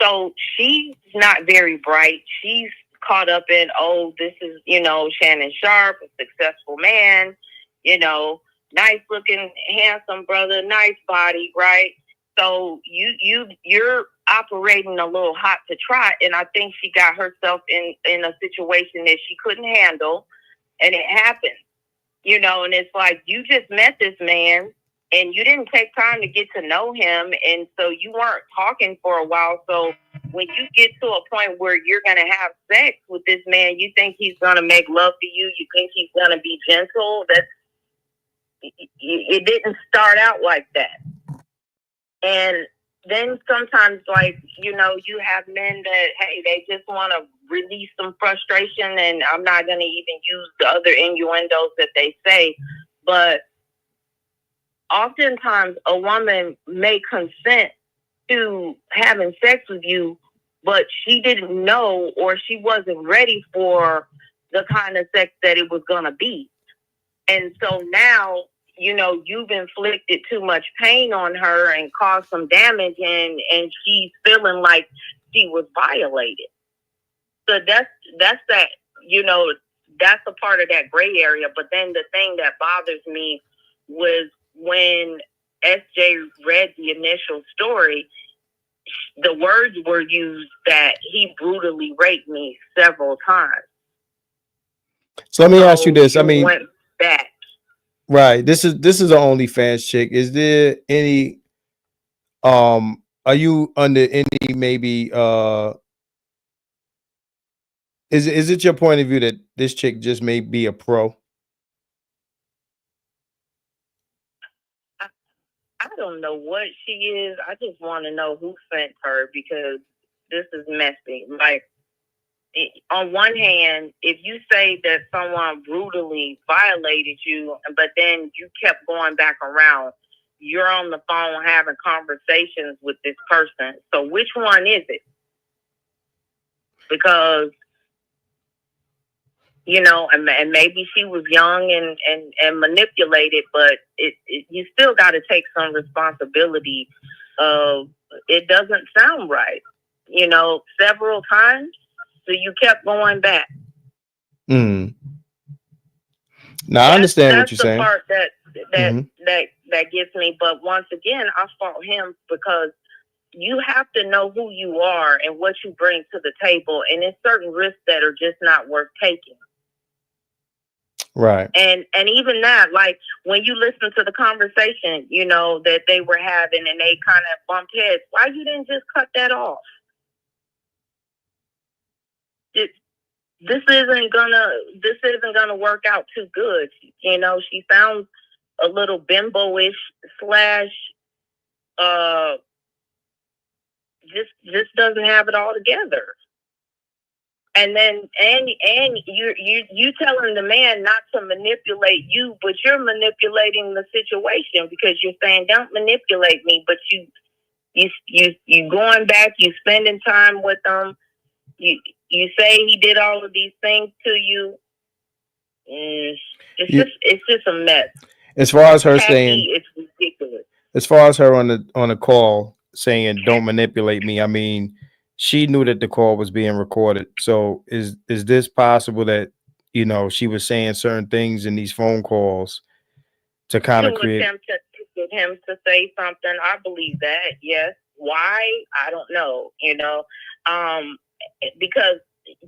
So she's not very bright. She's caught up in, oh, this is, you know, Shannon Sharpe, a successful man, you know, nice looking, handsome brother, nice body, right? So you're operating a little hot to trot, and I think she got herself in a situation that she couldn't handle, and it happened, you know. And it's like, you just met this man and you didn't take time to get to know him, and so you weren't talking for a while. So when you get to a point where you're going to have sex with this man, you think he's going to make love to you, you think he's going to be gentle. It didn't start out like that. And then sometimes, like, you know, you have men that, hey, they just want to release some frustration, and I'm not going to even use the other innuendos that they say, but oftentimes a woman may consent to having sex with you, but she didn't know, or she wasn't ready for the kind of sex that it was going to be. And so now, you know, you've inflicted too much pain on her and caused some damage, and she's feeling like she was violated. So that's that, you know, that's a part of that gray area. But then the thing that bothers me was when SJ read the initial story, the words were used that he brutally raped me several times. So let me ask you this. I mean, went back. right. This is an OnlyFans chick. Is there any are you under any maybe is it your point of view that this chick just may be a pro? I don't know what she is. I just want to know who sent her, because this is messy. Like, on one hand, if you say that someone brutally violated you, but then you kept going back around, you're on the phone having conversations with this person. So which one is it? Because, you know, and maybe she was young and manipulated, but you still got to take some responsibility of, it doesn't sound right, you know, several times. So you kept going back. Now I understand what you're saying. That's the part that gets me. But once again, I fault him, because you have to know who you are and what you bring to the table, and there's certain risks that are just not worth taking. Right. And even that, like when you listen to the conversation, you know, that they were having, and they kind of bumped heads, why you didn't just cut that off? This isn't gonna work out too good. You know, she sounds a little bimbo-ish / just doesn't have it all together. And then and you telling the man not to manipulate you, but you're manipulating the situation, because you're saying, don't manipulate me, but you going back, you spending time with them, you say he did all of these things to you. It's just a mess. As far as her Kathy, saying, it's ridiculous. as far as her on the call saying don't manipulate me, I mean, she knew that the call was being recorded. So is this possible that, you know, she was saying certain things in these phone calls to kind of create, attempt to get him to say something? I believe that, yes. Why? I don't know, you know, because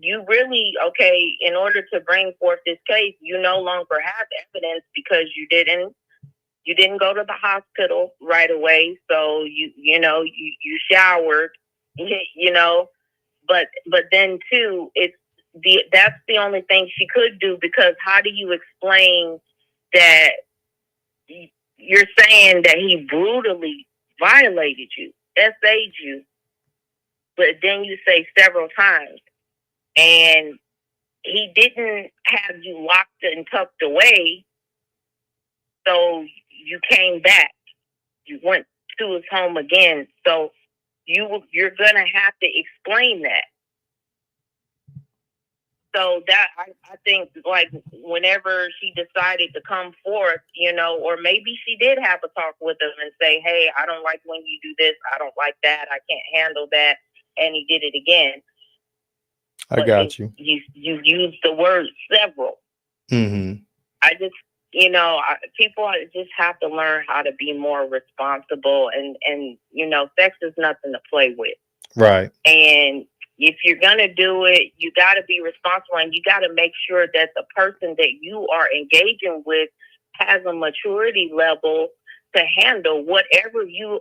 you really, okay, in order to bring forth this case, you no longer have evidence because you didn't go to the hospital right away. So you showered, but then too, that's the only thing she could do, because how do you explain that you're saying that he brutally violated you, SA'd you, but then you say several times, and he didn't have you locked and tucked away, so you came back. You went to his home again, so you're gonna have to explain that. So that I think, like, whenever she decided to come forth, or maybe she did have a talk with him and say, "Hey, I don't like when you do this. I don't like that. I can't handle that," and he did it again. I got you. You used the word several. Mm-hmm. I just, people just have to learn how to be more responsible, and sex is nothing to play with. Right. And if you're gonna do it, you got to be responsible, and you got to make sure that the person that you are engaging with has a maturity level to handle whatever you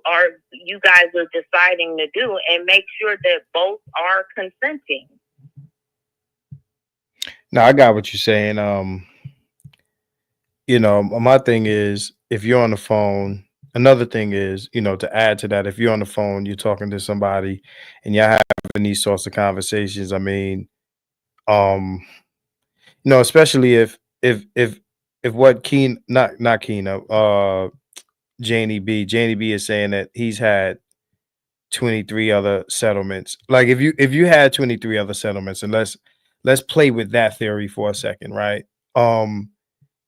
guys are deciding to do, and make sure that both are consenting. No, I got what you're saying. My thing is, if you're on the phone, another thing is, to add to that, if you're on the phone, you're talking to somebody and you're having these sorts of conversations. I mean, especially if what not Keena, Janie B is saying that he's had 23 other settlements. Like, if you had 23 other settlements, and let's play with that theory for a second, right?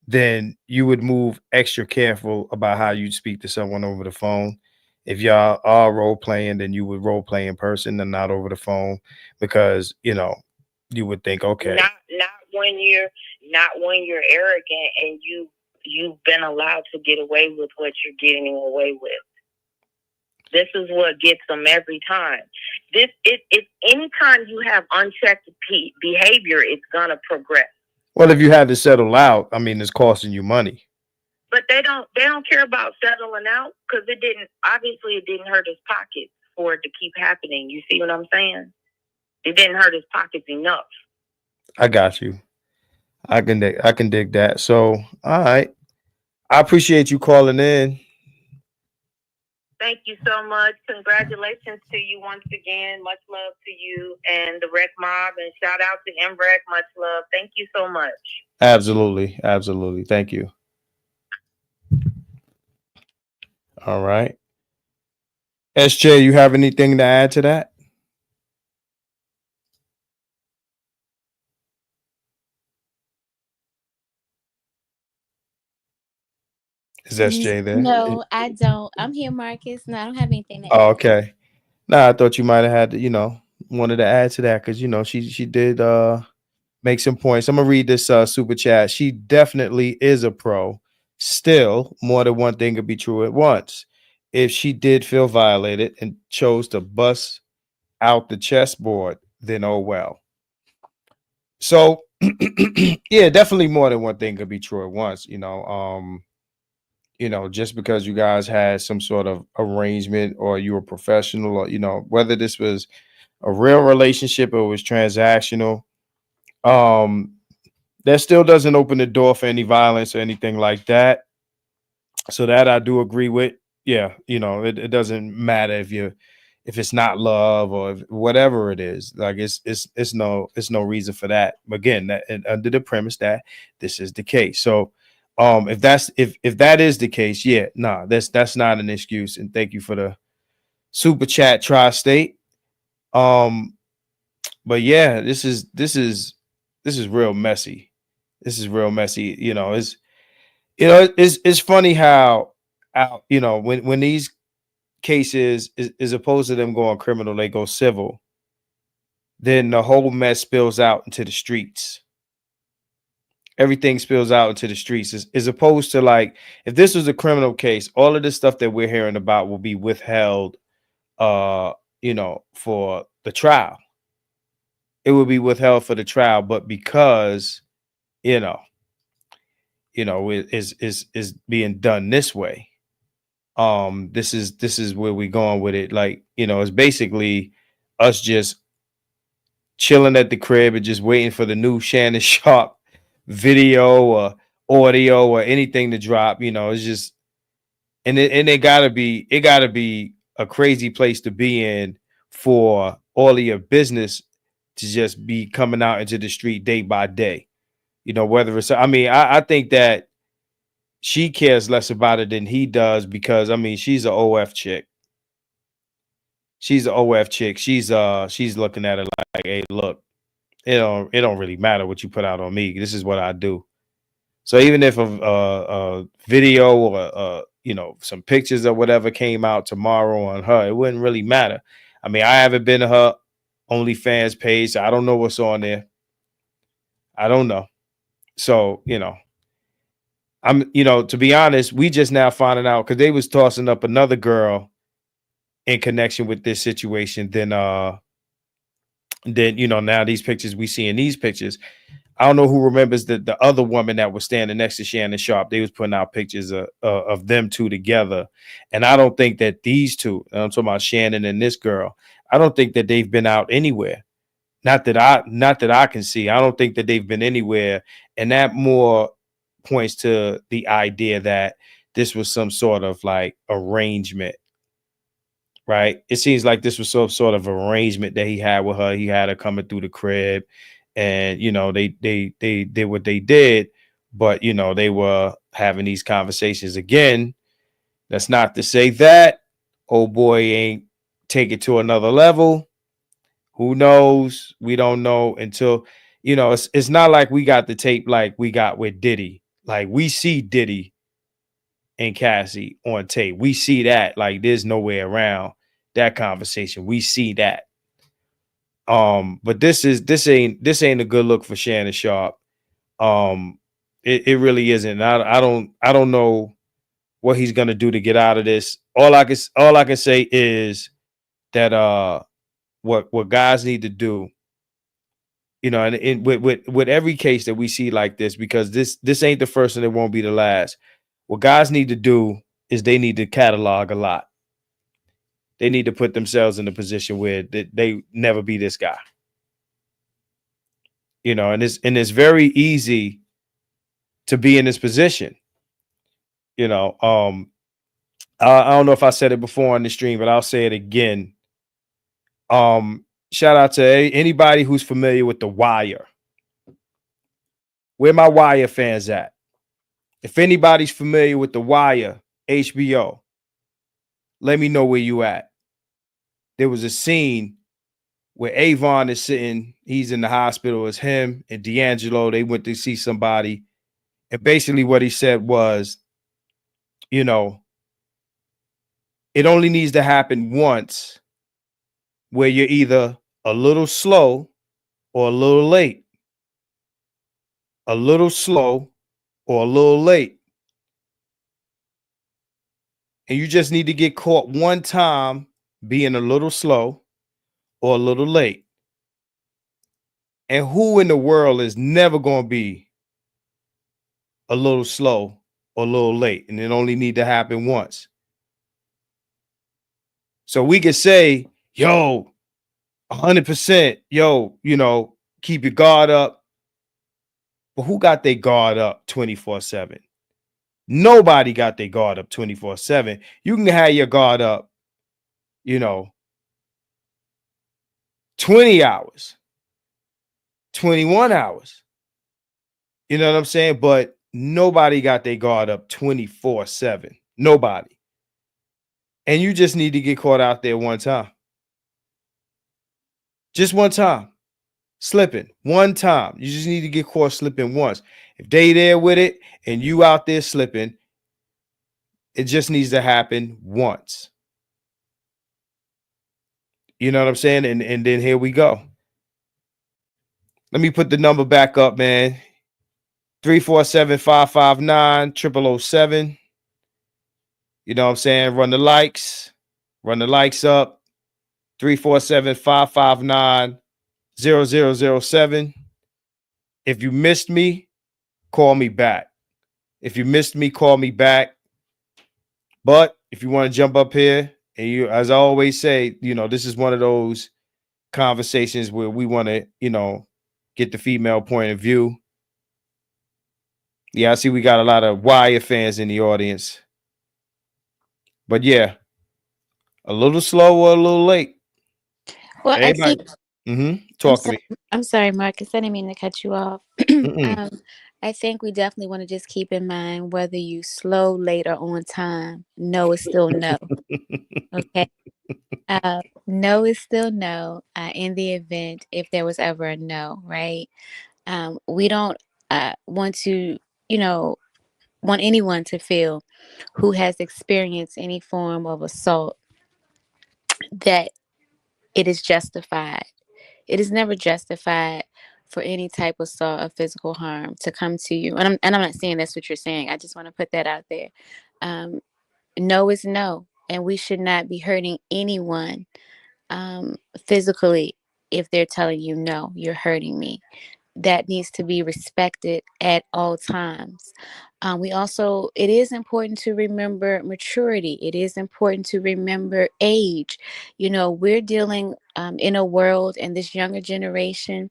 Then you would move extra careful about how you speak to someone over the phone. If y'all are role playing, then you would role play in person and not over the phone, because you would think, okay, not when you're arrogant and you've been allowed to get away with what you're getting away with. This is what gets them every time. If anytime you have unchecked behavior, it's gonna progress. well, if you had to settle out, I mean, it's costing you money. But they don't care about settling out, because it didn't hurt his pockets for it to keep happening. You see what I'm saying? It didn't hurt his pockets enough. I got you. I can dig that. So, all right. I appreciate you calling in. Thank you so much. Congratulations to you once again. Much love to you and the Reckmobb, and shout out to M.Reck. Much love. Thank you so much. Absolutely. Absolutely. Thank you. All right. SJ, you have anything to add to that? Is SJ there? No, I don't. I'm here, Marcus. No, I don't have anything to Oh, add. okay. Nah, I thought you might have had to, wanted to add to that, because she did make some points. I'm gonna read this super chat. She definitely is a pro. Still, more than one thing could be true at once. If she did feel violated and chose to bust out the chessboard, then oh well. So yeah, definitely more than one thing could be true at once. Just because you guys had some sort of arrangement, or you were professional, or whether this was a real relationship or it was transactional, that still doesn't open the door for any violence or anything like that. So that I do agree with. Yeah, it doesn't matter if it's not love, or whatever it is. Like, it's no reason for that. Again, and under the premise that this is the case. So if that is the case, yeah, nah, that's not an excuse. And thank you for the super chat, Tri-State. But yeah, this is real messy. This is real messy. It's funny how when these cases is opposed to them going criminal, they go civil. Then the whole mess spills out into the streets. Everything spills out into the streets, as opposed to, like, if this was a criminal case, all of this stuff that we're hearing about will be withheld, for the trial. it would be withheld for the trial, but because it is being done this way. This is where we're going with it. Like, it's basically us just chilling at the crib and just waiting for the new Shannon Sharpe video or audio or anything to drop. It's just, and it gotta be a crazy place to be in for all of your business to just be coming out into the street day by day. Whether it's, I think that she cares less about it than he does, because she's an OF chick. She's an OF chick. She's looking at it like, hey, look, it don't really matter what you put out on me. This is what I do. So even if a video or some pictures or whatever came out tomorrow on her, it wouldn't really matter. I haven't been to her OnlyFans page, so I don't know what's on there. I don't know. So, to be honest, we just now finding out, because they was tossing up another girl in connection with this situation. Then now these pictures we see in these pictures. I don't know who remembers the other woman that was standing next to Shannon Sharpe. They was putting out pictures of them two together. And I don't think that these two, I'm talking about Shannon and this girl, I don't think that they've been out anywhere. Not that I can see. I don't think that they've been anywhere. And that more points to the idea that this was some sort of like arrangement, right? It seems like this was some sort of arrangement that he had with her. He had her coming through the crib, and they did what they did, but they were having these conversations again. That's not to say that old boy ain't take it to another level. Who knows? We don't know until it's not like we got the tape like we got with Diddy. Like, we see Diddy and Cassie on tape. We see that. Like, there's no way around that conversation. We see that. But this ain't a good look for Shannon Sharpe. It really isn't. I don't know what he's gonna do to get out of this. All I can say is that what guys need to do, and with every case that we see like this, because this ain't the first and it won't be the last. What guys need to do is they need to catalog a lot. They need to put themselves in a position where they never be this guy. And it's very easy to be in this position. I don't know if I said it before on the stream, but I'll say it again. Shout out to anybody who's familiar with The Wire. Where my Wire fans at? If anybody's familiar with The Wire, HBO, let me know where you at. There was a scene where Avon is sitting, he's in the hospital, it's him and D'Angelo. They went to see somebody. And basically what he said was, it only needs to happen once, where you're either a little slow or a little late. A little slow or a little late. And you just need to get caught one time being a little slow or a little late. And who in the world is never going to be a little slow or a little late? And it only need to happen once. So we could say, yo, 100%, yo, keep your guard up. But who got their guard up 24/7? Nobody got their guard up 24/7. You can have your guard up, 20 hours, 21 hours. You know what I'm saying? But nobody got their guard up 24/7. Nobody. And you just need to get caught out there one time. Just one time. Slipping. One time. You just need to get caught slipping once. If they there with it and you out there slipping, it just needs to happen once. You know what I'm saying? And then here we go. Let me put the number back up, man. 347-559-0007. You know what I'm saying? Run the likes. Run the likes up. 347-559-0007. 0007. If you missed me, call me back. If you missed me, call me back. But if you want to jump up here, and you, as I always say, this is one of those conversations where we want to, get the female point of view. Yeah, I see we got a lot of Wire fans in the audience. But yeah, a little slow or a little late. Well, I Everybody. think Talk to me. I'm sorry, Marcus. I didn't mean to cut you off. Mm-mm. I think we definitely want to just keep in mind whether you slow, late, or on time. No is still no. Okay. No is still no. In the event if there was ever a no, right? We don't want to, want anyone to feel who has experienced any form of assault that it is justified. It is never justified for any type of assault or physical harm to come to you. And I'm not saying that's what you're saying. I just want to put that out there. No is no, and we should not be hurting anyone physically if they're telling you no, you're hurting me. That needs to be respected at all times. It is important to remember maturity. It is important to remember age. We're dealing in a world, and this younger generation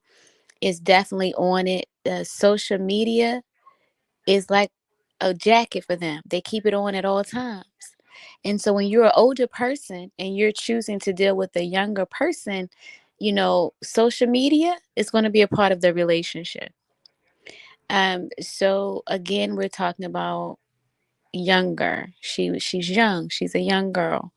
is definitely on it. Social media is like a jacket for them. They keep it on at all times. And so when you're an older person and you're choosing to deal with a younger person, social media is going to be a part of the relationship. So again, we're talking about younger. She's young. She's a young girl.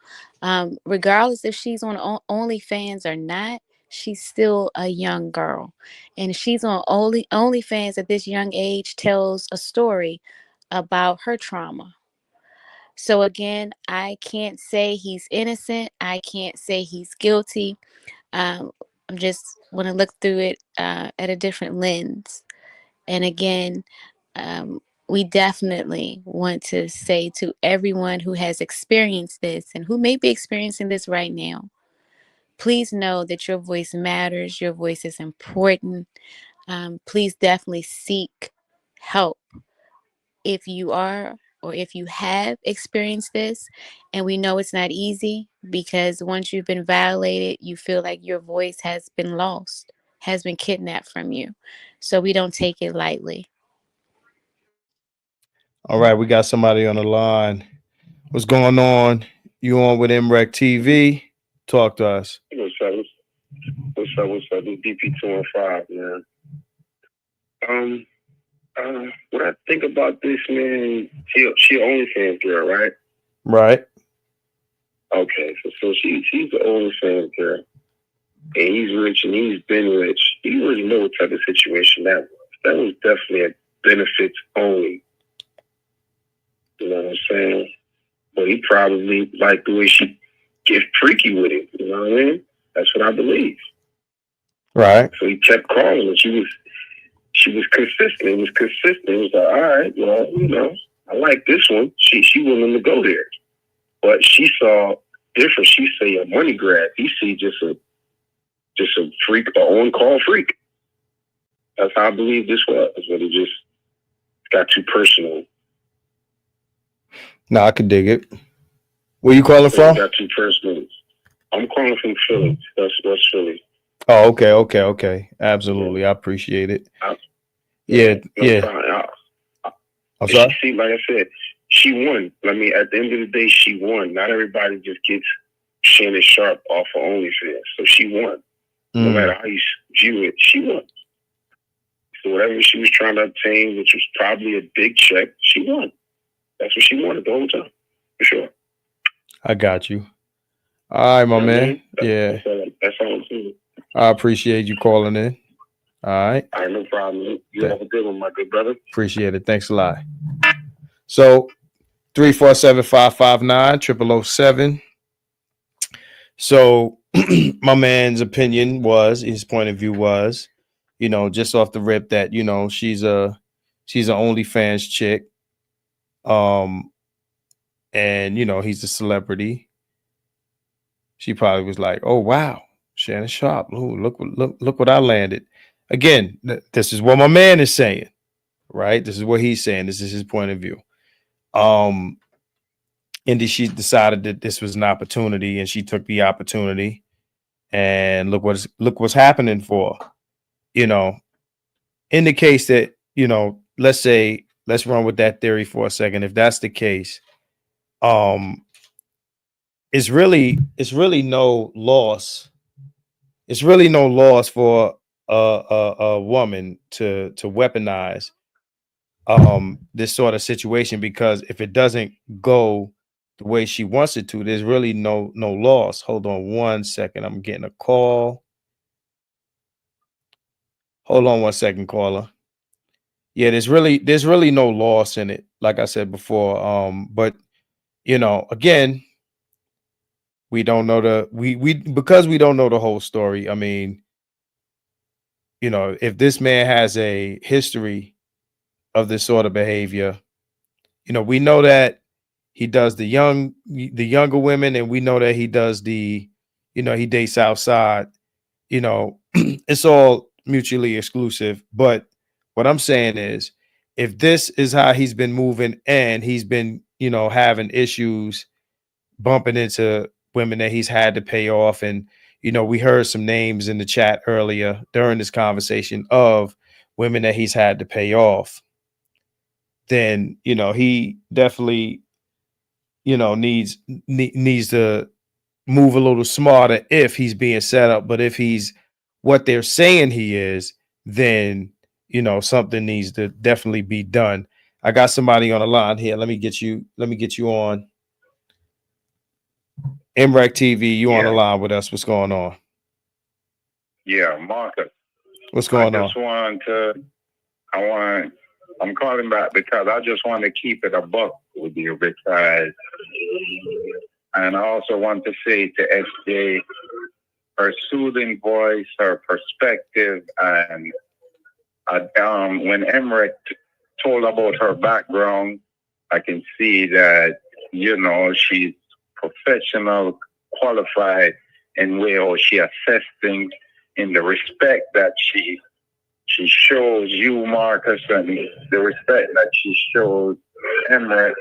Regardless if she's on OnlyFans or not, she's still a young girl. And she's on OnlyFans at this young age, tells a story about her trauma. So again, I can't say he's innocent. I can't say he's guilty. I'm just want to look through it at a different lens. And again, we definitely want to say to everyone who has experienced this and who may be experiencing this right now, please know that your voice matters. Your voice is important. Please definitely seek help if you are or if you have experienced this. And we know it's not easy because once you've been violated, you feel like your voice has been lost, has been kidnapped from you. So we don't take it lightly. All right, we got somebody on the line. What's going on? You on with MRecktv? Talk to us. What's up? What's up? This DP215, man. What I think about this, man, she OnlyFans girl, right? Right. Okay, so she's the OnlyFans girl. And he's rich and he's been rich. He already know what type of situation that was. That was definitely a benefits only. You know what I'm saying? But he probably liked the way she get freaky with it. You know what I mean? That's what I believe. Right. So he kept calling and she was consistent. It was consistent. It was like, all right, well, I like this one. She willing to go there. But she saw different. She say a money grab. He see just a freak, an on-call freak. That's how I believe this was. But it just got too personal. No, I could dig it. Where you calling from? It got too personal. I'm calling from Philly. That's Philly. Oh, okay. Absolutely. I appreciate it. Yeah. I'm sorry? See, like I said, she won. I mean, at the end of the day, she won. Not everybody just gets Shannon Sharpe off of OnlyFans. So she won. No matter how you view it, she won. So whatever she was trying to obtain, which was probably a big check, she won. That's what she wanted the whole time, for sure. I got you. All right, my man. Yeah. That's all I'm saying. I appreciate you calling in. All right. All right, no problem. You have a good one, my good brother. Appreciate it. Thanks a lot. So 347-559-0007. So my man's opinion was, his point of view was, just off the rip that, she's an OnlyFans chick. And he's a celebrity. She probably was like, oh wow, Shannon Sharpe. Ooh, look what I landed. Again, this is what my man is saying, right? This is what he's saying. This is his point of view. Indy, she decided that this was an opportunity, and she took the opportunity. And look what's happening for her. You know, in the case that, you know, let's run with that theory for a second. If that's the case, it's really no loss. It's really no loss for a woman to weaponize this sort of situation, because if it doesn't go the way she wants it to, there's really no loss. Hold on one second. I'm getting a call. Hold on one second, caller. Yeah, there's really no loss in it, like I said before. But you know, again, we don't know because we don't know the whole story. I mean, you know, if this man has a history of this sort of behavior, you know, we know that he does the younger women, and we know that he does he dates outside. You know, it's all mutually exclusive. But what I'm saying is, if this is how he's been moving, and he's been, you know, having issues bumping into women that he's had to pay off, and you know, we heard some names in the chat earlier during this conversation of women that he's had to pay off, then, you know, he definitely, you know, needs to move a little smarter if he's being set up. But if he's what they're saying he is, then, you know, something needs to definitely be done. I got somebody on the line here. Let me get you on. MRecktv, you on the line with us. What's going on? Yeah, Marcus. What's going on? I'm calling back because I just want to keep it a buck with you, because, and I also want to say to SJ, her soothing voice, her perspective, and when M.Reck told about her background, I can see that, you know, she's professional, qualified in where she assesses things, in the respect that she shows you, Marcus, and the respect that she shows M.Reck.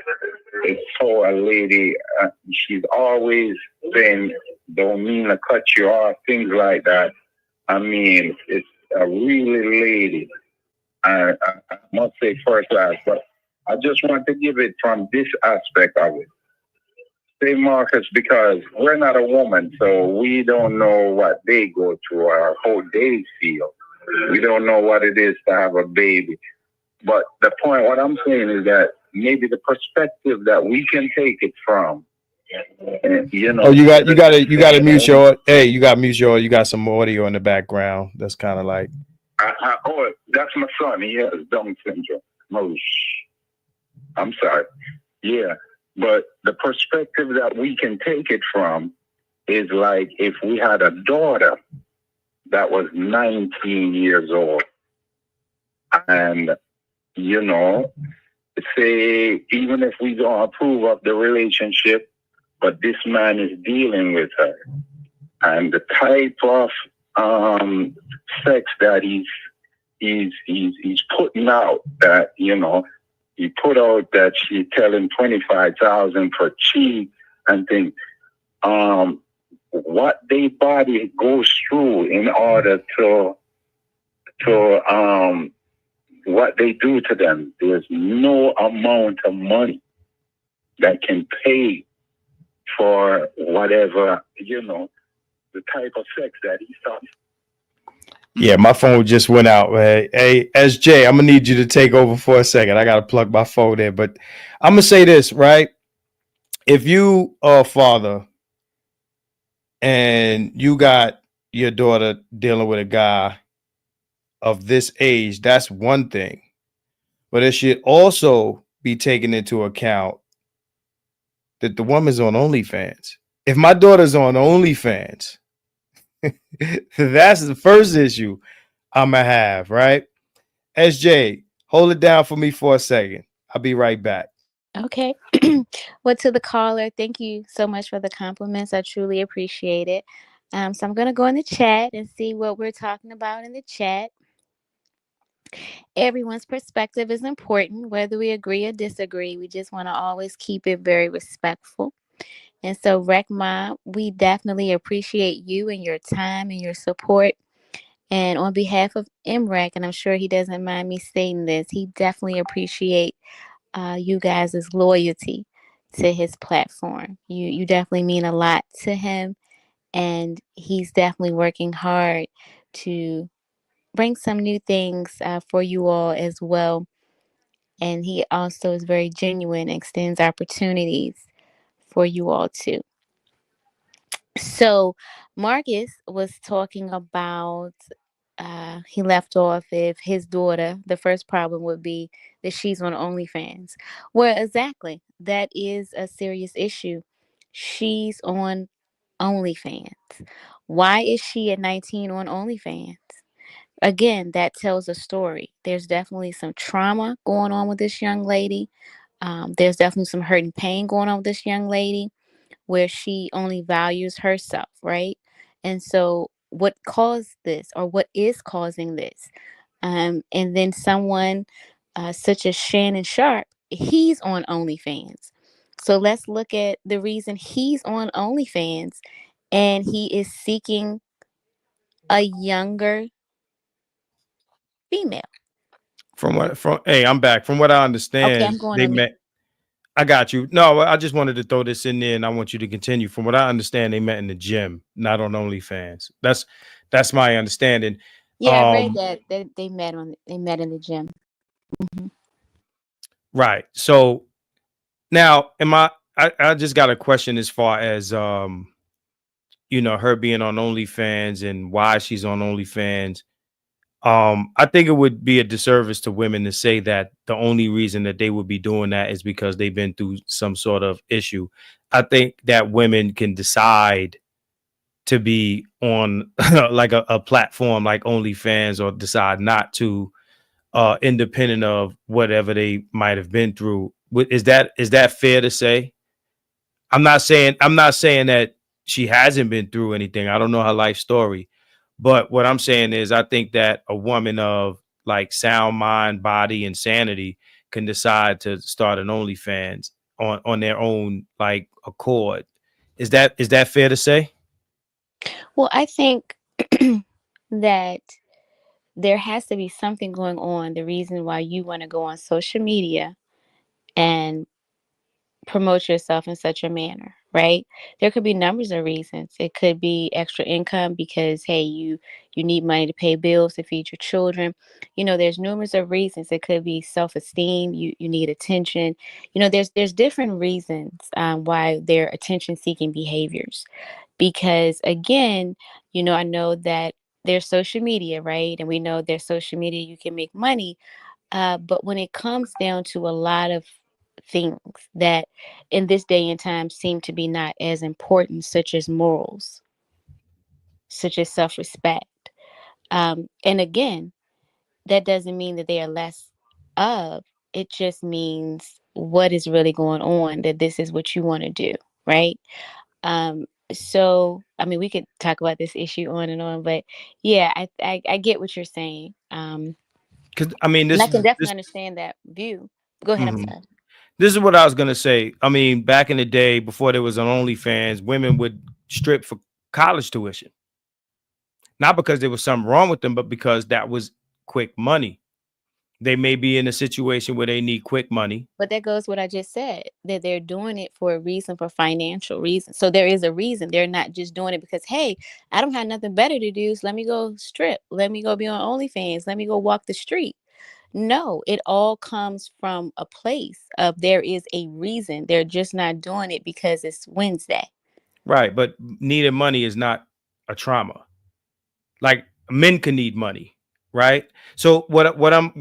It's so a lady, she's always saying, don't mean to cut you off, things like that. I mean, it's a really lady. I must say first class, but I just want to give it from this aspect of it. Say, Marcus, because we're not a woman, so we don't know what they go through or how they feel. We don't know what it is to have a baby. But the point, what I'm saying is that maybe the perspective that we can take it from, you know. Oh, you got to mute your. Hey, you got to mute your. You got some audio in the background. That's kind of like. Oh, that's my son. He has Down syndrome. Oh, I'm sorry. Yeah, but the perspective that we can take it from is like if we had a daughter that was 19 years old, and, you know, say, even if we don't approve of the relationship, but this man is dealing with her, and the type of sex that he's putting out, that, you know, he put out that she tell him 25,000 for cheap and things. What their body goes through in order to what they do to them, there's no amount of money that can pay for whatever, you know, the type of sex that he's talking. Yeah, my phone just went out. Hey, SJ, I'm gonna need you to take over for a second. I gotta plug my phone in, but I'm gonna say this, right? If you are a father and you got your daughter dealing with a guy of this age, that's one thing. But it should also be taken into account that the woman's on OnlyFans. If my daughter's on OnlyFans, that's the first issue I'm gonna have, right? SJ, hold it down for me for a second. I'll be right back. Okay. Well, to the caller, thank you so much for the compliments. I truly appreciate it. So I'm gonna go in the chat and see what we're talking about in the chat. Everyone's perspective is important, whether we agree or disagree. We just want to always keep it very respectful. And so, Reckmobb, we definitely appreciate you and your time and your support. And on behalf of M.Reck, and I'm sure he doesn't mind me stating this, he definitely appreciate you guys' loyalty to his platform. You definitely mean a lot to him, and he's definitely working hard to bring some new things for you all as well. And he also is very genuine, extends opportunities for you all too. So Marcus was talking about he left off if his daughter, the first problem would be that she's on OnlyFans. Well, exactly. That is a serious issue. She's on OnlyFans. Why is she at 19 on OnlyFans? Again, that tells a story. There's definitely some trauma going on with this young lady. There's definitely some hurt and pain going on with this young lady where she only values herself, right? And so, what caused this or what is causing this? And then someone such as Shannon Sharpe, he's on OnlyFans. So, let's look at the reason he's on OnlyFans, and he is seeking a younger female. Hey, I'm back. From what I Okay, I'm understand, going they on mute. met. I got you. No, I just wanted to throw this in there, and I want you to continue. From what I understand, they met in the gym, not on OnlyFans. That's my understanding. Yeah, I read that they met in the gym. Mhm. Right. So now, I just got a question as far as her being on OnlyFans and why she's on OnlyFans. I think it would be a disservice to women to say that the only reason that they would be doing that is because they've been through some sort of issue. I think that women can decide to be on like a platform like OnlyFans or decide not to, independent of whatever they might have been through. Is that fair to say? I'm not saying that she hasn't been through anything. I don't know her life story. But what I'm saying is I think that a woman of like sound mind, body, and sanity can decide to start an OnlyFans on their own like accord. Is that fair to say? Well, I think that there has to be something going on. The reason why you want to go on social media and promote yourself in such a manner, right? There could be numbers of reasons. It could be extra income because hey, you need money to pay bills to feed your children. There's numerous of reasons. It could be self-esteem. You need attention. There's different reasons why they're attention-seeking behaviors. Because again, I know that there's social media, right? And we know there's social media you can make money. But when it comes down to a lot of things that in this day and time seem to be not as important, such as morals, such as self-respect. And again, that doesn't mean that they are less of, it just means what is really going on, that this is what you want to do, right? So I mean we could talk about this issue on and on, but yeah, I get what you're saying. Because I mean And this I can definitely this understand that view. Go ahead, I'm mhm. sorry. This is what I was gonna say. I mean, back in the day, before there was an OnlyFans, women would strip for college tuition. Not because there was something wrong with them, but because that was quick money. They may be in a situation where they need quick money. But that goes what I just said, that they're doing it for a reason, for financial reasons. So there is a reason. They're not just doing it because, hey, I don't have nothing better to do, so let me go strip. Let me go be on OnlyFans. Let me go walk the street. No, it all comes from a place of there is a reason. They're just not doing it because it's Wednesday. Right. But needing money is not a trauma. Like men can need money, right? So what I'm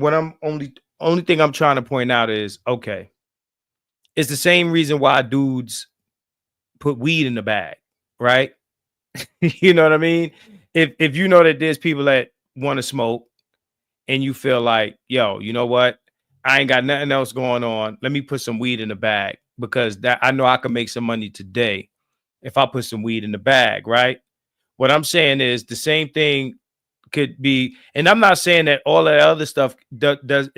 only thing I'm trying to point out is okay. It's the same reason why dudes put weed in the bag, right? You know what I mean? If you know that there's people that want to smoke and you feel like, yo, you know what? I ain't got nothing else going on. Let me put some weed in the bag because that I know I can make some money today if I put some weed in the bag, right? What I'm saying is the same thing could be, and I'm not saying that all that other stuff does,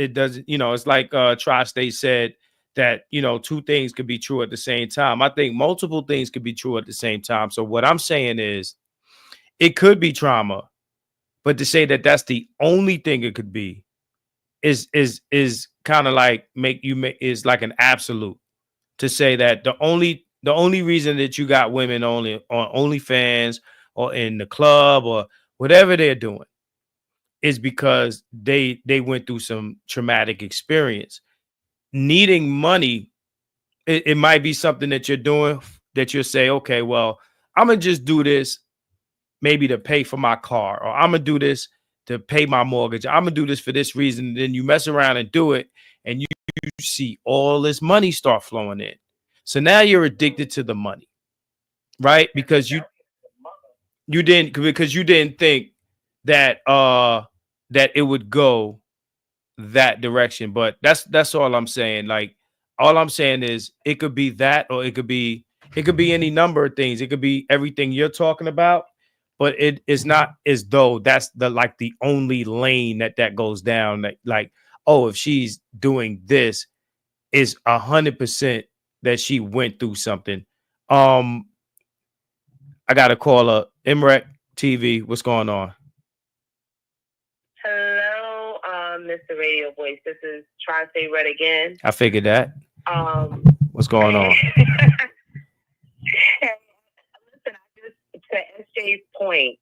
you know, it's like Tri-State said that, you know, two things could be true at the same time. I think multiple things could be true at the same time. So what I'm saying is it could be trauma, but to say that that's the only thing it could be is kind of like is like an absolute, to say that the only reason that you got women only on OnlyFans or in the club or whatever they're doing is because they went through some traumatic experience. Needing money, it might be something that you're doing that you'll say, okay, well, I'm gonna just do this maybe to pay for my car, or I'm gonna do this to pay my mortgage. I'm gonna do this for this reason. Then you mess around and do it, and you see all this money start flowing in. So now you're addicted to the money, right? Because you didn't think that that it would go that direction. But that's all I'm saying. Like, all I'm saying is it could be that, or it could be any number of things. It could be everything you're talking about, but it is not as though that's the only lane that goes down. Like, oh, if she's doing this, is 100% that she went through something. I got to call her. MRecktv, what's going on? Hello, Mr. Radio Voice. This is Tri-State Red again. I figured that. What's going on? Listen, to SJ's point,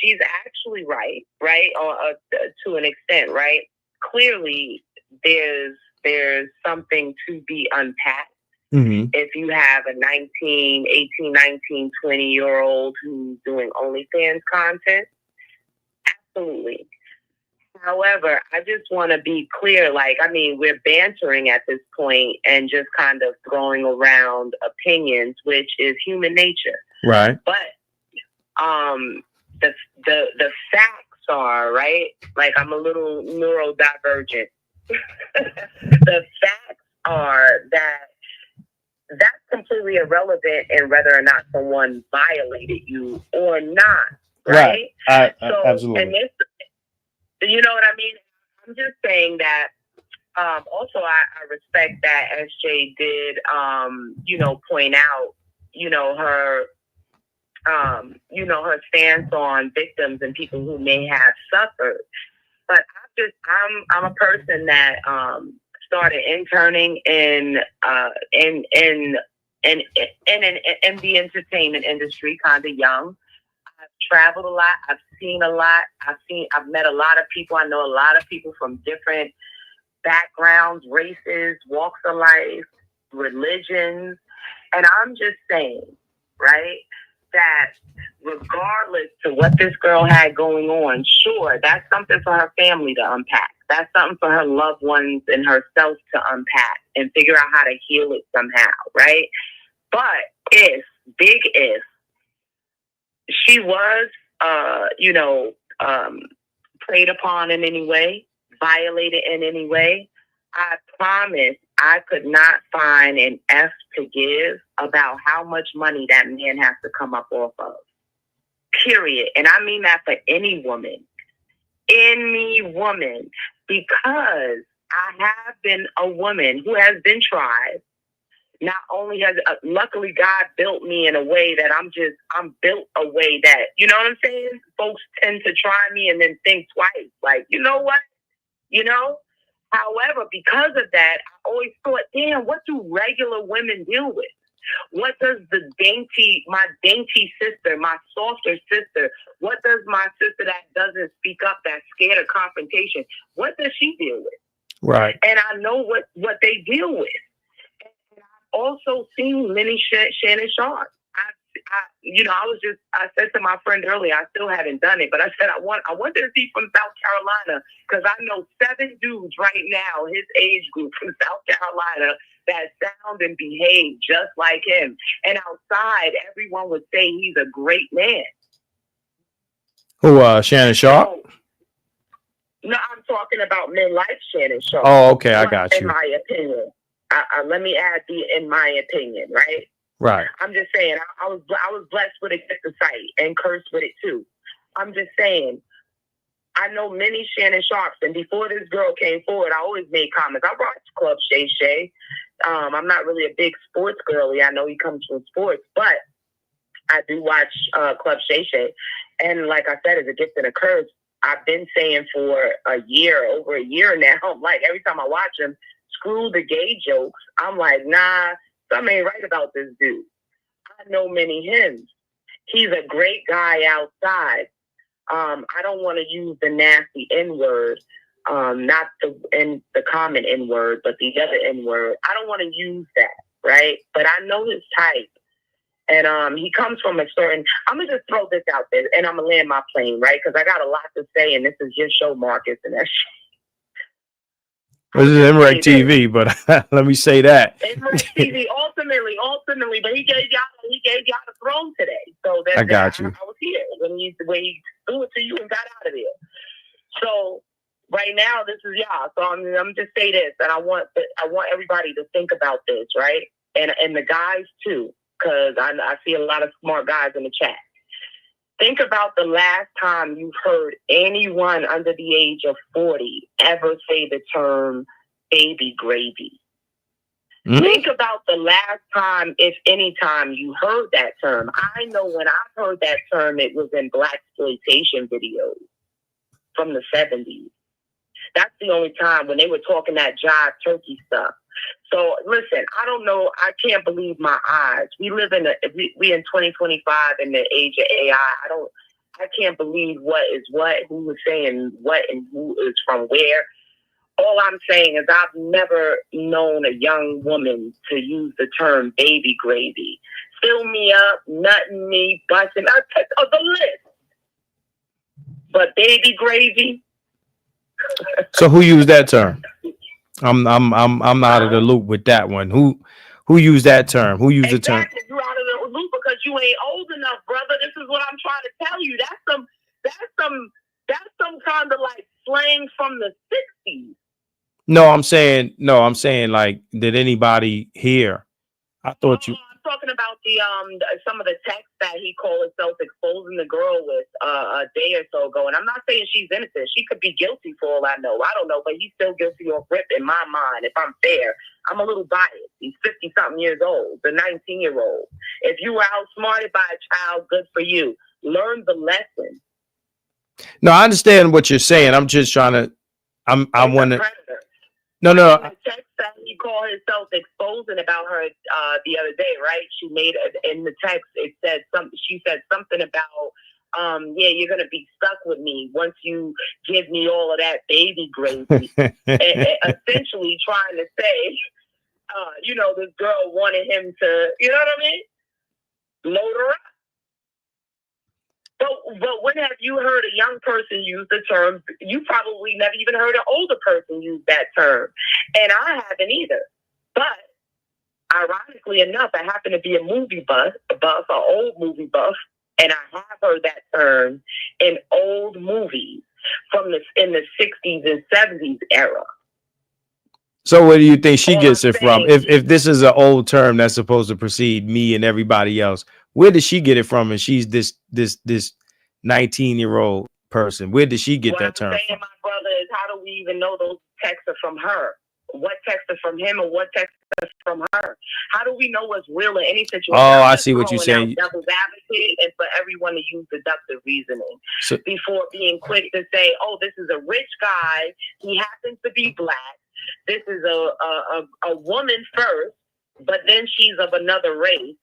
she's actually right, to an extent, right? Clearly, there's something to be unpacked. Mm-hmm. If you have a 18, 19, 20-year-old who's doing OnlyFans content, absolutely. However, I just want to be clear, we're bantering at this point and just kind of throwing around opinions, which is human nature. Right. But the facts are, right? Like, I'm a little neurodivergent. The facts are that that's completely irrelevant in whether or not someone violated you or not, right? Absolutely. And this, you know what I mean? I'm just saying that. Also, I respect that SJ did, point out, her stance on victims and people who may have suffered. But I'm a person that started interning in the entertainment industry kind of young. I've traveled a lot. I've seen a lot. I've met a lot of people. I know a lot of people from different backgrounds, races, walks of life, religions. And I'm just saying, right, that regardless to what this girl had going on, sure, that's something for her family to unpack. That's something for her loved ones and herself to unpack and figure out how to heal it somehow, right? But big if, she was, preyed upon in any way, violated in any way, I promise I could not find an F to give about how much money that man has to come up off of. Period. And I mean that for any woman. Any woman. Because I have been a woman who has been tried. Not only has, luckily God built me in a way that I'm built a way that, you know what I'm saying? Folks tend to try me and then think twice. Like, you know what? However, because of that, I always thought, damn, what do regular women deal with? What does my dainty sister, my softer sister, what does my sister that doesn't speak up, that's scared of confrontation, what does she deal with? Right. And I know what they deal with. And I've also seen many Shannon Sharpe. I said to my friend earlier, I still haven't done it, but I said, I wonder if he's from South Carolina, because I know 7 dudes right now, his age group from South Carolina, that sound and behave just like him. And outside, everyone would say he's a great man. Who, Shannon Sharpe? No, I'm talking about midlife Shannon Sharpe. Oh, okay, I got you. In my opinion. Let me add in my opinion, right? Right. I'm just saying, I was blessed with a gift of sight and cursed with it too. I'm just saying, I know many Shannon Sharpes, and before this girl came forward, I always made comments. I watched Club Shay Shay. I'm not really a big sports girly. I know he comes from sports, but I do watch Club Shay Shay. And like I said, it's a gift and a curse. I've been saying for over a year now, like every time I watch him, screw the gay jokes. I'm like, nah, something ain't right about this dude. I know many hymns. He's a great guy outside. I don't want to use the nasty N-word, not the common N-word, but the other N-word. I don't want to use that, right? But I know his type. And he comes from a certain... I'm going to just throw this out there, and I'm going to land my plane, right? Because I got a lot to say, and this is your show, Marcus, and that shit. This is MRecktv, but let me say that. MRecktv, ultimately, but he gave y'all the throne today. So I got you. I was here when he threw it to you and got out of there. So right now, this is y'all. So I'm just say this, and I want everybody to think about this, right? And the guys too, because I see a lot of smart guys in the chat. Think about the last time you've heard anyone under the age of 40 ever say the term baby gravy. Think about the last time, if any time, you heard that term. I know when I heard that term, it was in blaxploitation videos from the 70s. That's the only time when they were talking that jive turkey stuff. So listen, I don't know. I can't believe my eyes. We live in we in 2025 in the age of AI. I can't believe what is what, who is saying what, and who is from where. All I'm saying is I've never known a young woman to use the term baby gravy. Fill me up, nutting me, busting up the list. But baby gravy. So who used that term? I'm out of the loop with that one. Who used that term? Who used the term? You're out of the loop because you ain't old enough, brother. This is what I'm trying to tell you. That's some kind of like slang from the 60s. No, I'm saying like, did anybody hear? I thought you. I'm talking about some of the texts that he called himself exposing the girl with a day or so ago. And I'm not saying she's innocent. She could be guilty for all I know. I don't know, but he's still guilty off rip in my mind. If I'm fair, I'm a little biased. He's 50-something years old, the 19-year-old. If you were outsmarted by a child, good for you. Learn the lesson. No, I understand what you're saying. I'm just trying to. I want to. No. The text that he called himself exposing about her the other day, right? She made in the text. It said something. She said something about, yeah, you're gonna be stuck with me once you give me all of that baby gravy. Essentially trying to say, this girl wanted him to, you know what I mean? Load her up. But when have you heard a young person use the term? You probably never even heard an older person use that term. And I haven't either. But ironically enough, I happen to be a movie buff, an old movie buff, and I have heard that term in old movies in the 60s and 70s era. So where do you think she gets it from? If this is an old term that's supposed to precede me and everybody else, where did she get it from? And she's this 19-year-old person. Where did she get that term from? My brother, is how do we even know those texts are from her? What text are from him or what text are from her? How do we know what's real in any situation? Oh, I see what you're saying. Devil's advocate, and for everyone to use deductive reasoning before being quick to say, "Oh, this is a rich guy. He happens to be black. This is a woman first, but then she's of another race."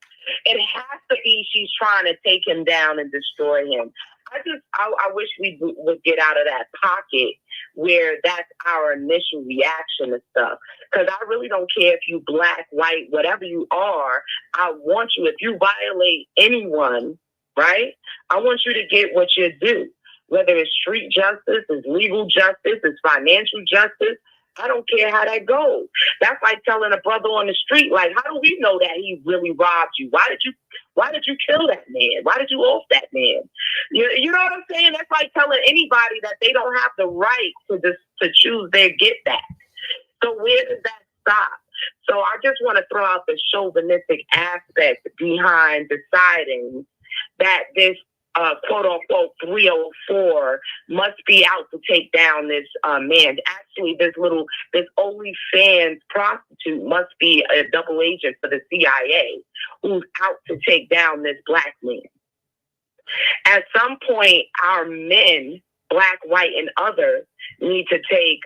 It has to be she's trying to take him down and destroy him. I wish we would get out of that pocket where that's our initial reaction to stuff. Because I really don't care if you black, white, whatever you are. I want you, if you violate anyone, right? I want you to get what you're due. Whether it's street justice, it's legal justice, it's financial justice. I don't care how that goes. That's like telling a brother on the street, like, how do we know that he really robbed you? Why did you kill that man? Why did you off that man? You know what I'm saying? That's like telling anybody that they don't have the right to choose their get back. So where does that stop? So I just want to throw out the chauvinistic aspect behind deciding that this quote unquote 304 must be out to take down this man. Actually, this OnlyFans prostitute must be a double agent for the CIA who's out to take down this black man. At some point, our men, black, white, and other, need to take,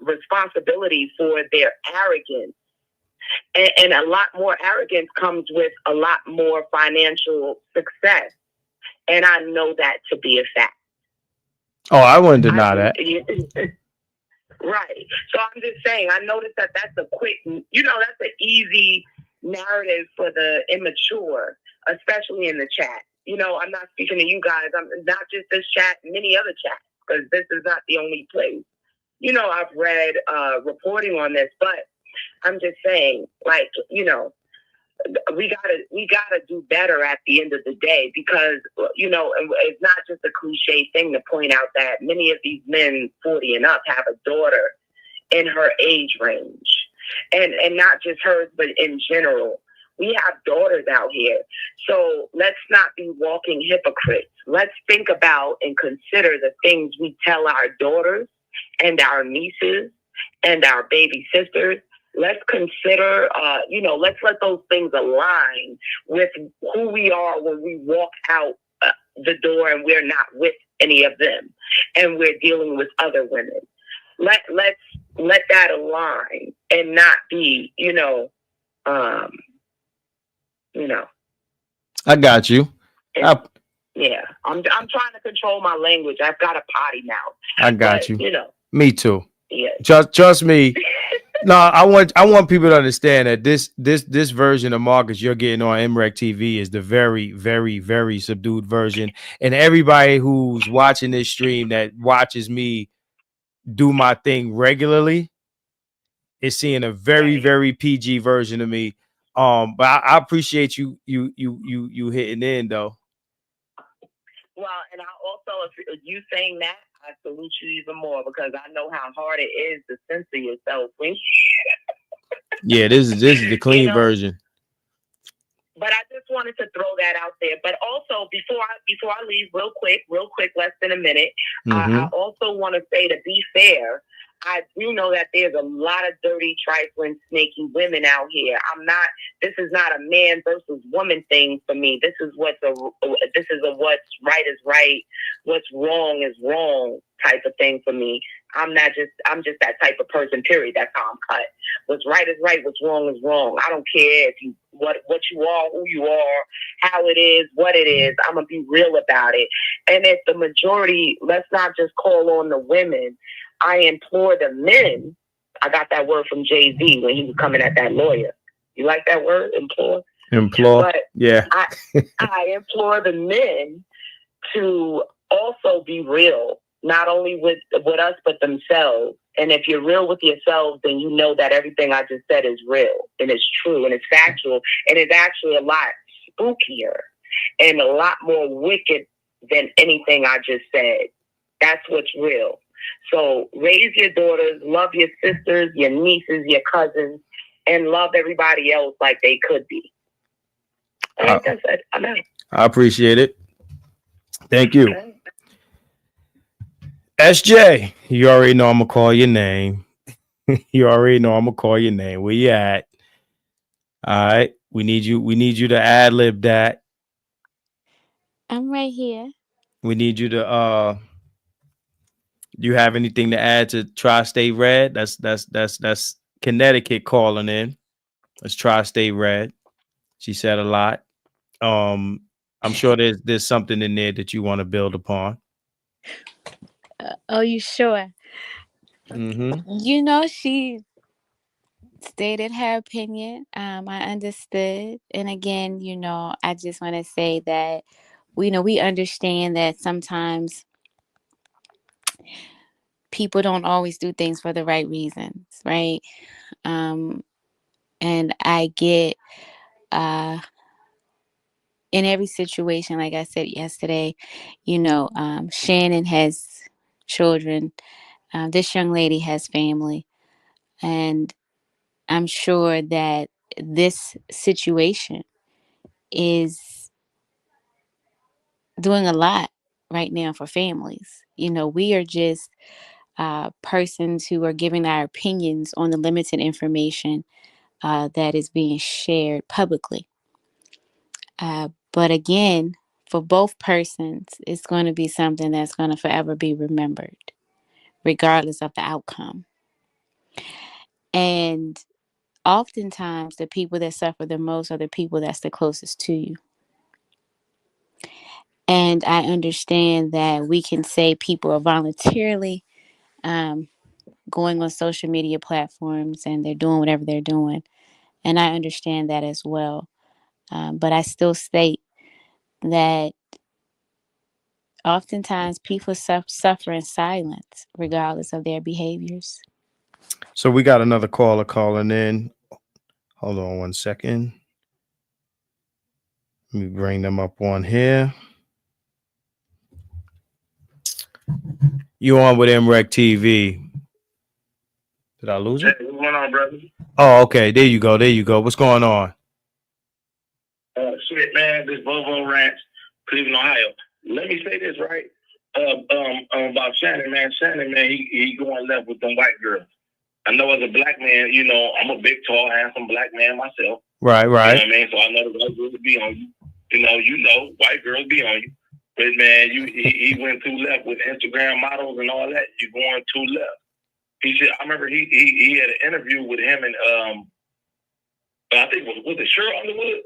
responsibility for their arrogance. And a lot more arrogance comes with a lot more financial success. And I know that to be a fact. Oh, I wouldn't deny that. Right. So I'm just saying, I noticed that that's a quick, that's an easy narrative for the immature, especially in the chat. I'm not speaking to you guys. I'm not just this chat, many other chats, because this is not the only place. I've read reporting on this, but I'm just saying, we gotta do better at the end of the day, because it's not just a cliche thing to point out that many of these men 40 and up have a daughter in her age range, and not just hers, but in general. We have daughters out here. So let's not be walking hypocrites. Let's think about and consider the things we tell our daughters and our nieces and our baby sisters. Let's consider, let's let those things align with who we are when we walk out the door and we're not with any of them and we're dealing with other women. Let's let that align and not be, I got you. Yeah, I'm trying to control my language. I've got a potty mouth. I got you. You know. Me too. Yeah. Trust me. No, I want people to understand that this version of Marcus you're getting on MRecktv is the very, very, very subdued version. And everybody who's watching this stream that watches me do my thing regularly is seeing a very, very PG version of me. But I appreciate you hitting in though. Well, and I also, if you saying that, I salute you even more, because I know how hard it is to censor yourself. Yeah, this is the clean version. But I just wanted to throw that out there. But also, before I leave, real quick, less than a minute, I also want to say, to be fair, I do know that there's a lot of dirty, trifling, snaky women out here. This is not a man versus woman thing for me. This is what's right is right, what's wrong is wrong type of thing for me. I'm just that type of person, period. That's how I'm cut. What's right is right, what's wrong is wrong. I don't care if you what you are, who you are, how it is, what it is. I'm gonna be real about it. And if the majority, let's not just call on the women. I implore the men. I got that word from Jay-Z when he was coming at that lawyer. You like that word, implore? Implore. But yeah. I implore the men to also be real, not only with us, but themselves. And if you're real with yourselves, then you know that everything I just said is real and it's true and it's factual and it's actually a lot spookier and a lot more wicked than anything I just said. That's what's real. So raise your daughters, love your sisters, your nieces, your cousins, and love everybody else like they could be. I think that's it. I'm out. I appreciate it. Thank you. Okay. SJ, you already know I'm gonna call your name. You already know I'm gonna call your name. Where you at? All right. We need you to ad lib that. I'm right here. We need you to you have anything to add to Tri-State Red? That's Connecticut calling in. That's Tri-State Red. She said a lot. I'm sure there's something in there that you want to build upon. Oh, you sure? Mm-hmm. She stated her opinion. I understood. And again, I just want to say that we understand that sometimes people don't always do things for the right reasons, right? And I get in every situation, like I said yesterday, Shannon has children. This young lady has family. And I'm sure that this situation is doing a lot right now for families. You know, we are just persons who are giving our opinions on the limited information that is being shared publicly. But again, for both persons, it's going to be something that's going to forever be remembered, regardless of the outcome. And oftentimes, the people that suffer the most are the people that's the closest to you. And I understand that we can say people are voluntarily going on social media platforms and they're doing whatever they're doing. And I understand that as well. But I still state that oftentimes people suffer in silence, regardless of their behaviors. So we got another caller calling in. Hold on 1 second. Let me bring them up on here. You on with MRecktv? Did I lose it? Hey, what's going on, brother? Oh, okay. There you go. There you go. What's going on? Shit, man, this Bovo Ranch, Cleveland, Ohio. Let me say this, right? About Shannon, man. Shannon, man, he going left with them white girls. I know as a black man, you know, I'm a big, tall, handsome black man myself. Right. You know what I mean? So I know the white girls be on you. You know, white girls be on you. But man, he went too left with Instagram models and all that. You going too left. He said, I remember he had an interview with him and I think was it Cheryl Underwood?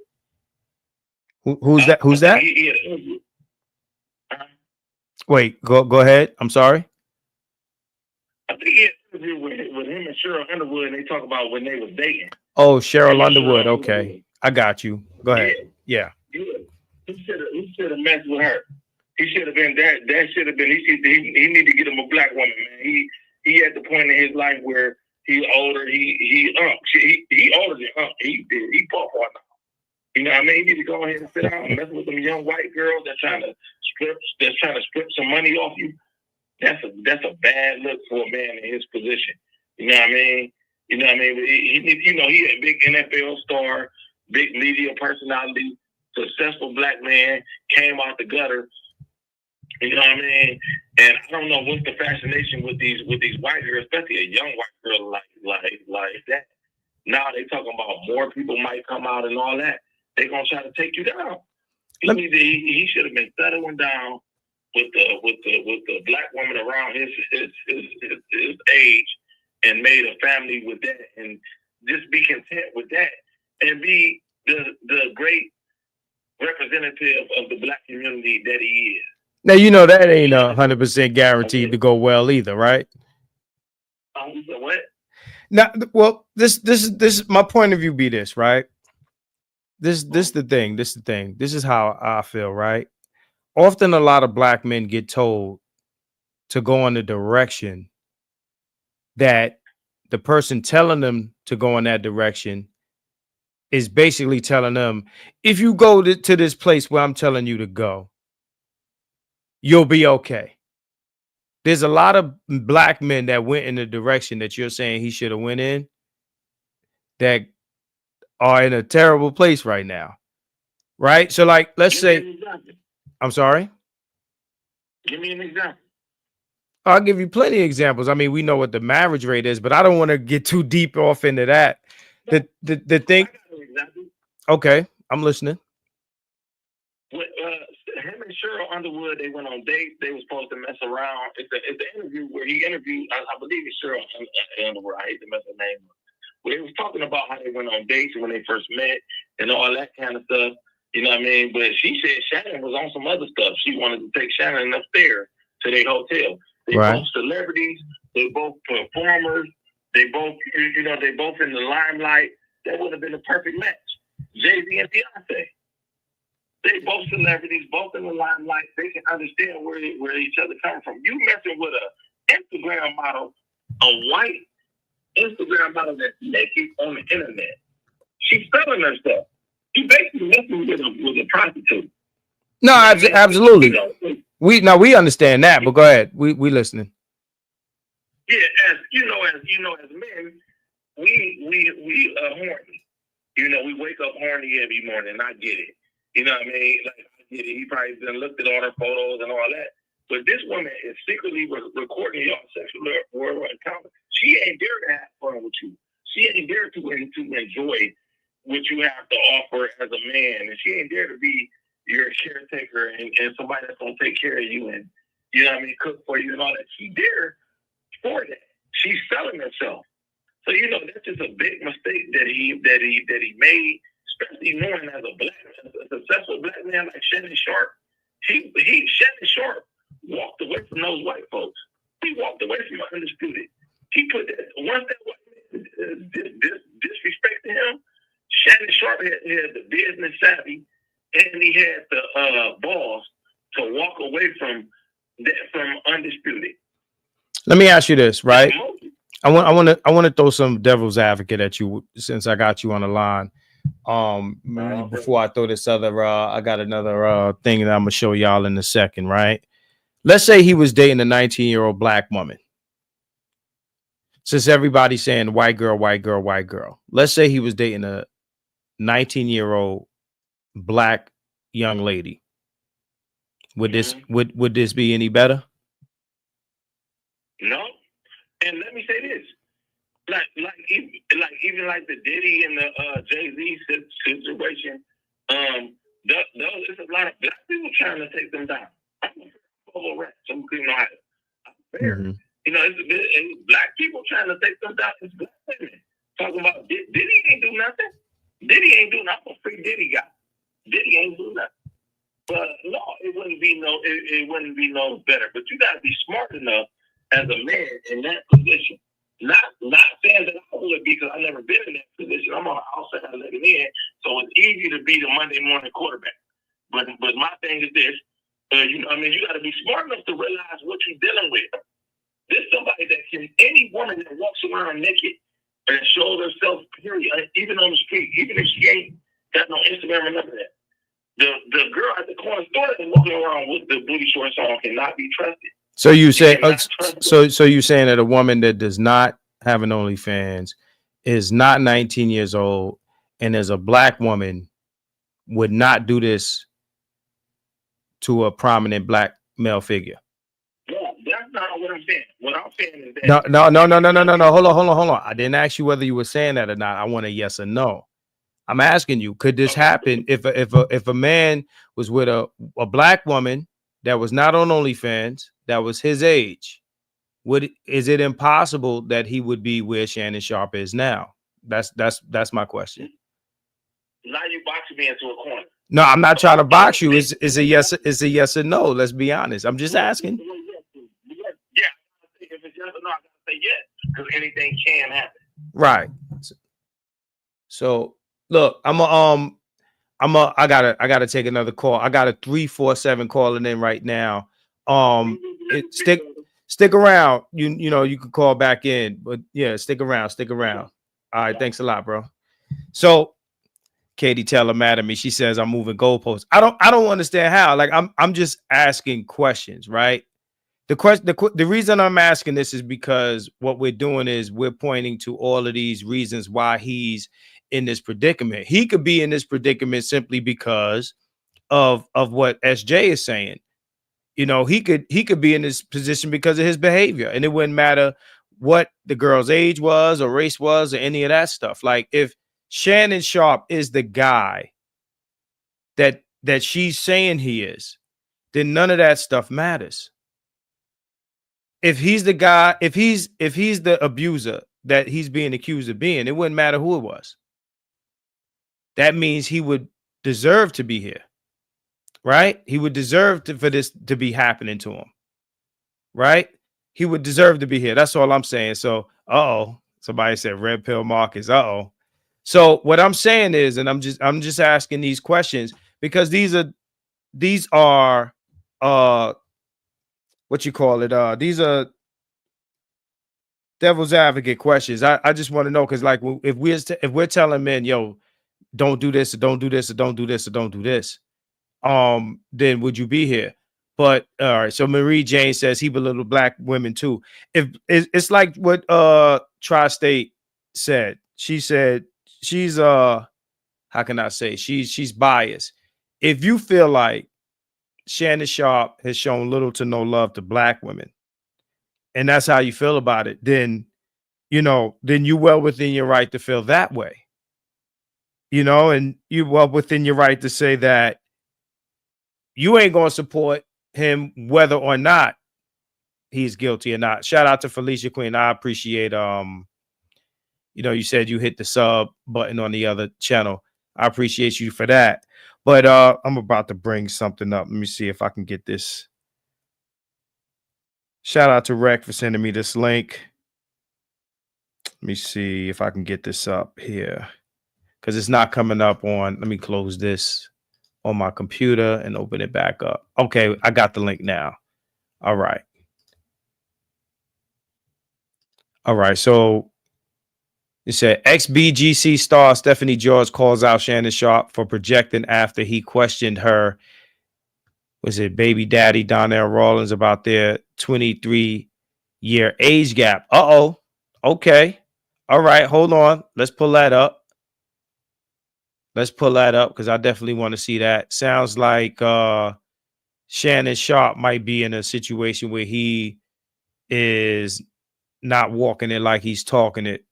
Who's that? Who's that? He had an interview. Wait, go ahead. I'm sorry. I think he had an interview with him and Cheryl Underwood, and they talk about when they was dating. Oh, Cheryl Underwood. Okay, I got you. Go ahead. Yeah. He should have messed with her. He should have been that. That should have been. He need to get him a black woman, man. He at the point in his life where he's older. He older than he pop on now. You know what I mean? He need to go ahead and sit down and mess with them young white girls that's trying to strip some money off you. That's a bad look for a man in his position. You know what I mean? You know what I mean? He a big NFL star, big media personality, successful black man, came out the gutter. You know what I mean? And I don't know what's the fascination with these white girls, especially a young white girl like that. Now they talking about more people might come out and all that. They gonna try to take you down. He should have been settling down with the black woman around his age and made a family with that, and just be content with that, and be the great representative of the black community that he is. Now you know that ain't 100% guaranteed to go well either, right? What? Now, well, this is my point of view. Be this, right? This the thing. This is how I feel, right? Often a lot of black men get told to go in the direction that the person telling them to go in that direction is basically telling them, if you go to this place where I'm telling you to go, you'll be okay. There's a lot of black men that went in the direction that you're saying he should have went in that are in a terrible place right now. Right? So like, let's say, I'm sorry. Give me an example. I'll give you plenty of examples. I mean, we know what the marriage rate is, but I don't want to get too deep off into that. The thing. Okay, I'm listening. With, him and Cheryl Underwood, they went on dates. They were supposed to mess around. It's the interview where he interviewed. I believe it's Cheryl Underwood. I hate to mess her name up. Where they was talking about how they went on dates when they first met and all that kind of stuff. You know what I mean? But she said Shannon was on some other stuff. She wanted to take Shannon upstairs to their hotel. They both celebrities. They both performers. They both, they both in the limelight. That would have been a perfect match. Jay-Z and Beyonce. They both celebrities, both in the limelight. They can understand where each other coming from. You messing with an Instagram model, a white Instagram model that's naked on the internet. She's selling her stuff. You basically messing with a prostitute. No, absolutely. We understand that, but go ahead. We listening. Yeah, as men, we horny. You know, we wake up horny every morning. I get it. You know what I mean? Like, I get it. He probably done looked at all her photos and all that. But this woman is secretly recording y'all sexual world encounter. She ain't there to have fun with you. She ain't there to enjoy what you have to offer as a man. And she ain't there to be your caretaker and somebody that's going to take care of you and, you know what I mean, cook for you and all that. She's there for that. She's selling herself. So, you know, that's just a big mistake that he made, especially knowing as a successful black man like Shannon Sharpe. Shannon Sharpe walked away from those white folks. He walked away from Undisputed. He put that, once that white man disrespected him, Shannon Sharpe had the business savvy and he had the balls to walk away from Undisputed. Let me ask you this, right? I want to throw some devil's advocate at you since I got you on the line. Before I throw this other, I got another thing that I'm gonna show y'all in a second, right? Let's say he was dating a 19-year-old black woman. Since everybody's saying white girl, white girl, white girl. Let's say he was dating a 19-year-old black young lady. Would this be any better? No. And let me say this, even like the Diddy and the Jay-Z situation, there's a lot of black people trying to take them down. I'm a rap. Some people know how to. Fair. Mm-hmm. You know, it's black people trying to take them down. It's black women talking about Diddy ain't do nothing. Diddy ain't do nothing. I'm a free Diddy guy. Diddy ain't do nothing. But no, it wouldn't be no better. But you got to be smart enough as a man in that position. Not saying that I would be, because I've never been in that position. I'm on the outside looking in, so it's easy to be the Monday morning quarterback. But my thing is this, you know, I mean, you got to be smart enough to realize what you're dealing with. There's somebody that can, any woman that walks around naked and shows herself, period, even on the street, even if she ain't got no Instagram or none of that. The girl at the corner store that's walking around with the booty shorts on cannot be trusted. So you say, so you saying that a woman that does not have an OnlyFans, is not 19 years old, and is a black woman, would not do this to a prominent black male figure? Yeah, that's not what I'm saying. What I'm saying is that No. Hold on. I didn't ask you whether you were saying that or not. I want a yes or no. I'm asking you, could this happen if a man was with a black woman that was not on OnlyFans, that was his age? Is it impossible that he would be where Shannon Sharpe is now? That's my question. Now you boxing me into a corner. No, I'm not trying to box you. It's a yes or no. Let's be honest. I'm just asking. Yeah. If it's yes or no, I gotta say yes, because anything can happen. Right. So look, I gotta take another call. I got a 347 calling in right now. Stick around. You know, you can call back in, but yeah, stick around. All right, thanks a lot, bro. So Katie Taylor mad at me. She says I'm moving goalposts. I don't understand how. Like I'm just asking questions, right? The reason I'm asking this is because what we're doing is we're pointing to all of these reasons why he's in this predicament. He could be in this predicament simply because of what SJ is saying. You know, he could be in this position because of his behavior, and it wouldn't matter what the girl's age was or race was or any of that stuff. Like if Shannon Sharpe is the guy that she's saying he is, then none of that stuff matters. If he's the guy, if he's the abuser that he's being accused of being, it wouldn't matter who it was. That means he would deserve to be here, right? He would deserve for this to be happening to him, right? He would deserve to be here. That's all I'm saying. So, somebody said red pill Marcus. So what I'm saying is, and I'm just asking these questions because these are what you call it? These are devil's advocate questions. I just want to know because, like, if we're telling men, yo, don't do this, or don't do this, or don't do this, or don't do this, then would you be here? But all right. So Marie Jane says he belittled black women too. If it's like what Tri-State said. She said she's how can I say she's biased. If you feel like Shannon Sharpe has shown little to no love to black women, and that's how you feel about it, then then you well within your right to feel that way. And you well within your right to say that you ain't gonna support him whether or not he's guilty or not. Shout out to Felicia Queen. I appreciate you said you hit the sub button on the other channel. I appreciate you for that. But I'm about to bring something up. Let me see if I can get this. Shout out to Reck for sending me this link. Let me see if I can get this up here, because it's not coming up on. Let me close this on my computer and open it back up. Okay, I got the link now. All right. So it said ex-BGC star Stephanie George calls out Shannon Sharpe for projecting after he questioned her, was it baby daddy Donnell Rawlings, about their 23-year age gap. Uh-oh. Okay. All right, hold on. Let's pull that up. Because I definitely want to see that. Sounds like Shannon Sharpe might be in a situation where he is not walking it like he's talking it.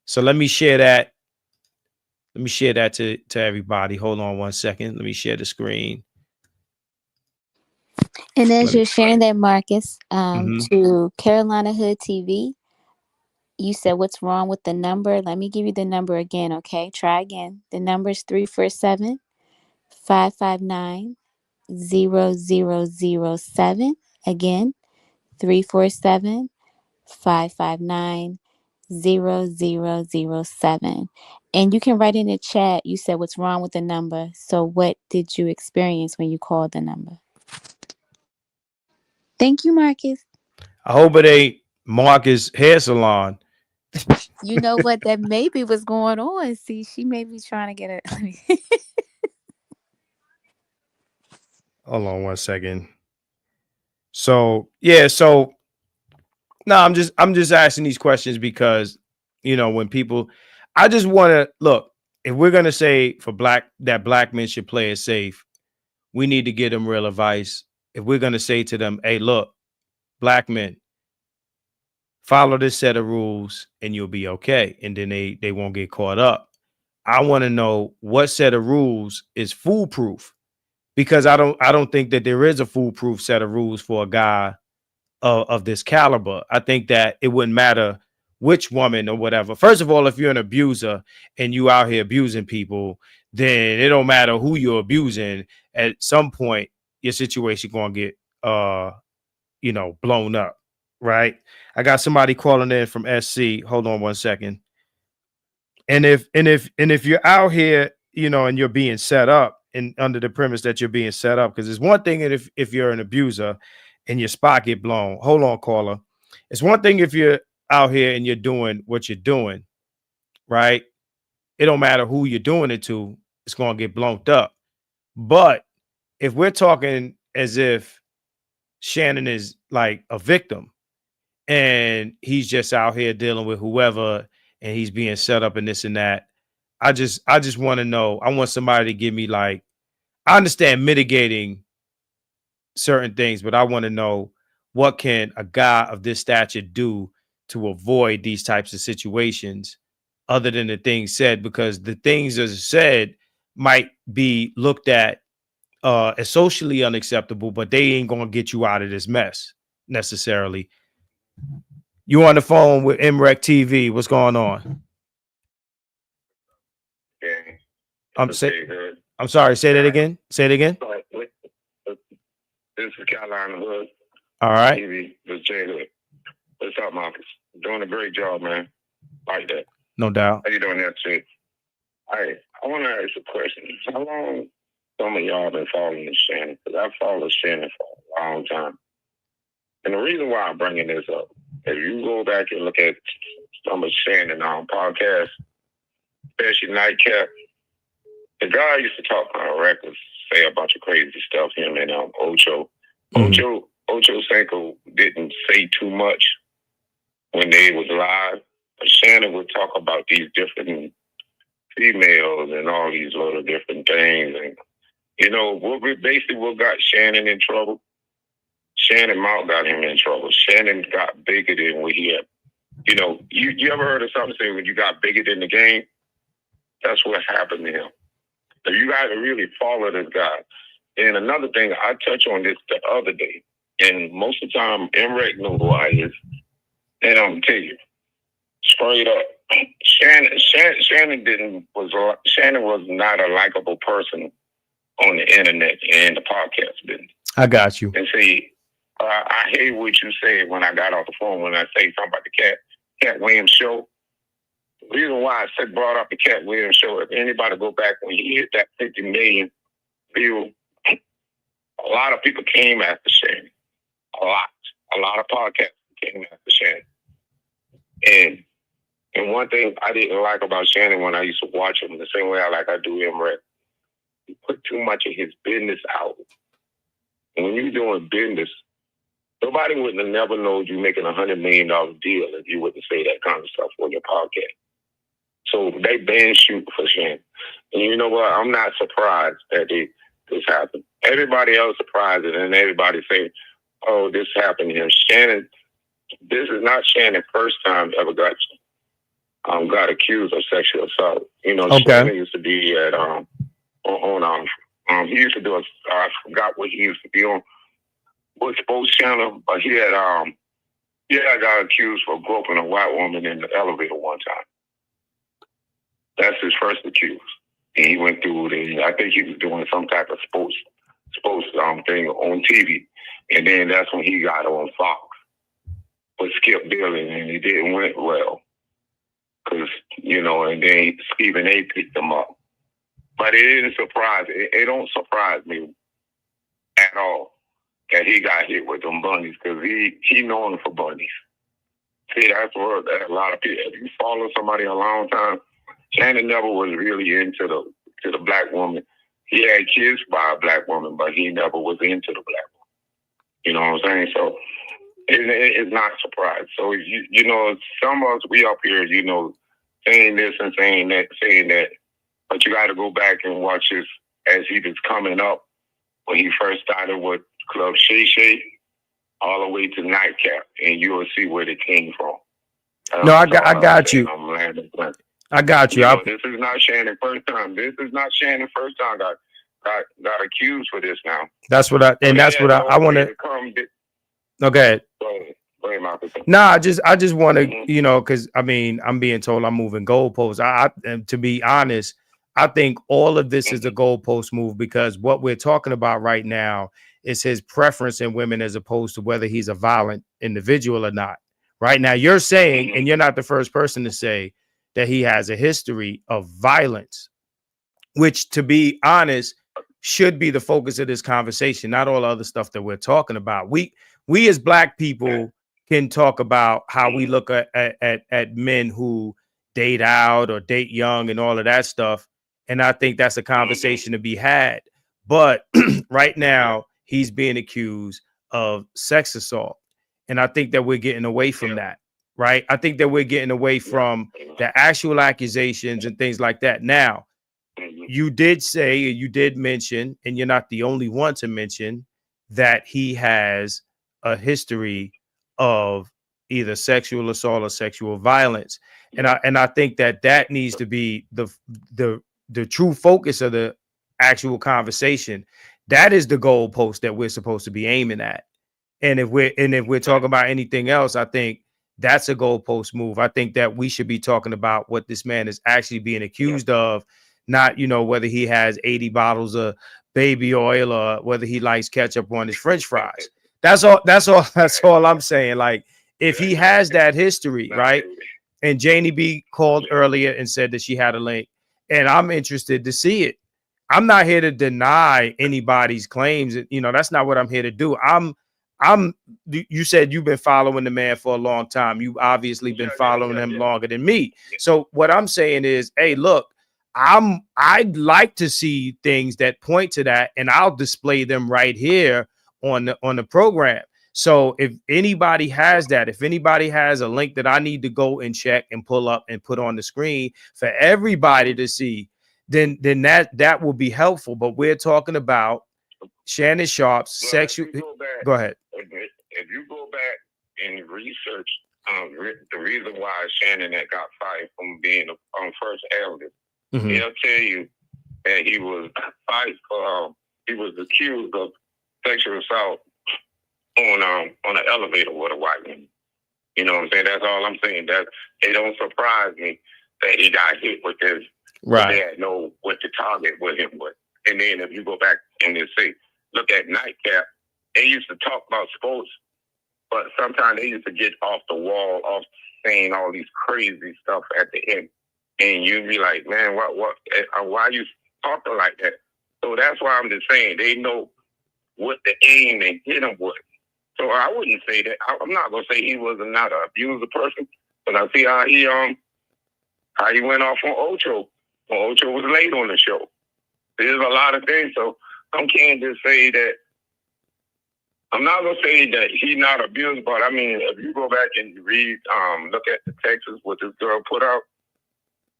So let me share that. Let me share that to everybody. Hold on one second. Let me share the screen. And as you're sharing that, Marcus, to Carolina Hood TV, you said, what's wrong with the number? Let me give you the number again, okay? Try again. The number is 347-559-0007. Again, 347-559-0007. And you can write in the chat, you said, what's wrong with the number? So what did you experience when you called the number? Thank you, Marcus. I hope it ain't Marcus Hair Salon. You know what? That maybe was going on. See, she may be trying to get it. Hold on one second. So yeah, no, I'm just asking these questions because when people, I just want to look. If we're gonna say that black men should play it safe, we need to give them real advice. If we're gonna say to them, hey, look, black men, follow this set of rules and you'll be okay, and then they won't get caught up. I want to know what set of rules is foolproof, because I don't think that there is a foolproof set of rules for a guy of this caliber. I think that it wouldn't matter which woman or whatever. First of all, if you're an abuser and you out here abusing people, then it don't matter who you're abusing. At some point, your situation gonna get blown up, right? I got somebody calling in from SC. Hold on one second. And if you're out here, and you're being set up and under the premise that you're being set up, because it's one thing if you're an abuser and your spot get blown. Hold on, caller. It's one thing if you're out here and you're doing what you're doing, right? It don't matter who you're doing it to, it's gonna get blown up. But if we're talking as if Shannon is like a victim and he's just out here dealing with whoever and he's being set up and this and that, I just want to know. I want somebody to give me, like, I understand mitigating certain things, but I want to know, what can a guy of this stature do to avoid these types of situations other than the things said? Because the things as said might be looked at as socially unacceptable, but they ain't gonna get you out of this mess necessarily. You on the phone with MRecktv? What's going on? I'm sorry. Say that again. Say it again. This is Carolina Hood. All right. TV. This is Jay Hood. What's up, Marcus? Doing a great job, man. Like that. No doubt. How you doing there, Chick? I want to ask a question. How long some of y'all been following Shannon? Because I followed Shannon for a long time. And the reason why I'm bringing this up, if you go back and look at some of Shannon on podcasts, especially Nightcap, the guy used to talk on records, say a bunch of crazy stuff, him and Ocho. Ocho Cinco didn't say too much when they was live, Shannon would talk about these different females and all these little different things. And, you know, what got Shannon in trouble? Shannon mouth got him in trouble. Shannon got bigger than what he had. You know, you ever heard of something saying when you got bigger than the game? That's what happened to him. So you got to really follow this guy. And another thing, I touched on this the other day, and most of the time, M.Reck know who I is. And I'm gonna tell you, straight up, Shannon was not a likable person on the internet and the podcast business. I got you. And see, I hate what you said when I got off the phone when I say something about the Cat Williams show. The reason why I brought up the Cat Williams show, if anybody go back when he hit that 50 million view, a lot of people came after Shannon. A lot of podcasts came after Shannon. And one thing I didn't like about Shannon when I used to watch him, the same way I do M.Reck, he put too much of his business out. When you're doing business, nobody would have never known you making $100 million deal if you wouldn't say that kind of stuff on your podcast. So they banned shoot for Shannon. And you know what? I'm not surprised that this happened. Everybody else surprised it, and everybody saying, oh, this happened to him. Shannon, this is not Shannon's first time ever got accused of sexual assault. You know, Okay. Shannon used to be at he used to do I forgot what he used to be on, what sports channel, but he had got accused for groping a white woman in the elevator one time. That's his first accuse. And he went through I think he was doing some type of sports thing on TV. And then that's when he got on Fox with Skip Dillon, and it didn't went well. Because, you know, and then Stephen A. picked him up. But it didn't surprise it don't surprise me at all that he got hit with them bunnies, because he known for bunnies. See, that's what a lot of people, if you follow somebody a long time, Shannon never was really into the black woman. He had kids by a black woman, but he never was into the black woman. You know what I'm saying? So it's not surprised. So you know, some of us, we up here, you know, saying this and saying that, but you got to go back and watch this as he was coming up when he first started with Club Shay Shay all the way to Nightcap, and you will see where it came from. No, I got you. I got you. You know, this is not Shannon's first time. Got accused for this now. That's what I want to. Okay. Go ahead, Marcus. Nah, I just want to, you know, because I mean, I'm being told I'm moving goalposts. And to be honest, I think all of this is a goalpost move, because what we're talking about right now is his preference in women as opposed to whether he's a violent individual or not. Right now, you're saying, and you're not the first person to say, that he has a history of violence, which, to be honest, should be the focus of this conversation, not all other stuff that we're talking about. We as black people can talk about how we look at men who date out or date young and all of that stuff. And I think that's a conversation to be had. But right now, he's being accused of sex assault. And I think that we're getting away from that. Right. I think that we're getting away from the actual accusations and things like that. Now, you did say, you did mention, and you're not the only one to mention, that he has a history of either sexual assault or sexual violence. And I think that needs to be the true focus of the actual conversation. That is the goalpost that we're supposed to be aiming at. And if we're talking about anything else, I think that's a goalpost move. I think that we should be talking about what this man is actually being accused of, not, you know, whether he has 80 bottles of baby oil or whether he likes ketchup on his French fries. That's all I'm saying. Like, if he has that history, right? And Janie B called earlier and said that she had a link, and I'm interested to see it. I'm not here to deny anybody's claims. You know, that's not what I'm here to do. You said you've been following the man for a long time. You've obviously been following him longer than me. So what I'm saying is, hey, look, I'd like to see things that point to that, and I'll display them right here on the program. So if anybody has that, if anybody has a link that I need to go and check and pull up and put on the screen for everybody to see, then that will be helpful. But we're talking about Shannon Sharpe's sexual. Go ahead. If you go back and research the reason why Shannon had got fired from being on First Avenue, he'll tell you that he was fired for he was accused of sexual assault on an elevator with a white woman. You know what I'm saying? That's all I'm saying. That it don't surprise me that he got hit with this. Right. They had know what the target with him was. And then if you go back and then say, look at Nightcap, they used to talk about sports, but sometimes they used to get off the wall, off saying all these crazy stuff at the end. And you'd be like, man, why are you talking like that? So that's why I'm just saying they know what the aim and hit him with. So I wouldn't say that. I'm not gonna say he was not an abuser person, but I see how he went off on Ocho. When Ocho was late on the show. There's a lot of things. So I can't just say that. I'm not gonna say that he's not abused, but I mean, if you go back and read, look at the Texas what this girl put out.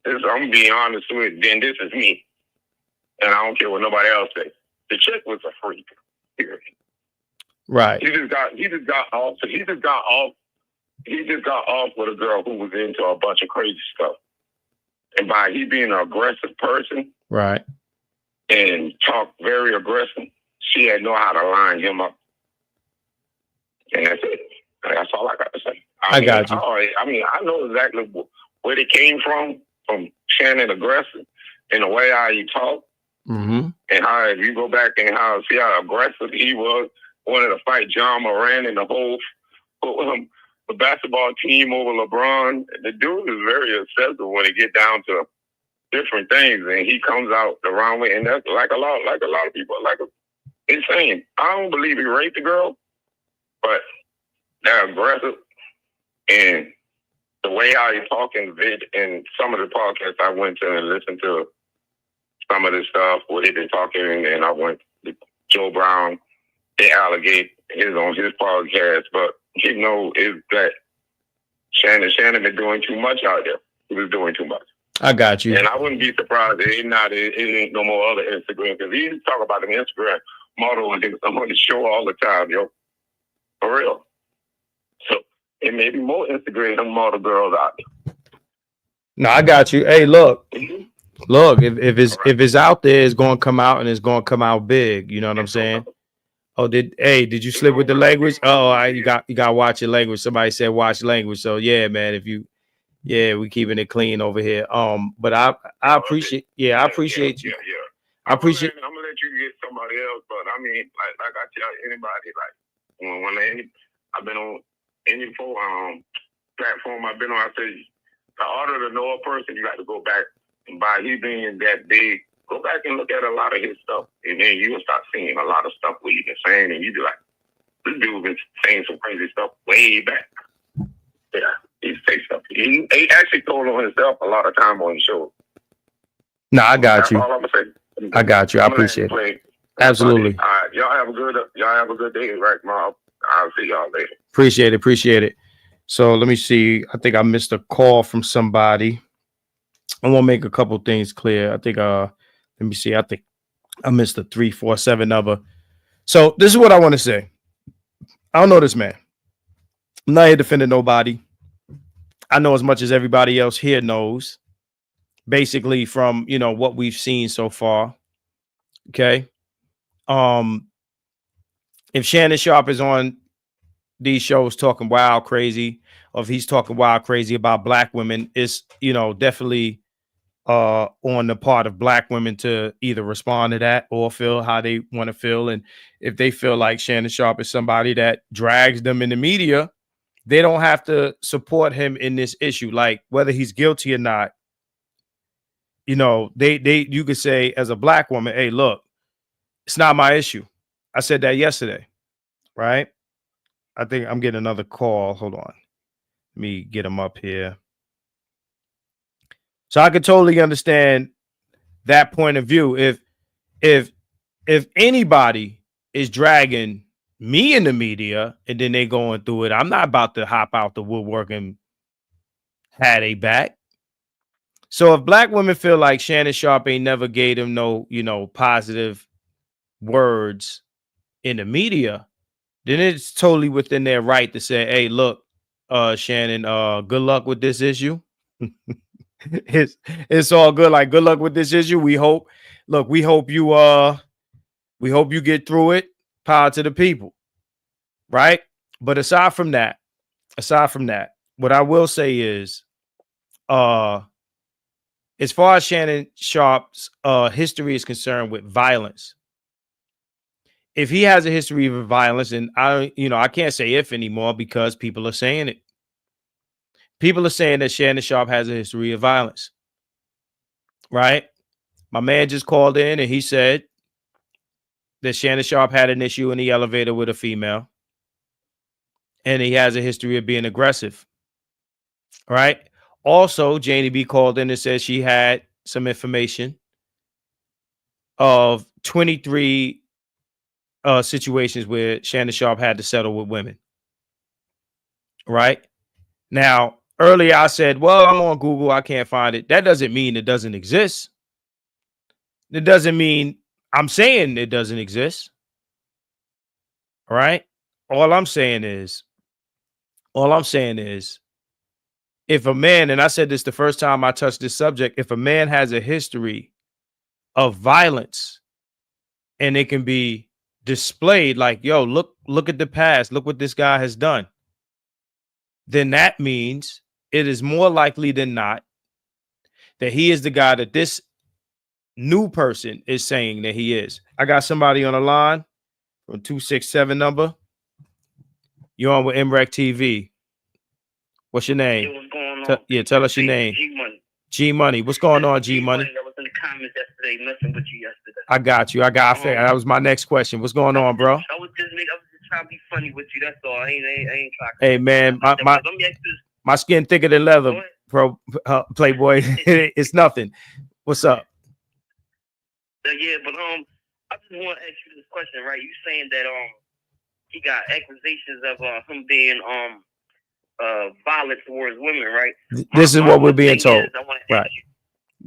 I'm gonna be honest with you. Then this is me, and I don't care what nobody else says. The chick was a freak. Period. Right. He just got off with a girl who was into a bunch of crazy stuff. And by he being an aggressive person, right, and talk very aggressive, she had know how to line him up. And that's it. That's all I got to say. I got you. I know exactly where it came from Shannon aggressive, and the way how he talked, and how if you go back and see how aggressive he was, wanted to fight John Moran and the whole the basketball team over LeBron. The dude is very obsessive when it get down to different things, and he comes out the wrong way. And that's like a lot of people, insane. I don't believe he raped the girl, but they're aggressive, and the way how he talking in some of the podcasts I went to and listened to some of the stuff where they've been talking, and I went to Joe Brown. They allegate on his podcast, but is that Shannon been doing too much out there. He was doing too much. I got you. And I wouldn't be surprised if it ain't no more other Instagram, because he talk about an Instagram model and I'm on the show all the time, yo. For real. So it may be more Instagram model girls out there. No, I got you. Hey, look, if it's out there, it's gonna come out and it's gonna come out big. You know what I'm saying? Oh, did you slip with the language? Oh, you got to watch your language. Somebody said watch language. So yeah, man, we keeping it clean over here. But I appreciate you. Yeah. I appreciate. I'm gonna let you get somebody else, but I mean, like I tell anybody, when I've been on any platform I've been on, I say, in order to know a person, you got to go back, and by he being that big, go back and look at a lot of his stuff, and then you'll start seeing a lot of stuff what he's been saying, and you be like, this dude been saying some crazy stuff way back. Yeah, he say stuff. He actually told on himself a lot of time on the show. No, I got you. That's all I'm gonna say. I got you. I appreciate it. Absolutely. All right, y'all have a good day, Reckmobb. I'll see y'all later. Appreciate it. So let me see. I think I missed a call from somebody. I want to make a couple things clear. I think let me see. I think I missed the 347 number. So this is what I want to say. I don't know this man. I'm not here defending nobody. I know as much as everybody else here knows, basically from what we've seen so far. Okay. If Shannon Sharpe is on these shows talking wild crazy, or if he's talking wild crazy about black women, it's definitely on the part of black women to either respond to that or feel how they want to feel. And if they feel like Shannon Sharpe is somebody that drags them in the media, they don't have to support him in this issue. Like whether he's guilty or not, you could say as a black woman, hey, look, it's not my issue. I said that yesterday, right? I think I'm getting another call. Hold on. Let me get him up here. So I could totally understand that point of view. If anybody is dragging me in the media and then they going through it, I'm not about to hop out the woodwork and have they back. So if black women feel like Shannon Sharpe ain't never gave them no, positive words in the media, then it's totally within their right to say, hey, look, Shannon, good luck with this issue. it's all good. Like, good luck with this issue. We hope you get through it. Power to the people. Right. But aside from that, what I will say is, as far as Shannon Sharpe's history is concerned with violence, if he has a history of violence, and I can't say if anymore because people are saying it. People are saying that Shannon Sharpe has a history of violence. Right? My man just called in and he said that Shannon Sharpe had an issue in the elevator with a female. And he has a history of being aggressive. Right? Also, Janie B called in and said she had some information of 23 situations where Shannon Sharpe had to settle with women. Right? Now, earlier I said, well, I'm on Google. I can't find it. That doesn't mean it doesn't exist. It doesn't mean I'm saying it doesn't exist. All right. All I'm saying is, if a man, and I said this the first time I touched this subject, if a man has a history of violence and it can be displayed like, yo, look at the past, look what this guy has done, then that means it is more likely than not that he is the guy that this new person is saying that he is. I got somebody on the line from 267 number. You're on with MRecktv. What's your name? What's going on? Tell us your name. G-Money. G-Money. What's going on, G-Money? I was in the comments yesterday messing with you yesterday. I got you. That was my next question. What's going on, bro? I was just trying to be funny with you. That's all. I ain't trying. Hey, man, Let me ask you this. my skin thicker than leather, Playboy. It's nothing. What's up? Yeah, but I just want to ask you this question, right? You saying that he got accusations of him being violent towards women, right? This is what we're being told. Right.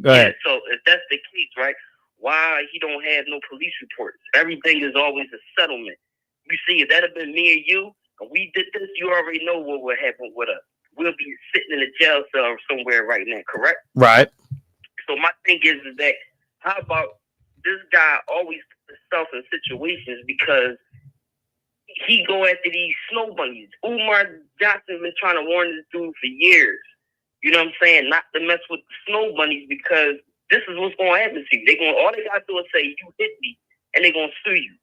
Go ahead. So if that's the case, right? Why he don't have no police reports? Everything is always a settlement. You see, if that had been me and you, and we did this, you already know what would happen with us. We'll be sitting in a jail cell somewhere right now, correct? Right. So my thing is that how about this guy always puts himself in situations because he go after these snow bunnies. Umar Johnson been trying to warn this dude for years. You know what I'm saying? Not to mess with the snow bunnies because this is what's going to happen to you. All they got to do is say, you hit me, and they're going to sue you.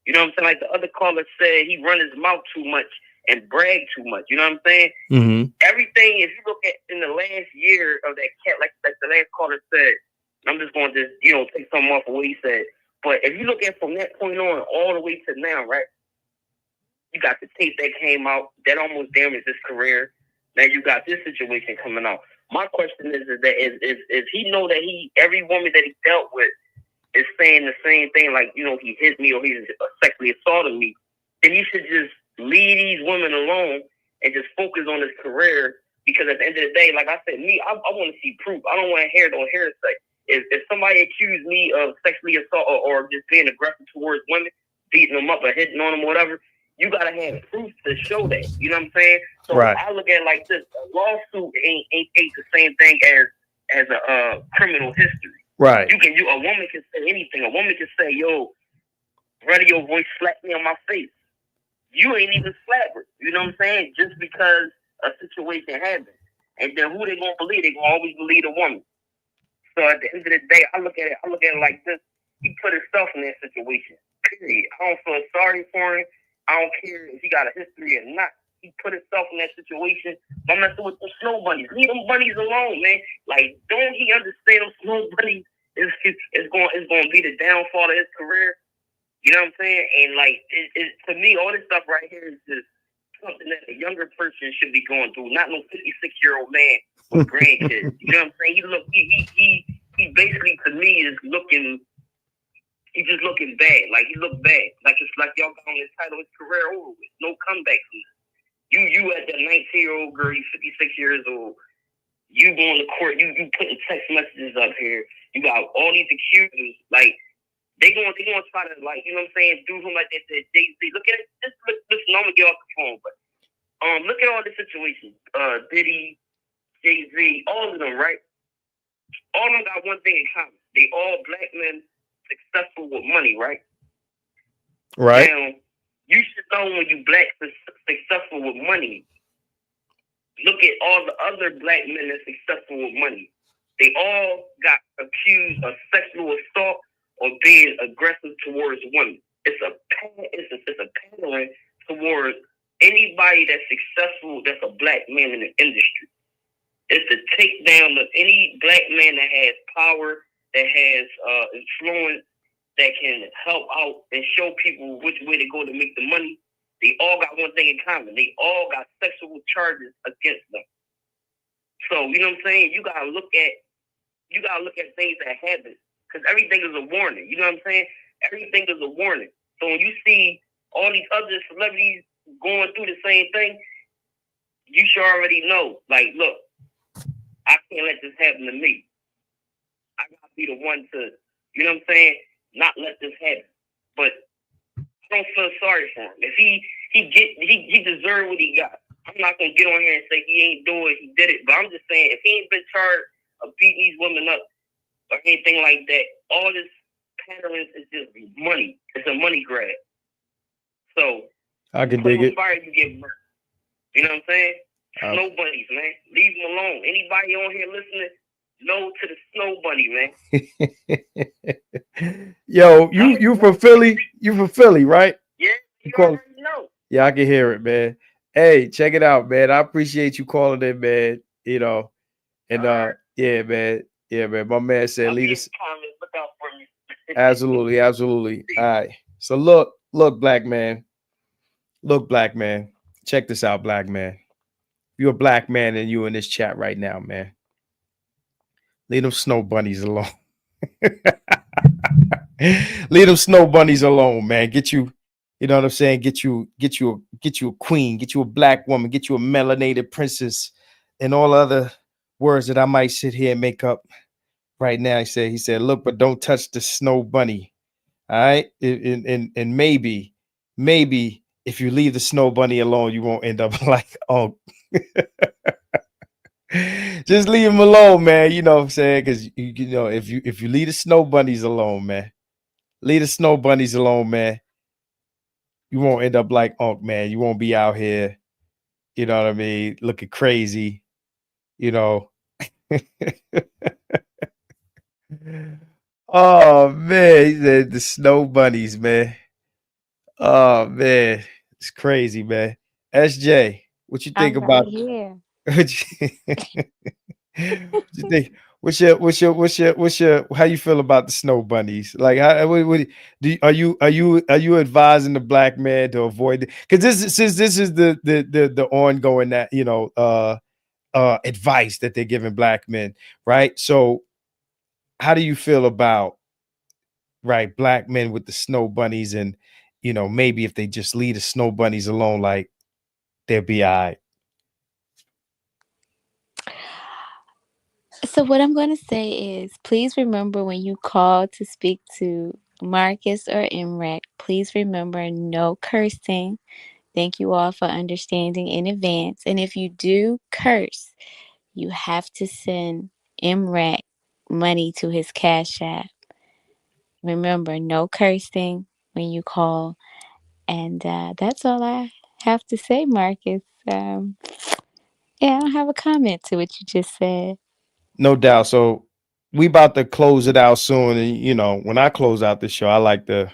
You know what I'm saying? Like the other caller said, he run his mouth too much and brag too much. You know what I'm saying? Mm-hmm. Everything, if you look at in the last year of that cat, like the last caller said, I'm just going to just, take something off of what he said. But if you look at from that point on all the way to now, right? You got the tape that came out that almost damaged his career. Now you got this situation coming out. My question is he know that every woman that he dealt with is saying the same thing, like, he hit me or he sexually assaulted me, then he should just leave these women alone and just focus on his career. Because at the end of the day, like I said, I want to see proof. I don't want to hear hearsay. If somebody accused me of sexually assault or just being aggressive towards women, beating them up or hitting on them or whatever, you gotta have proof to show that. You know what I'm saying? So right. I look at it like this: a lawsuit ain't the same thing as a criminal history. Right. A woman can say anything. A woman can say, "Yo, radio voice slapped me on my face." You ain't even slapped her. You know what I'm saying? Just because a situation happened, and then who they gonna believe? They gonna always believe the woman. So at the end of the day, I look at it like this: he put himself in that situation. Period. I don't feel sorry for him. I don't care if he got a history or not. He put himself in that situation. I'm messing with the snow bunnies. Leave them bunnies alone, man. Like, don't he understand them snow bunnies is going to be the downfall of his career? You know what I'm saying? And like, to me, all this stuff right here is just something that a younger person should be going through, not no 56-year-old man with grandkids. You know what I'm saying? He basically, to me, is looking He just looking bad. Like he looked bad. Like it's like y'all got on his title, his career over with. No comeback from this. You at that 19-year-old girl, you 56 years old. You going to court, you putting text messages up here. You got all these accusers, like they gonna try to, like, you know what I'm saying, do him like they did Jay-Z. Look at it, listen, I'm gonna get off the phone, but look at all the situations. Diddy, Jay-Z, all of them, right? All of them got one thing in common. They all black men successful with money, right? Right. Now, you should know when you black successful with money. Look at all the other black men that's successful with money. They all got accused of sexual assault or being aggressive towards women. It's a pattern towards anybody that's successful that's a black man in the industry. It's the takedown of any black man that has power, that has influence, that can help out and show people which way to go to make the money. They all got one thing in common. They all got sexual charges against them. So, you know what I'm saying? You gotta look at things that happen. Because everything is a warning. You know what I'm saying? Everything is a warning. So when you see all these other celebrities going through the same thing, you should already know, like, look, I can't let this happen to me. I gotta be the one to, you know what I'm saying, not let this happen. But I don't feel sorry for him. If he deserved what he got. I'm not gonna get on here and say he ain't do it, he did it. But I'm just saying, if he ain't been charged of beating these women up or anything like that, all this patterns is just money. It's a money grab. So I can dig it. fire, you get murdered. You know what I'm saying? Snow bunnies, man. Leave them alone. Anybody on here listening, no to the snow bunny, man. Yo, you from Philly? You from Philly, right? Yeah, you call. know. Yeah, I can hear it, man. Hey, check it out, man. I appreciate you calling in, man. You know, and yeah, man. Yeah, man. My man said, lead us. Look out for me. Absolutely, absolutely. All right. So look, black man. Look, black man. Check this out, black man. You're a black man and you in this chat right now, man. Leave them snow bunnies alone. Leave them snow bunnies alone, man. Get you, you know what I'm saying? Get you a queen, get you a black woman, get you a melanated princess, and all other words that I might sit here and make up right now. He said, look, but don't touch the snow bunny. All right. And maybe if you leave the snow bunny alone, you won't end up like, oh, just leave him alone, man. You know what I'm saying? Because you know, if you leave the snow bunnies alone, man, leave the snow bunnies alone, man, you won't end up like Unc, man. You won't be out here, you know what I mean, looking crazy, you know. Oh man, he said the snow bunnies, man. Oh man, it's crazy, man. SJ, what you think I'm right about? here. What you think? What's your? How you feel about the snow bunnies? Like, are you advising the black man to avoid it? Because this is the ongoing that advice that they're giving black men, right? So, how do you feel about black men with the snow bunnies, and maybe if they just leave the snow bunnies alone, like they'll be all right. So what I'm going to say is, please remember when you call to speak to Marcus or M.Reck, please remember no cursing. Thank you all for understanding in advance. And if you do curse, you have to send M.Reck money to his Cash App. Remember, no cursing when you call. And that's all I have to say, Marcus. Yeah, I don't have a comment to what you just said. No doubt. So we about to close it out soon. And when I close out the show, I like to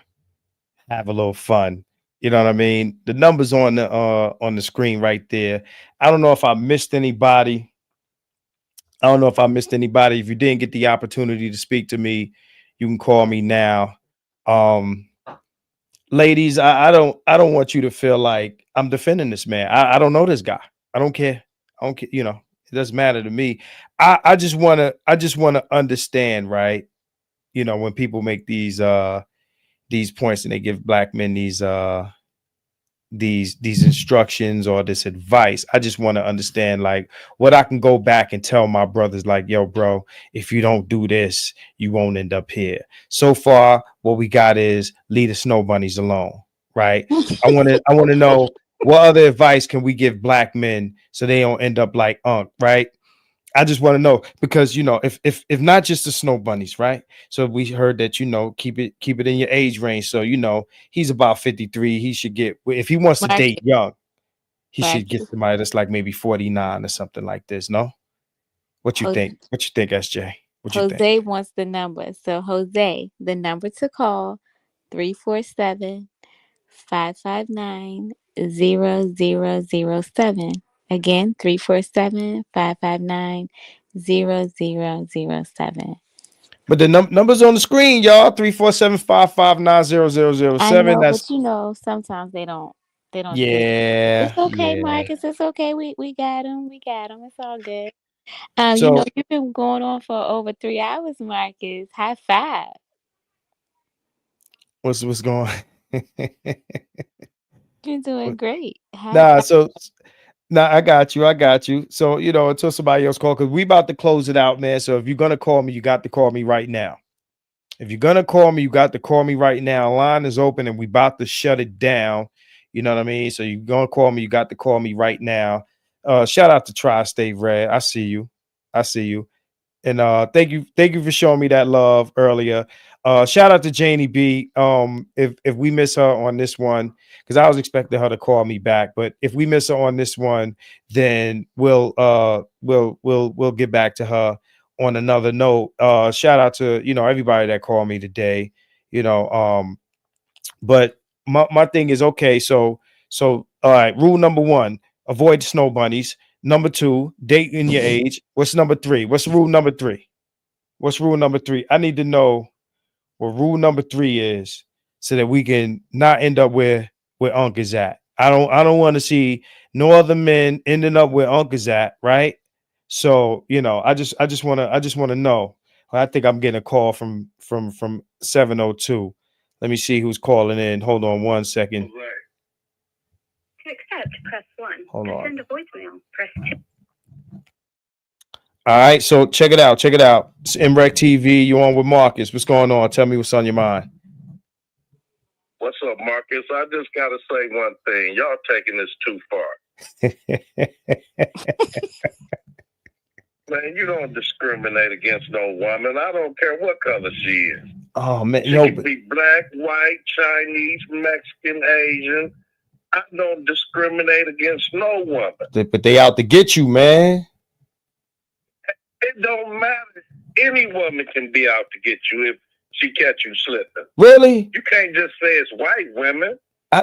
have a little fun. You know what I mean? The numbers on the screen right there. I don't know if I missed anybody. If you didn't get the opportunity to speak to me, you can call me now. Ladies, I don't want you to feel like I'm defending this man. I don't know this guy. I don't care. It doesn't matter to me. I just want to understand, right? When people make these these points and they give black men these instructions or this advice. I just want to understand like what I can go back and tell my brothers like, yo, bro, if you don't do this, you won't end up here. So far, what we got is leave the snow bunnies alone, right? I want to know what other advice can we give black men so they don't end up like Unc, right? I just want to know because if not just the snow bunnies, right? So we heard that keep it in your age range. So he's about 53. He should get if he wants to date young, he should get somebody that's like maybe 49 or something like this. No, what you think? What you think, SJ? What you think? Jose wants the number. So Jose, the number to call 347-559-0007. Again, 347-559-0007. But the numbers on the screen, y'all. 347-559-0007. I know, That's but sometimes they don't yeah. It's okay, Yeah. Marcus. It's okay. We got him. We got him. It's all good. So You've been going on for over 3 hours, Marcus. High five. what's going on? You're doing great. High Nah, five. so nah, I got you. So until somebody else call, because we about to close it out, man. So if you're gonna call me, you got to call me right now. If you're gonna call me, you got to call me right now. Line is open and we about to shut it down. You know what I mean? So you're gonna call me, you got to call me right now. Shout out to Tri-State Red. I see you. And thank you for showing me that love earlier. Shout out to Janie B. If we miss her on this one, because I was expecting her to call me back, but if we miss her on this one, then we'll get back to her on another note. Shout out to everybody that called me today. But my thing is okay. So all right. Rule number 1: avoid the snow bunnies. Number 2: date in your age. What's number 3? What's rule number 3? What's rule number 3? I need to know what rule number 3 is so that we can not end up where Unc is at. I don't want to see no other men ending up where Unc is at, right? So, I just want to know. I think I'm getting a call from 702. Let me see who's calling in. Hold on one second. To accept, press 1. Hold To on. send a voicemail, press 2. All right, so check it out. It's MRecktv. You on with Marcus? What's going on? Tell me what's on your mind. What's up, Marcus? I just got to say one thing. Y'all taking this too far. Man, you don't discriminate against no woman. I don't care what color she is. Oh man, She can be black, white, Chinese, Mexican, Asian. I don't discriminate against no woman. But they out to get you, man. It don't matter. Any woman can be out to get you if she catch you slipping. Really? You can't just say it's white women.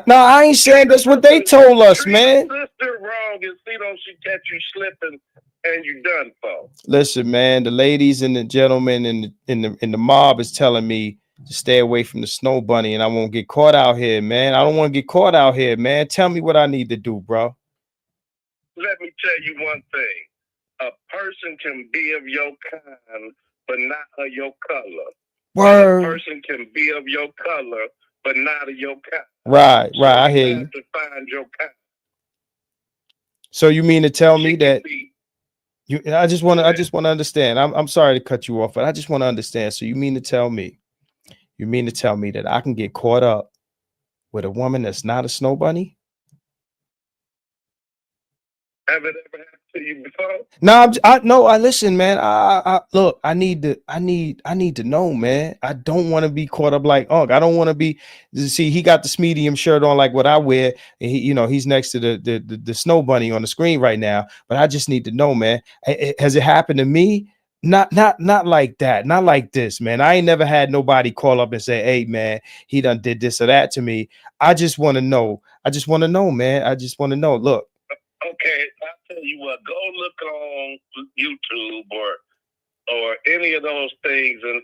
No, I ain't saying that's what they told us, Treat man. your sister wrong and see don't she catch you slipping and you done for. Listen, man, the ladies and the gentlemen in the mob is telling me to stay away from the snow bunny, and I won't get caught out here, man. I don't want to get caught out here, man. Tell me what I need to do, bro. Let me tell you one thing. A person can be of your kind, but not of your color. Word. A person can be of your color, but not of your kind. Right. I hear You you. have to find your kind. So you mean to tell me that I just want to understand. I'm sorry to cut you off, but I just want to understand. So you mean to tell me that I can get caught up with a woman that's not a snow bunny? Have it ever happened to you before? No, I listen, man. I look, I need to know, man. I don't want to be caught up like Unc. I don't want to be. See, he got this medium shirt on like what I wear, and he's next to the snow bunny on the screen right now. But I just need to know, man. Has it happened to me? Not like that. Not like this, man. I ain't never had nobody call up and say, "Hey, man, he done did this or that to me." I just want to know. I just want to know, man. I just want to know. Look. Okay, I'll tell you what, go look on YouTube or any of those things and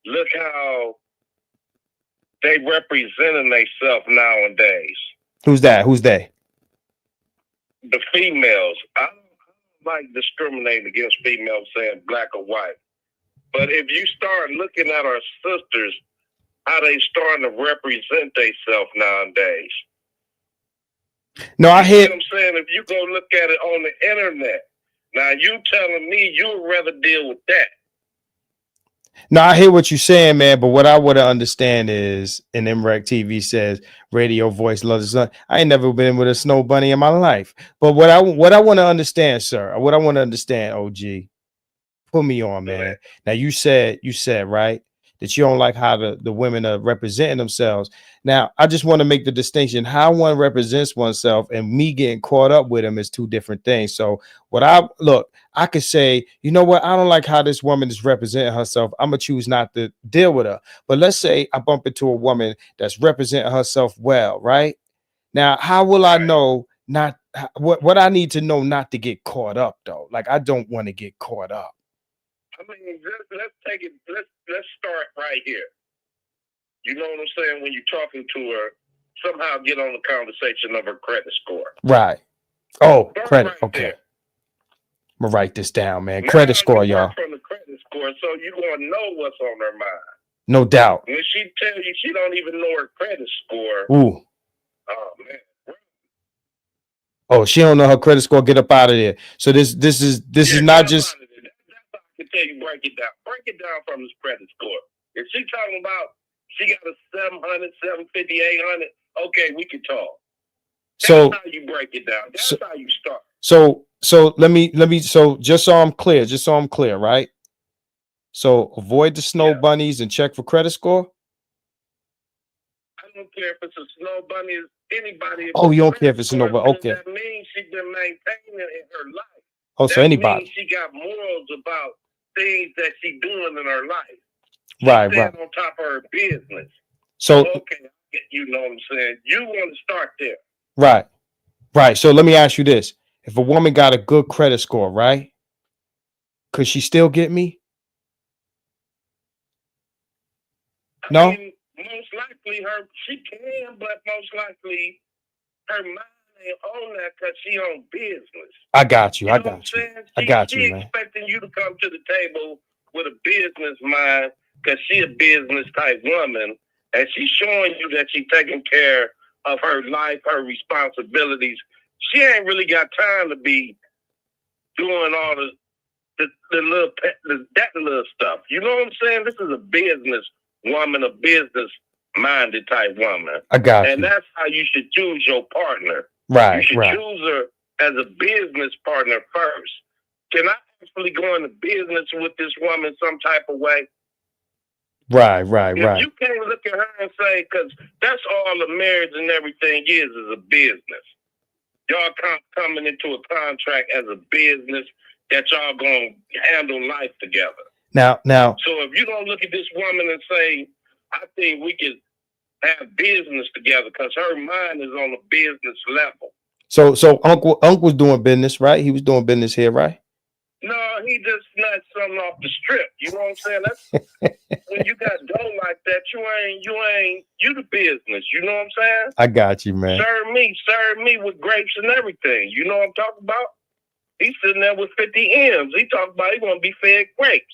look how they representing themselves nowadays. Who's that? Who's they? The females. I don't like discriminating against females saying black or white. But if you start looking at our sisters how they starting to represent themselves nowadays. No, I You hear. know what I'm saying? If you go look at it on the internet, now you telling me you'd rather deal with that. No, I hear what you're saying, man. But what I want to understand is, and MRecktv says, radio voice loves the sun. I ain't never been with a snow bunny in my life. But what I want to understand, sir, what I want to understand, OG, put me on, man. Now you said right that you don't like how the women are representing themselves. Now I just want to make the distinction. How one represents oneself and me getting caught up with them is two different things. So I could say, you know what, I don't like how this woman is representing herself. I'm gonna choose not to deal with her. But let's say I bump into a woman that's representing herself well, right? Now, how will I know not what I need to know not to get caught up though? Like I don't want to get caught up. I mean, let's take it. Let's start right here. You know what I'm saying? When you're talking to her, somehow get on the conversation of her credit score. Right. Oh, Start credit. right Okay. there. I'm gonna write this down, man. Now Credit score, you y'all. work from the credit score, so you're gonna know what's on her mind. No doubt. When she tell you she don't even know her credit score, Ooh. oh man. Oh, she don't know her credit score. Get up out of there. So this is not just. I can tell you, break it down. Break it down from this credit score. If she talking about she got a 700, 750, 800, okay, we can talk. That's So how you break it down. That's how you start. So let me so just so I'm clear, right? So avoid the snow bunnies and check for credit score. I don't care if it's a snow bunny, it's anybody. If Oh, it's you don't credit care if it's score, snow bunny. Okay. That means she's been maintaining in her life. Oh, so that anybody. means she got morals about things that she doing in her life. Right, Staying right. on top of her business. So okay, you know what I'm saying? You want to start there. right. Right. So let me ask you this. If a woman got a good credit score, right? Could she still get me? No? I mean, most likely she can, but most likely her mind ain't on that because she on business. I got you. You I know what I'm got you. saying? I got She you, man. expecting you to come to the table with a business mind because she a business type woman, and she's showing you that she's taking care of her life, her responsibilities. She ain't really got time to be doing all that little stuff. You know what I'm saying? This is a business woman, a business minded type woman. I got and you. that's how you should choose your partner. Right, You should right. choose her as a business partner first. Can I actually go into business with this woman some type of way? Right. If you can't look at her and say, because that's all the marriage and everything is a business. Y'all coming into a contract as a business that y'all gonna handle life together. Now. So if you don't look at this woman and say, I think we could have business together, because her mind is on a business level. So Uncle was doing business, right? He was doing business here, right? No, he just snatched something off the strip. You know what I'm saying? That's when you got dough like that, you the business. You know what I'm saying? I got you, man. Serve me with grapes and everything. You know what I'm talking about? He's sitting there with 50 M's. He talking about he want to be fed grapes.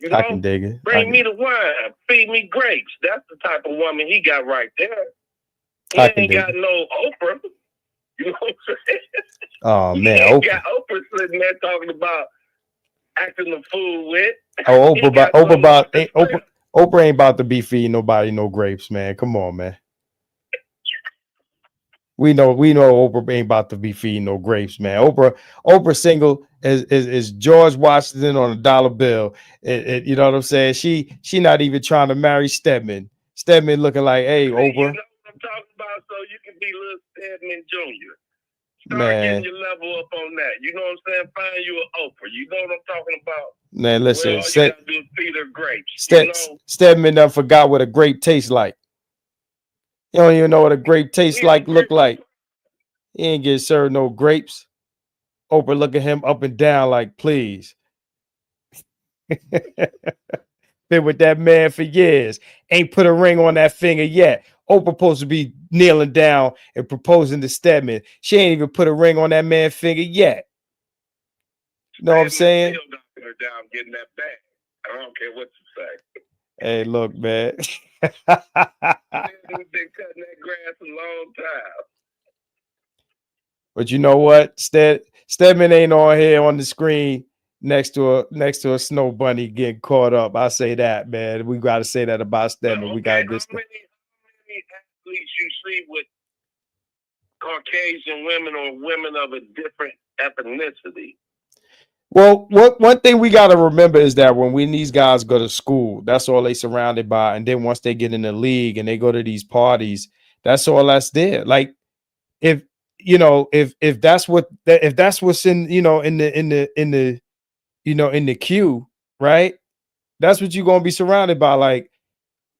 You know? I can dig it. Bring me the wine, feed me grapes. That's the type of woman he got right there. He I can ain't dig got it. no Oprah. You know what I'm saying? Oh He man, ain't Oprah. got Oprah sitting there talking about acting the fool with. Oh, He Oprah, got Oprah ain't about to be feeding nobody no grapes, man. Come on, man. We know Oprah ain't about to be feeding no grapes, man. Oprah single is George Washington on a dollar bill. You know what I'm saying? She not even trying to marry Stedman. Stedman looking like, hey, Oprah, You know what I'm talking about? So you can be little Stedman Jr. Start man. getting your level up on that. You know what I'm saying? Find you an Oprah. You know what I'm talking about? Man, listen, Well, all you gotta do is feed her grapes. You know? Stedman done forgot what a grape tastes like. You don't even know what a grape tastes like, look like. He ain't get served no grapes. Oprah look at him up and down like, please. Been with that man for years. Ain't put a ring on that finger yet. Oprah supposed to be kneeling down and proposing to Stedman. She ain't even put a ring on that man's finger yet. You know what I'm saying? Still knocking her down, getting that back. I don't care what you say. Hey, look, man. We've been cutting that grass a long time. But you know what? Stedman ain't on here on the screen next to a snow bunny getting caught up. I say that, man. We got to say that about Stedman. We got this. How many athletes you see with Caucasian women or women of a different ethnicity? Well, one thing we got to remember is that when these guys go to school, that's all they surrounded by. And then once they get in the league and they go to these parties, that's all that's there. Like if that's what's in, in the queue, right? That's what you're going to be surrounded by. Like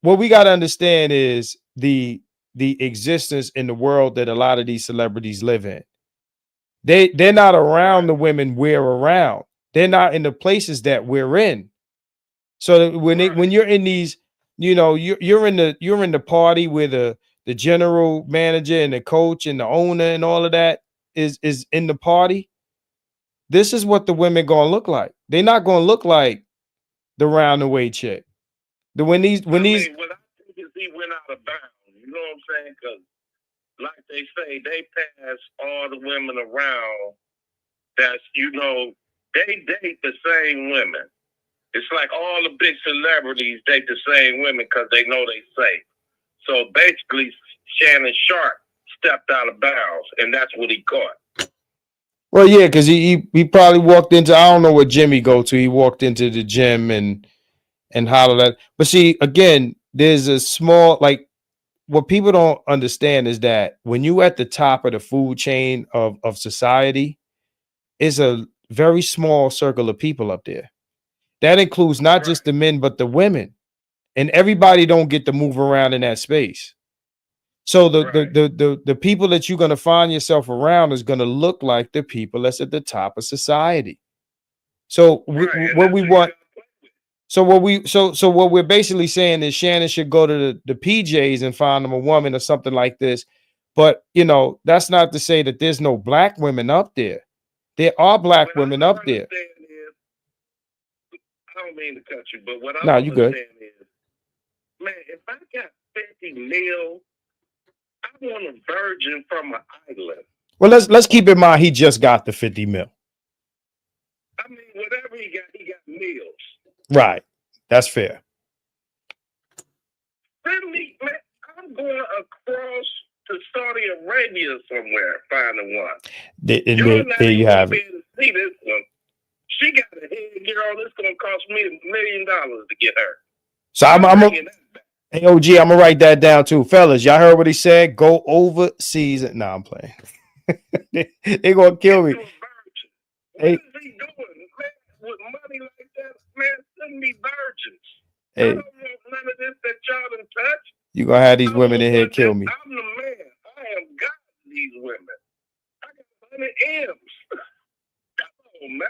what we got to understand is the existence in the world that a lot of these celebrities live in. They're not around the women we're around. They're not in the places that we're in. So when you're in these, you're in the party where the general manager and the coach and the owner and all of that is in the party. This is what the women gonna look like. They're not gonna look like the round the way chick. When these what I think is he went out of bounds. You know what I'm saying? Because like they say, they pass all the women around. That's they date the same women. It's like all the big celebrities date the same women because they know they safe. So basically, Shannon Sharpe stepped out of bounds, and that's what he caught. Well, yeah, because he probably walked into, I don't know what gym he go to. He walked into the gym and hollered at. But see, again, there's a small, like, what people don't understand is that when you at the top of the food chain of society, it's a very small circle of people up there. That includes not just the men, but the women. And everybody don't get to move around in that space. So the people that you're going to find yourself around is going to look like the people that's at the top of society. So what we're basically saying is Shannon should go to the PJs and find them a woman or something like this. But that's not to say that there's no black women up there. There are black women up there. I don't mean to cut you, but what No, I'm you good. saying is, man, if I got 50 mil, I want a virgin from an island. Well, let's keep in mind he just got the 50 mil. I mean, whatever he got meals. Right. That's fair. Really, man, I'm going across to Saudi Arabia somewhere finding one. There you have it. See this one. She got a head girl. It's gonna cost me $1 million to get her. So I'm hey, OG, I'm gonna write that down too, fellas. Y'all heard what he said? Go overseas. Nah, I'm playing. They gonna kill me. Hey, What is he doing, man? With money like that, man, send me virgins. hey, I don't want none of this that y'all done touch. you gonna have these women in here kill me. I'm the man. I am God to these women. I got 100 M's. Come on, man.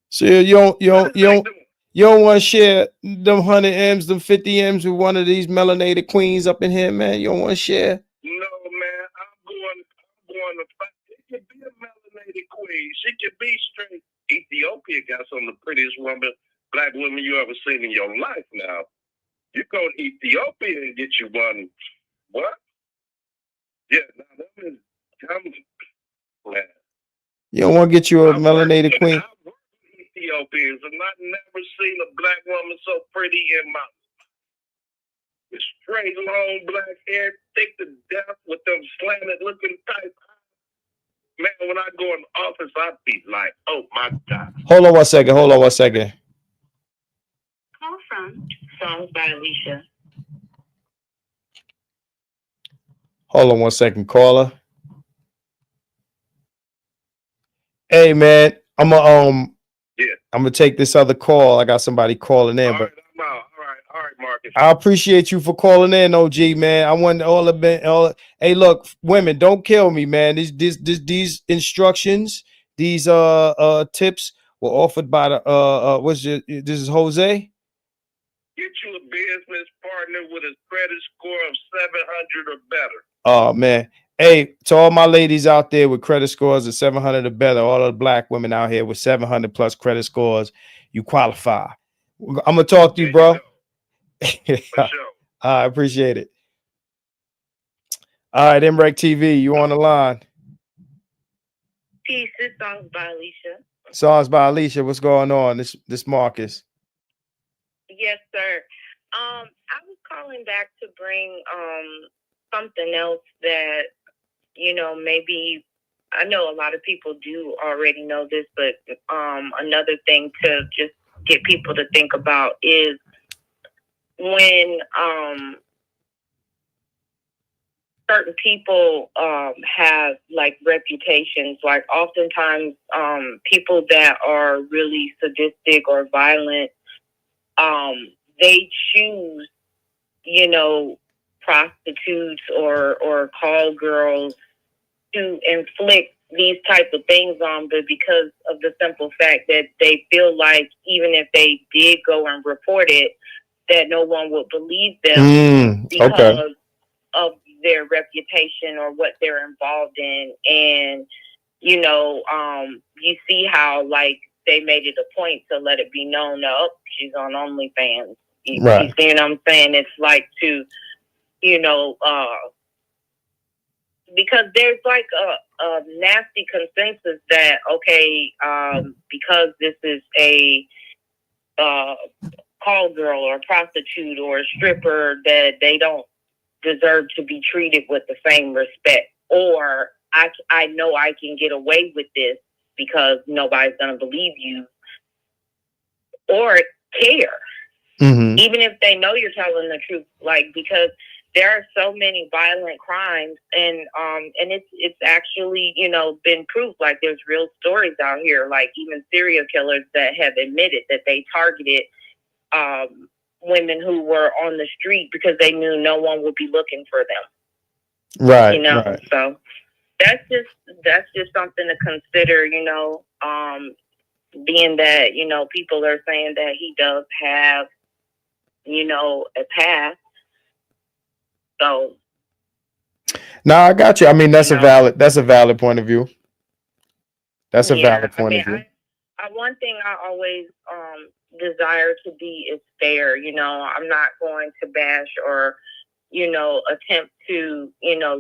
So you don't want to share them 100 M's, them 50 M's with one of these melanated queens up in here, man. You don't want to share. No, man. I'm going to fight. It could be a melanated queen. She could be straight. Ethiopia got some of the prettiest black women you ever seen in your life. Now, you go to Ethiopia and get you one. What? Yeah, now that is man. You don't want to get you a melanated queen. Ethiopians, and I've never seen a black woman so pretty in my life. With straight, long black hair, thick to death, with them slanted looking type. Man, when I go in the office, I'd be like, oh my God. Hold on one second. Call from Songs by Alicia. Hold on one second, caller. Hey man, I'm gonna take this other call. I got somebody calling in, but all right, Marcus. I appreciate you for calling in, OG, man. I want hey, look, women, don't kill me, man. These instructions, these tips were offered by the this is Jose. Get you a business partner with a credit score of 700 or better. Oh man. Hey, to all my ladies out there with credit scores of 700 or better, all of the black women out here with 700 plus credit scores, you qualify. I'm gonna talk to you, bro. For sure. I appreciate it. All right, MRecktv, you on the line. Peace. This song's by Alicia. Songs by Alicia. What's going on? This Marcus. Yes, sir. I was calling back to bring something else that, maybe I know a lot of people do already know this, but another thing to just get people to think about is when certain people have like reputations, like oftentimes people that are really sadistic or violent, they choose, prostitutes or call girls to inflict these type of things on, but because of the simple fact that they feel like even if they did go and report it, that no one would believe them because of their reputation or what they're involved in. And, you see how like they made it a point to let it be known, oh, she's on OnlyFans. Right. You see what I'm saying? It's like to, because there's like a nasty consensus that, okay, because this is a call girl or a prostitute or a stripper, that they don't deserve to be treated with the same respect. Or I know I can get away with this because nobody's going to believe you or care. Mm-hmm. Even if they know you're telling the truth, like, because there are so many violent crimes, and it's actually, been proved. Like, there's real stories out here, like even serial killers that have admitted that they targeted women who were on the street because they knew no one would be looking for them. Right. Right. So that's just something to consider, being that, people are saying that he does have, a past. So No, I got you. I mean, that's a valid point of view. That's a valid point of view. One thing I always desire to be is fair. I'm not going to bash or, attempt to,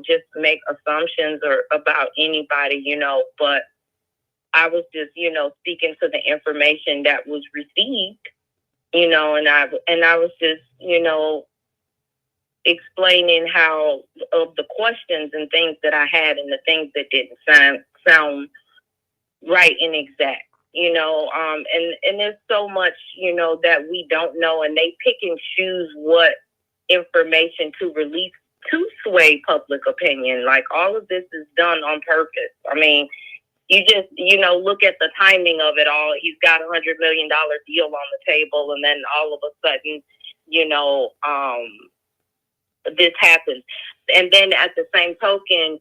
just make assumptions or about anybody, but I was just, speaking to the information that was received, and I was just, explaining how of the questions and things that I had and the things that didn't sound right and exact, and there's so much, that we don't know, and they pick and choose what information to release to sway public opinion. Like, all of this is done on purpose. I mean, you just, look at the timing of it all. He's got $100 million deal on the table, and then all of a sudden, this happens. And then at the same token,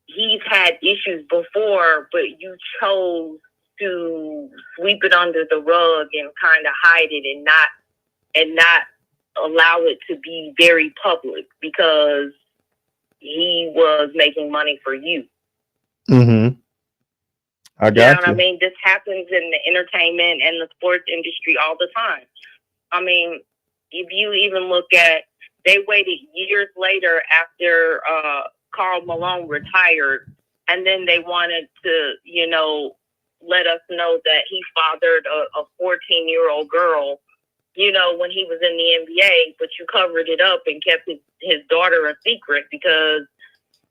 he's had issues before, but you chose to sweep it under the rug and kind of hide it and not allow it to be very public because he was making money for you. Mm-hmm. I got You know what you. I mean? This happens in the entertainment and the sports industry all the time. I mean, if you even look at, they waited years later after Karl Malone retired, and then they wanted to, let us know that he fathered a 14-year-old girl, when he was in the NBA, but you covered it up and kept his daughter a secret because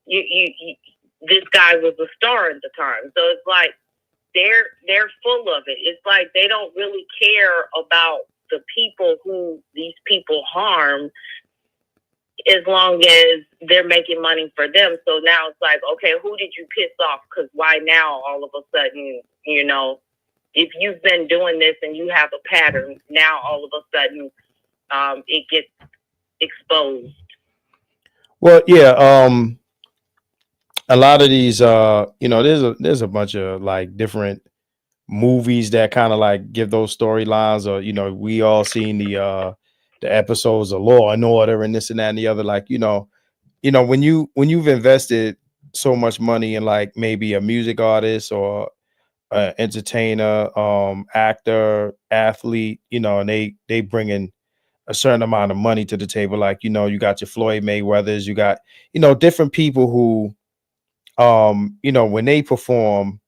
this guy was a star at the time. So it's like they're full of it. It's like they don't really care about the people who these people harm, as long as they're making money for them. So now it's like, okay, who did you piss off? Because why now all of a sudden, if you've been doing this and you have a pattern, now all of a sudden it gets exposed. Well, yeah. A lot of these, there's a bunch of like different movies that kind of like give those storylines, or we all seen the episodes of Law and Order and this and that and the other. Like, when you've invested so much money in like maybe a music artist or entertainer, actor, athlete, and they bring in a certain amount of money to the table. Like, you know, you got your Floyd Mayweathers, you got, you know, different people who, you know, when they perform,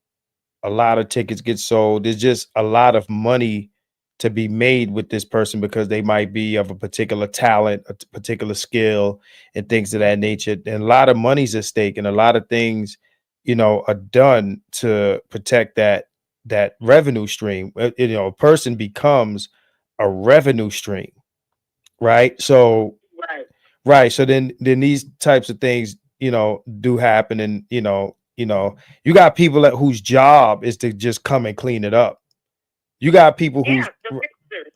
a lot of tickets get sold. There's just a lot of money to be made with this person because they might be of a particular talent, a particular skill, and things of that nature. And a lot of money's at stake, and a lot of things, you know, are done to protect that revenue stream. You know, a person becomes a revenue stream, right? So Right. right. So then these types of things, you know, do happen. And, you know, you got people whose job is to just come and clean it up. You got people Yeah, who's the fixers.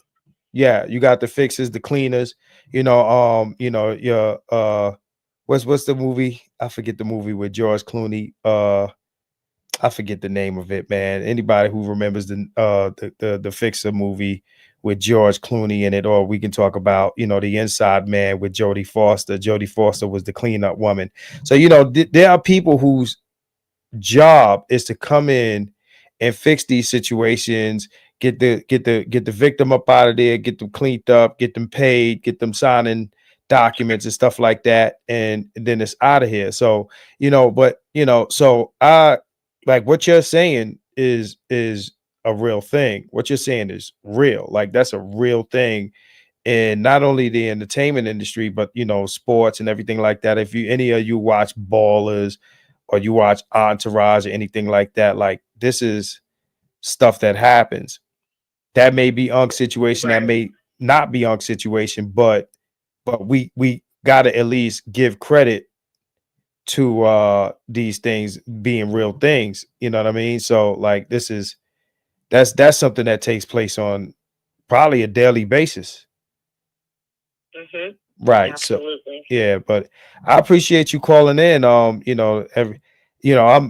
yeah, you got the fixers, the cleaners, you know, your what's the movie? I forget the movie with George Clooney. I forget the name of it, man. Anybody who remembers the Fixer movie with George Clooney in it, or we can talk about, you know, The Inside Man with Jodie Foster. Jodie Foster was the cleanup woman. So, you know, there are people whose job is to come in and fix these situations, get the victim up out of there, get them cleaned up, get them paid, get them signing documents and stuff like that, and then it's out of here. So, you know, but you know, so I like what you're saying is a real thing. What you're saying is real. Like that's a real thing in not only the entertainment industry, but you know, sports and everything like that. If you any of you watch Ballers or you watch Entourage or anything like that, like this is stuff that happens. That may be Unk's situation, that may not be Unk's situation, but we gotta at least give credit to these things being real things. You know what I mean? So like this is that's something that takes place on probably a daily basis. Mm-hmm. Right. Absolutely. So yeah, but I appreciate you calling in. You know,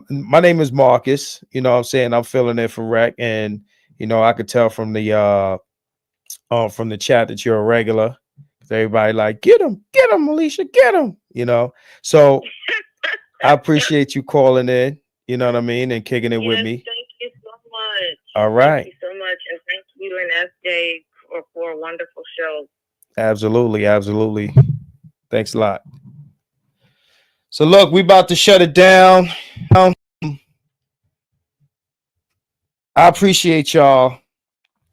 my name is Marcus. You know what I'm saying? I'm filling in for Reck, and you know, I could tell from the chat that you're a regular. 'Cause everybody like, get him, Alicia, get him, you know. So I appreciate you calling in, you know what I mean, and kicking it with me. Thank you so much. All right. Thank you so much. And thank you and SJ for a wonderful show. Absolutely, absolutely. Thanks a lot. So look, we about to shut it down. I appreciate y'all,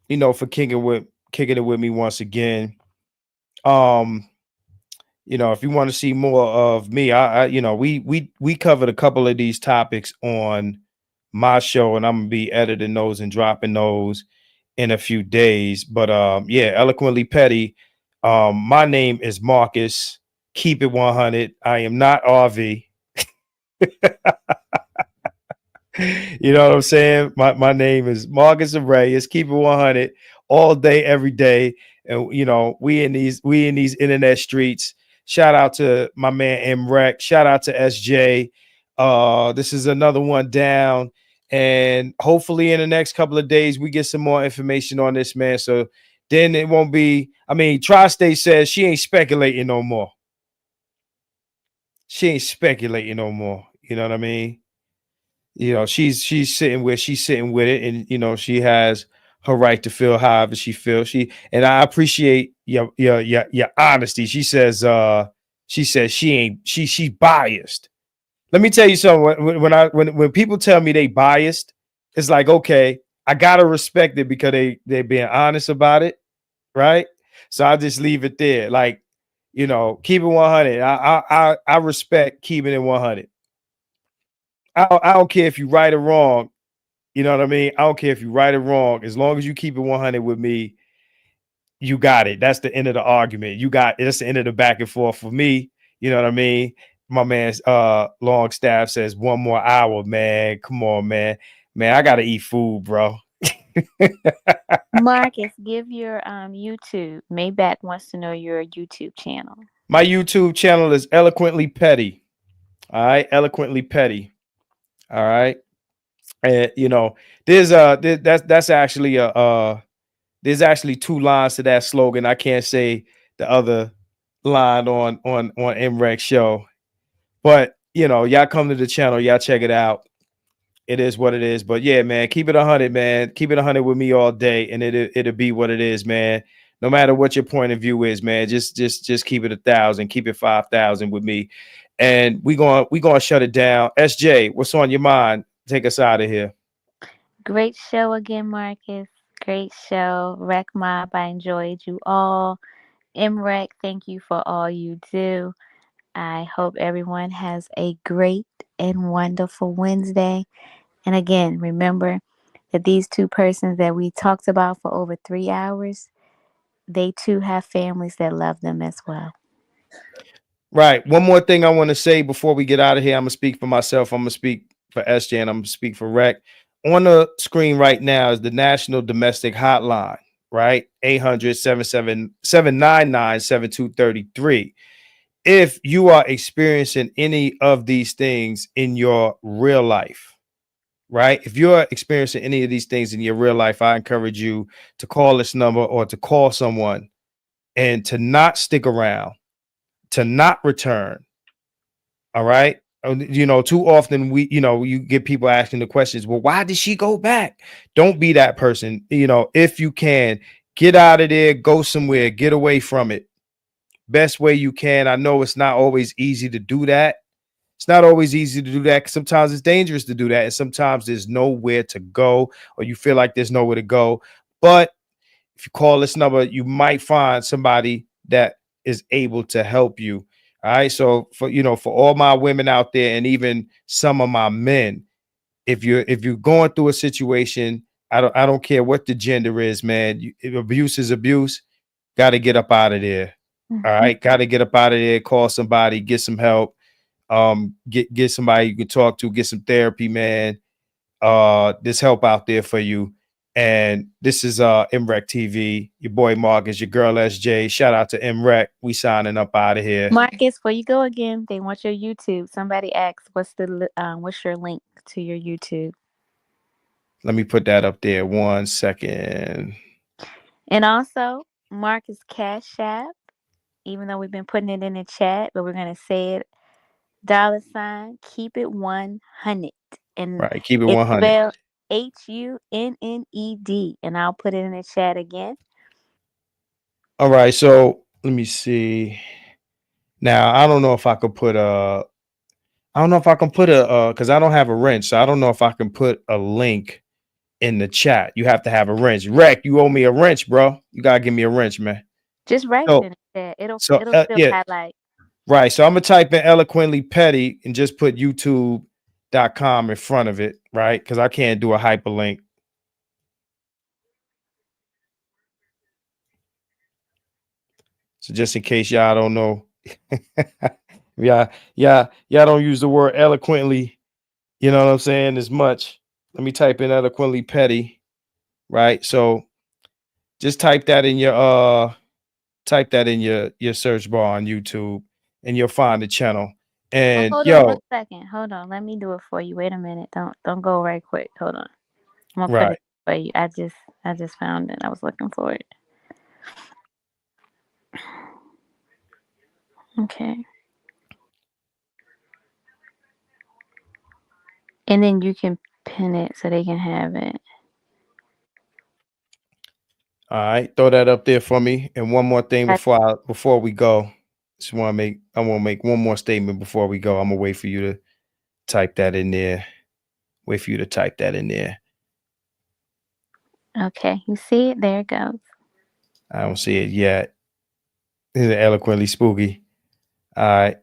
you know, for kicking it with me once again. You know, if you want to see more of me, I you know, we covered a couple of these topics on my show, and I'm gonna be editing those and dropping those in a few days. But yeah, Eloquently Petty. My name is Marcus. Keep it 100. I am not RV. You know what I'm saying? My name is Marcus Arrayes. Keep it 100 all day, every day. And you know, we in these internet streets. Shout out to my man M.Reck. Shout out to SJ. This is another one down. And hopefully in the next couple of days, we get some more information on this, man. So then it won't be, I mean, Tri-State says she ain't speculating no more. She ain't speculating no more. You know what I mean? You know, she's sitting with it, and you know, she has her right to feel however she feels. And I appreciate your honesty. She says she's biased. Let me tell you something. When people tell me they biased, it's like, okay, I gotta respect it because they're being honest about it, right? So I just leave it there. Like, you know, keep it 100. I respect keeping it 100. I don't care if you right or wrong. You know what I mean? I don't care if you right or wrong. As long as you keep it 100 with me, you got it. That's the end of the argument. That's the end of the back and forth for me. You know what I mean? My man's Longstaff says 1 more hour, man. Come on, man. Man, I gotta eat food, bro. Marcus, give your YouTube. Maybach wants to know your YouTube channel. My YouTube channel is Eloquently Petty. All right, Eloquently Petty. All right. And you know, that's actually there's actually 2 lines to that slogan. I can't say the other line on M.Reck show, but you know, y'all come to the channel, y'all check it out. It is what it is. But yeah, man, keep it 100, man. Keep it 100 with me all day, and it'll be what it is, man. no matter what your point of view is, man, just keep it 1,000, keep it 5,000 with me. And we gonna shut it down. SJ, what's on your mind? Take us out of here. Great show again, Marcus. Great show. Reckmobb, I enjoyed you all. M.Reck, thank you for all you do. I hope everyone has a great and wonderful Wednesday. And again, remember that these two persons that we talked about for over 3 hours, they too have families that love them as well. Right. One more thing I want to say before we get out of here. I'm going to speak for myself. I'm going to speak for SJ, and I'm going to speak for Reck. On the screen right now is the National Domestic Hotline, right? 800-799-7233. If you are experiencing any of these things in your real life, right? If you're experiencing any of these things in your real life, I encourage you to call this number or to call someone and to not stick around, to not return. All right. You know, too often you get people asking the questions, well, why did she go back? Don't be that person. You know, if you can, get out of there, go somewhere, get away from it. Best way you can. I know it's not always easy to do that. It's not always easy to do that. Sometimes it's dangerous to do that. And sometimes there's nowhere to go, or you feel like there's nowhere to go. But if you call this number, you might find somebody that is able to help you. All right. So for all my women out there, and even some of my men, if you're going through a situation, I don't care what the gender is, man. If abuse is abuse, got to get up out of there. Mm-hmm. All right. Got to get up out of there, call somebody, get some help. Get somebody you can talk to, get some therapy, man. There's help out there for you. And this is MRecktv, your boy Marcus, your girl SJ. Shout out to M.Reck. We signing up out of here. Marcus, before you go again, they want your YouTube. Somebody asked, what's your link to your YouTube? Let me put that up there 1 second. And also, Marcus Cash App, even though we've been putting it in the chat, but we're going to say it, $ keep it 100. And right, keep it 100. Spelled HUNNED, and I'll put it in the chat again. All right, so let me see. Now I don't know if I could put because I don't have a wrench, so I don't know if I can put a link in the chat. You have to have a wrench. Reck, you owe me a wrench, bro. You gotta give me a wrench, man. Just write it in the chat. It'll still highlight. Right. So I'm gonna type in eloquently petty and just put youtube.com in front of it, right? Because I can't do a hyperlink. So just in case y'all don't know, y'all don't use the word eloquently, you know what I'm saying, as much. Let me type in eloquently petty, right? So just type that in your search bar on YouTube, and you'll find the channel. And hold on 1 second. Hold on. Let me do it for you. Wait a minute. Don't go right quick. Hold on. I'm gonna put it for you. I just found it. I was looking for it. Okay. And then you can pin it so they can have it. All right, throw that up there for me. And one more thing before we go. I want to make one more statement before we go. I'm gonna wait for you to type that in there. Wait for you to type that in there. Okay, you see it? There it goes. I don't see it yet. It's eloquently spooky. All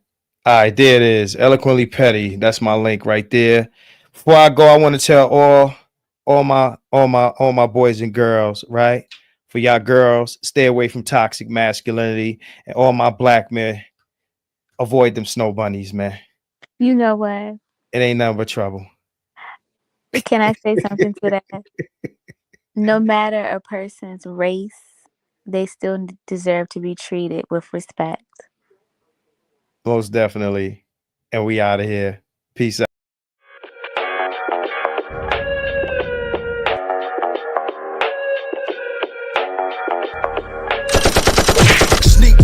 right, there it is. Eloquently petty. That's my link right there. Before I go, I want to tell all my boys and girls, right? For y'all girls, stay away from toxic masculinity, and all my black men, avoid them snow bunnies, man. You know what? It ain't nothing but trouble. Can I say something to that? No matter a person's race, they still deserve to be treated with respect. Most definitely. And we out of here. Peace out.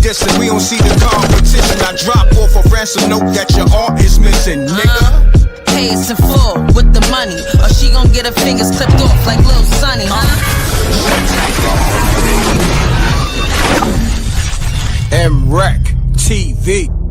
Dissing, we don't see the competition. I drop off a ransom note that your art is missing, nigga. Pays in full with the money, or she gon' get her fingers clipped off like Lil Sonny, huh? MRecktv.